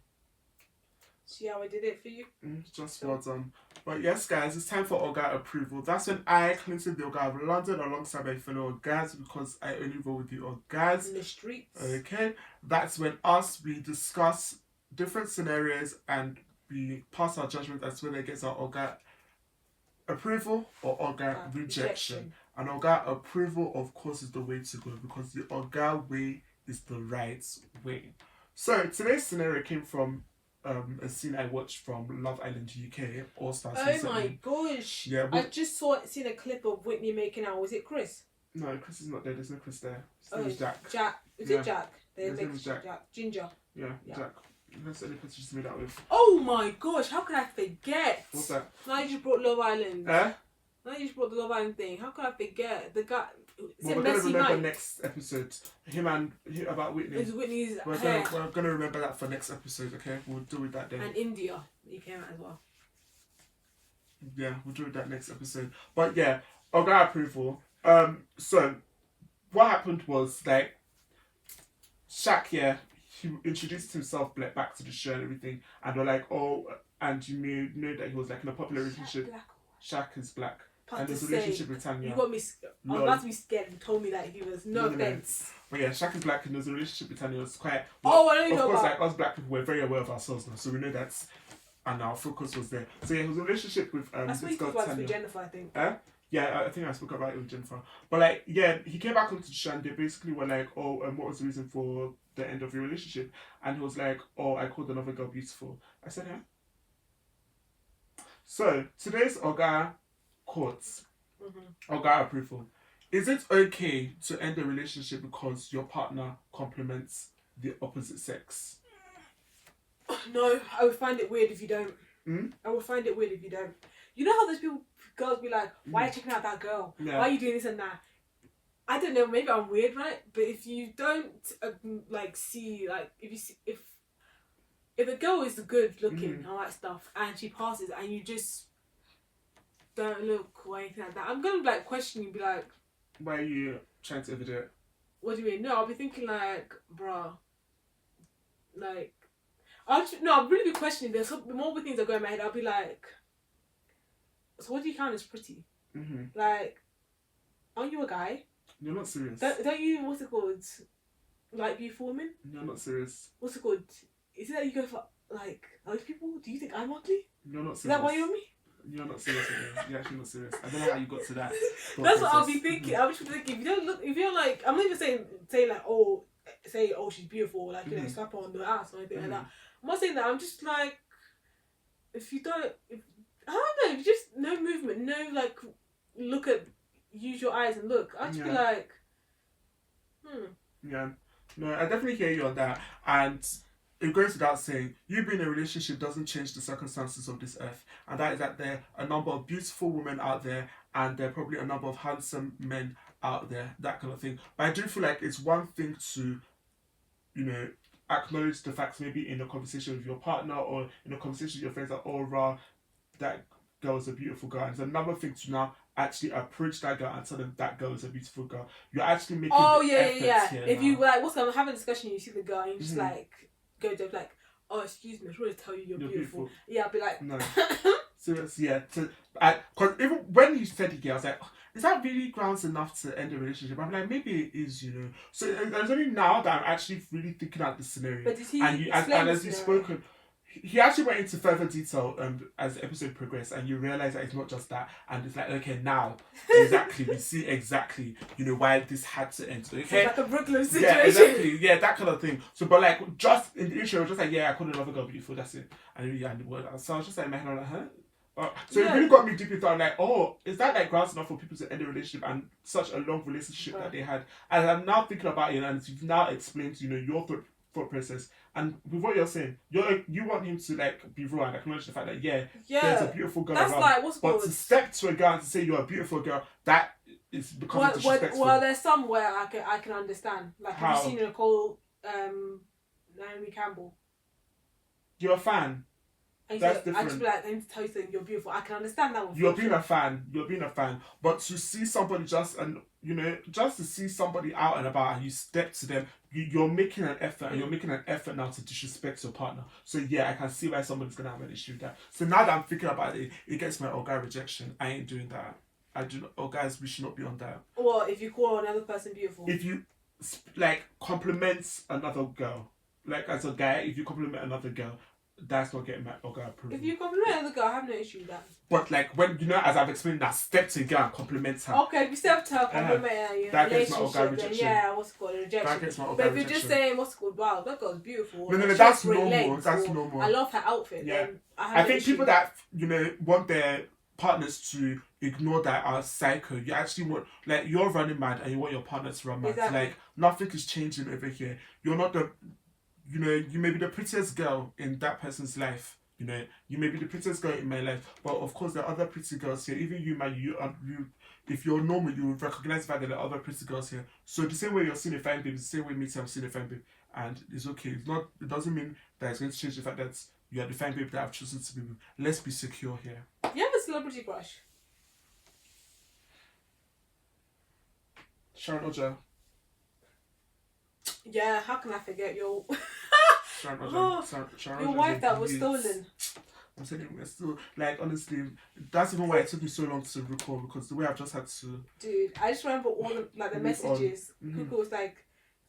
Speaker 1: See how I did it for you? Just well done. But yes, guys, it's time for Oga approval. That's when I, Clinton, the Ogaoflondon, alongside my fellow Ogas, because I only roll with the Ogas. In the streets. Okay. That's when we discuss different scenarios and we pass our judgment as to whether it gets our Oga approval or Oga rejection. And Oga approval, of course, is the way to go, because the Oga way is the right way. So today's scenario came from a scene I watched from Love Island UK, All Stars.
Speaker 2: Oh my gosh!
Speaker 1: Yeah,
Speaker 2: I just seen a clip of Whitney making out. Was it Chris?
Speaker 1: No, Chris is not there. There's no Chris there.
Speaker 2: It's
Speaker 1: Jack.
Speaker 2: Jack. Is it Jack?
Speaker 1: His name is
Speaker 2: Jack. Ginger.
Speaker 1: Yeah, Jack. That's the only person she's made out with.
Speaker 2: Oh my gosh! How could I forget?
Speaker 1: What's that?
Speaker 2: Now you just brought Love Island.
Speaker 1: Now
Speaker 2: you just brought the Love Island thing. How could I forget the guy?
Speaker 1: We're gonna remember next episode. Him about Whitney.
Speaker 2: It's Whitney's
Speaker 1: we're
Speaker 2: hair.
Speaker 1: We're gonna remember that for next episode. Okay, we'll do with that then.
Speaker 2: And India, he came out as well.
Speaker 1: Yeah, we'll do with that next episode. But yeah, Oga approval. So what happened was like Shaq, he introduced himself back to the show and everything, and we're like, oh, and you know that he was like in a popular relationship. Shaq is black. And there's a relationship with Tanya.
Speaker 2: You got me. I was about to be scared and told me that he was. No offense.
Speaker 1: But yeah, Shaq is black and there's a relationship with Tanya. It's quite.
Speaker 2: Oh, I know you know
Speaker 1: about. Of course,
Speaker 2: like
Speaker 1: us black people, we're very aware of ourselves now, so we know that's. And our focus was there. So yeah, it was a relationship with
Speaker 2: this girl Tanya. With Jennifer, I think.
Speaker 1: Yeah, I think I spoke about it with Jennifer. But like, yeah, he came back onto the show and they basically were like, oh, what was the reason for the end of your relationship? And he was like, oh, I called another girl beautiful. I said, huh? So today's Oga courts. Oga approval. Is it okay to end a relationship because your partner compliments the opposite sex?
Speaker 2: No, I would find it weird if you don't. I would find it weird if you don't. You know how those girls be like, why are you checking out that girl?
Speaker 1: Yeah.
Speaker 2: Why are you doing this and that? I don't know, maybe I'm weird, right? But if you don't see, like, if a girl is good looking and all that stuff and she passes and you just don't look or anything like that, I'm gonna like question you, be like,
Speaker 1: why are you trying to evidence it?
Speaker 2: What do you mean? No, I'll be thinking like, bruh, like, I'll really be questioning. There's more things that go in my head. I'll be like, so what do you count as pretty? Like, aren't you a guy?
Speaker 1: You're not serious.
Speaker 2: Don't you, what's it called? Like beautiful women?
Speaker 1: You're not serious.
Speaker 2: What's it called? Is it that you go for like other people? Do you think I'm ugly?
Speaker 1: You're not serious.
Speaker 2: Is that why you're on me?
Speaker 1: You're not serious with me. You're actually not serious. I don't know how you got to that.
Speaker 2: That's what I'll be thinking. I'm just thinking, if you're like, I'm not even saying like, oh, she's beautiful, like, you know, slap her on the ass or anything like that. I'm not saying that. I'm just like, I don't know, just no movement, no like, use your eyes and look. I'd just be like,
Speaker 1: Yeah. No, I definitely hear you on that. And it goes without saying, you being in a relationship doesn't change the circumstances of this earth. And that is that there are a number of beautiful women out there and there are probably a number of handsome men out there, that kind of thing. But I do feel like it's one thing to, you know, acknowledge the facts maybe in a conversation with your partner or in a conversation with your friends, like, oh, rah, that girl is a beautiful girl. And it's another thing to now actually approach that girl and tell them that girl is a beautiful girl. You're actually making efforts here
Speaker 2: if
Speaker 1: now.
Speaker 2: you like, I'm having a discussion, you see the girl and you just like go to like, oh, excuse me, I just want to tell you you're beautiful. Yeah, I'll be like, no.
Speaker 1: Seriously, yeah. Because even when you said it, I was like, is that really grounds enough to end a relationship? I'm like, maybe it is, you know. So it's only now that I'm actually really thinking out the scenario.
Speaker 2: But did he
Speaker 1: and as you've spoken, he actually went into further detail as the episode progressed, and you realise that it's not just that, and it's like, okay, now exactly we see exactly, you know, why this had to end. Okay,
Speaker 2: so like a Brooklyn situation.
Speaker 1: Yeah, exactly. Yeah, that kind of thing. So, but like, just in the intro, just like, yeah, I called another girl beautiful. That's it. And the word. So I was just like, in my head, I'm like, huh? So it really got me deep into. I'm like, oh, is that like grounds enough for people to end a relationship and such a long relationship that they had? And I'm now thinking about it, and you've now explained, you know, your thought process. And with what you're saying, you want him to like be raw and acknowledge the fact that there's a beautiful girl
Speaker 2: that's
Speaker 1: around.
Speaker 2: Like, what's
Speaker 1: but to step to a girl and to say you're a beautiful girl, that is becoming disrespectful.
Speaker 2: Well, there's some where I can understand. Like, have you seen Nicole Naomi Campbell?
Speaker 1: You're a fan.
Speaker 2: And
Speaker 1: that's different.
Speaker 2: I just be like, I need to tell you something, you're beautiful. I can understand that one.
Speaker 1: You're being a fan. But to see somebody just to see somebody out and about and you step to them, you're making an effort and you're making an effort now to disrespect your partner. So yeah, I can see why somebody's gonna have an issue with that. So now that I'm thinking about it, it gets my Oga rejection. I ain't doing that. Guys, we should not be on that.
Speaker 2: Or if you call another person beautiful.
Speaker 1: If you like compliment another girl, like as a guy, if you compliment another girl, that's not getting my Oga approval.
Speaker 2: If you compliment another girl, I have no issue with that.
Speaker 1: But like when as I've explained, that step to a girl and compliment her.
Speaker 2: Okay, if you step to her, compliment her,
Speaker 1: that gets my Oga rejection.
Speaker 2: Yeah, what's it called, rejection.
Speaker 1: That gets my Oga
Speaker 2: but if
Speaker 1: rejection.
Speaker 2: you're just saying what's it called, wow, that girl's beautiful.
Speaker 1: No, that's normal. That's normal.
Speaker 2: I love her outfit.
Speaker 1: Yeah.
Speaker 2: Then
Speaker 1: I think people that want their partners to ignore that are psycho. You actually want, like, you're running mad and you want your partner to run mad.
Speaker 2: Exactly.
Speaker 1: Like, nothing is changing over here. You're not you may be the prettiest girl in that person's life. You may be the prettiest girl in my life, but of course there are other pretty girls here. Even you, man, you if you're normal, you will recognize the fact that there are other pretty girls here. So the same way you're seeing a fine babe, the same way me too, I'm seeing a fine babe, and it's okay. It doesn't mean that it's going to change the fact that you are the fine babe that I've chosen to be with. Let's be secure here.
Speaker 2: You have a celebrity crush?
Speaker 1: Sharon Oja.
Speaker 2: Yeah, how can I forget your
Speaker 1: Sharon Oja. Sharon
Speaker 2: your
Speaker 1: Oja
Speaker 2: wife that was stolen?
Speaker 1: I'm telling you, we're still, like, honestly, that's even why it took me so long to recall, because the way I've just had to...
Speaker 2: Dude, I just remember all the, the messages. Cuckoo was like,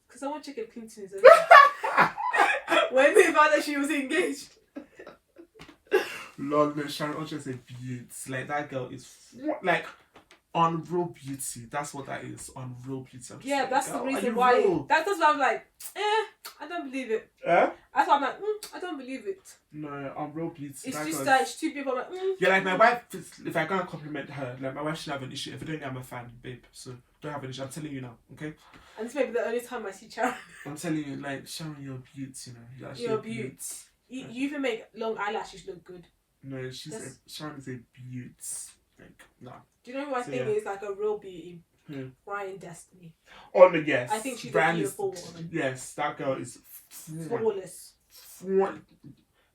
Speaker 2: because I want to check if Clinton is okay. When they found that she was engaged.
Speaker 1: Lord, no, Sharon Oja is a beauty. Like, that girl is, like, unreal beauty. That's what that is, unreal beauty.
Speaker 2: Yeah, like, that's the reason why. That's why I'm like, I don't believe it. That's why I'm like, I don't believe it.
Speaker 1: No, unreal beauty.
Speaker 2: It's that just like, it's two people. I'm like,
Speaker 1: Yeah, like my wife, if I can't compliment her, like my wife should have an issue. If I don't know I'm a fan, babe. So don't have an issue. I'm telling you now, okay?
Speaker 2: And this may be the only time I see Sharon.
Speaker 1: I'm telling you, like, Sharon, you're beauty,
Speaker 2: You're beauty. You even make long eyelashes look good.
Speaker 1: No, Sharon is a beauty. Like, nah.
Speaker 2: Do you know who I think is like a real beauty? Ryan Destiny.
Speaker 1: Oh no, yes.
Speaker 2: I think she's a beautiful woman.
Speaker 1: Yes, that girl is
Speaker 2: flawless.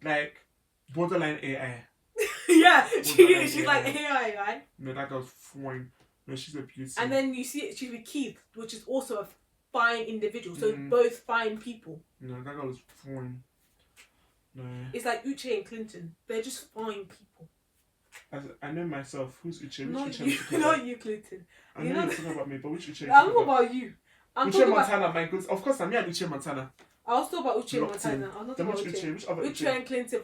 Speaker 1: Like borderline AI.
Speaker 2: Yeah, she's like AI, right?
Speaker 1: No, that girl's fine. No, she's a beauty.
Speaker 2: And then you see she's with Keith, which is also a fine individual. So both fine people.
Speaker 1: No, that girl is fine. No.
Speaker 2: It's like Uche and Clinton. They're just fine people.
Speaker 1: I know myself. Who's Uche?
Speaker 2: Not you, Clinton.
Speaker 1: I know you're talking about me, but which Uche?
Speaker 2: I'm talking about you.
Speaker 1: Uche Montana, my good. Of course, I'm here at Uche Montana.
Speaker 2: I was talking about Uche Montana. I was not talking about Uche.
Speaker 1: Which other
Speaker 2: Uche and Clinton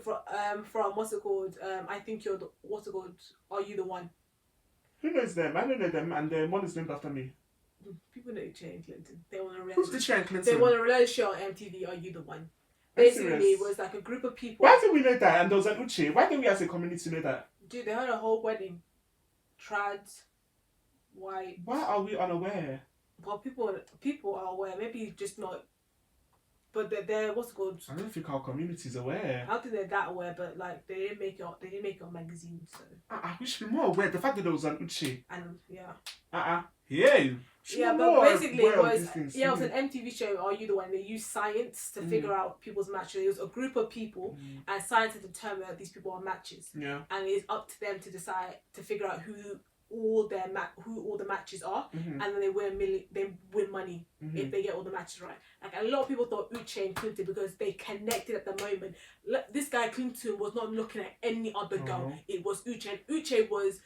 Speaker 2: from what's it called? I think you're the, what's it called? Are you the one?
Speaker 1: Who knows them? I don't know them, and then one is named after me.
Speaker 2: People know Uche and Clinton. They want a reality.
Speaker 1: Who's Uche and Clinton?
Speaker 2: They want a reality show on MTV. Are you the one? Basically, it was like a group of people.
Speaker 1: Why did we know that? And there was an Uche. Why didn't we as a community know that?
Speaker 2: Dude, they had a whole wedding. Trads, white.
Speaker 1: Why are we unaware?
Speaker 2: Well, people are aware. Maybe just not. But they're what's it called?
Speaker 1: I don't think our community is aware.
Speaker 2: I don't think they're that aware, but like they didn't make it on magazine, so.
Speaker 1: We should be more aware. The fact that there was an Uche.
Speaker 2: And yeah.
Speaker 1: Yeah.
Speaker 2: Yeah, but basically it was an MTV show. Are you the one? They used science to figure out people's matches. It was a group of people, and science to determine that these people are matches.
Speaker 1: Yeah.
Speaker 2: And it's up to them to decide to figure out who all the matches are, and then they win money if they get all the matches right. Like a lot of people thought Uche and Clinton because they connected at the moment. This guy Clinton was not looking at any other girl. It was Uche, and Uche was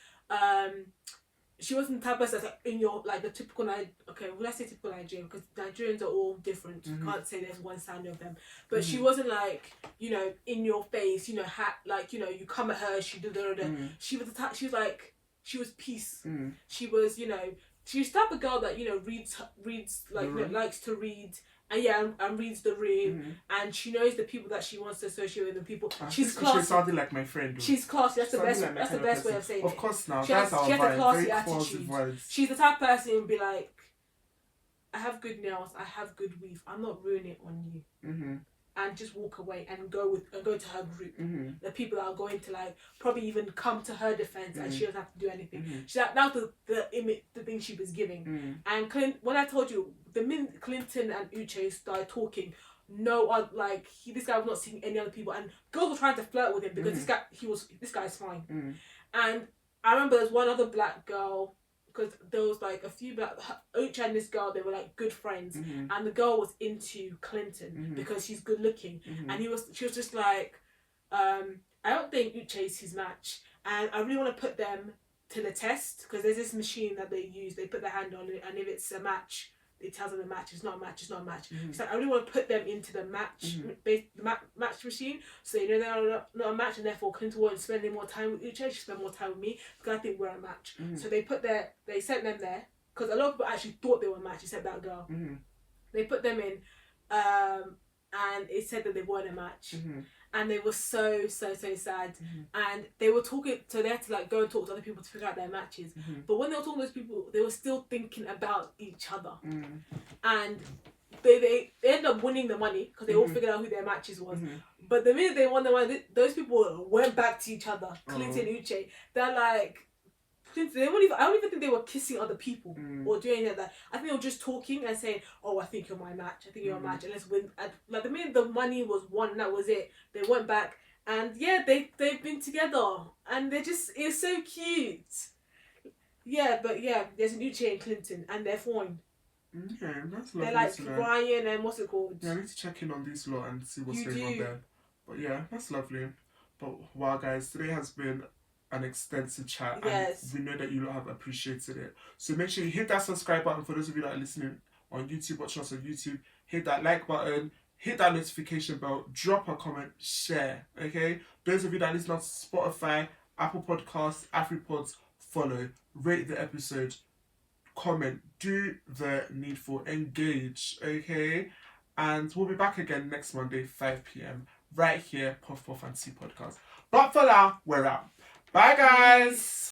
Speaker 2: she wasn't the type of person that's like in your like the typical when I say typical Nigerian, because Nigerians are all different. You can't say there's one standard of them. But she wasn't like, in your face, you come at her, she did She was the type, she was peace. She was, she's the type of girl that, reads likes to read and reads the room, and she knows the people that she wants to associate with, the people. She's classy. She
Speaker 1: sounded like my friend. Though.
Speaker 2: She's classy. That's the best. That's the best way of saying it.
Speaker 1: Of course, now
Speaker 2: she
Speaker 1: that's
Speaker 2: has,
Speaker 1: our
Speaker 2: she has
Speaker 1: vibe.
Speaker 2: a classy
Speaker 1: Very
Speaker 2: attitude.
Speaker 1: Vibes.
Speaker 2: She's the type of person who'd be like, I have good nails. I have good weave. I'm not ruining it on you. And just walk away and go to her group. The people that are going to probably even come to her defense, and she doesn't have to do anything. That was the thing she was giving. And when I told you the minute Clinton and Uche started talking, this guy was not seeing any other people, and girls were trying to flirt with him because this guy's fine. And I remember there's one other black girl, because there was a few black Uche and this girl, they were good friends, and the girl was into Clinton because she's good looking, and she was just like, I don't think Uche's his match, and I really want to put them to the test, because there's this machine that they use, they put their hand on it, and if it's a match, it tells them the match. It's not a match. It's not a match. So I really want to put them into the match, match machine. So they're not a match, and therefore Clinton won't spend any more time with Uche. She spend more time with me because I think we're a match. So they sent them there because a lot of people actually thought they were a match, except that girl. They put them in, and it said that they weren't a match. And they were so sad. And they were talking, so they had to like go and talk to other people to figure out their matches. But when they were talking to those people, they were still thinking about each other. And they ended up winning the money because they all figured out who their matches was. But the minute they won the money, those people went back to each other. Clinton and Uche. They're like, I don't even think they were kissing other people or doing anything like that. I think they were just talking and saying, "Oh, I think you're my match. I think you're a match, and let's win." And, like the minute the money was won, that was it. They went back, and yeah, they've been together, and it's so cute. Yeah, but yeah, there's an Uche and Clinton, and they're fine.
Speaker 1: Okay, that's lovely.
Speaker 2: They're like Ryan and what's it called?
Speaker 1: Yeah, I need to check in on these lot and see what's going on there. But yeah, that's lovely. But wow, guys, today has been an extensive chat, and we know that you have appreciated it. So make sure you hit that subscribe button for those of you that are listening on YouTube, watching us on YouTube. Hit that like button, hit that notification bell, drop a comment, share. Okay, those of you that listen on Spotify, Apple Podcasts, AfriPods, follow, rate the episode, comment, do the needful, engage. Okay, and we'll be back again next Monday, 5 p.m. right here, Puff and Tea Podcast. But for now, we're out. Bye, guys.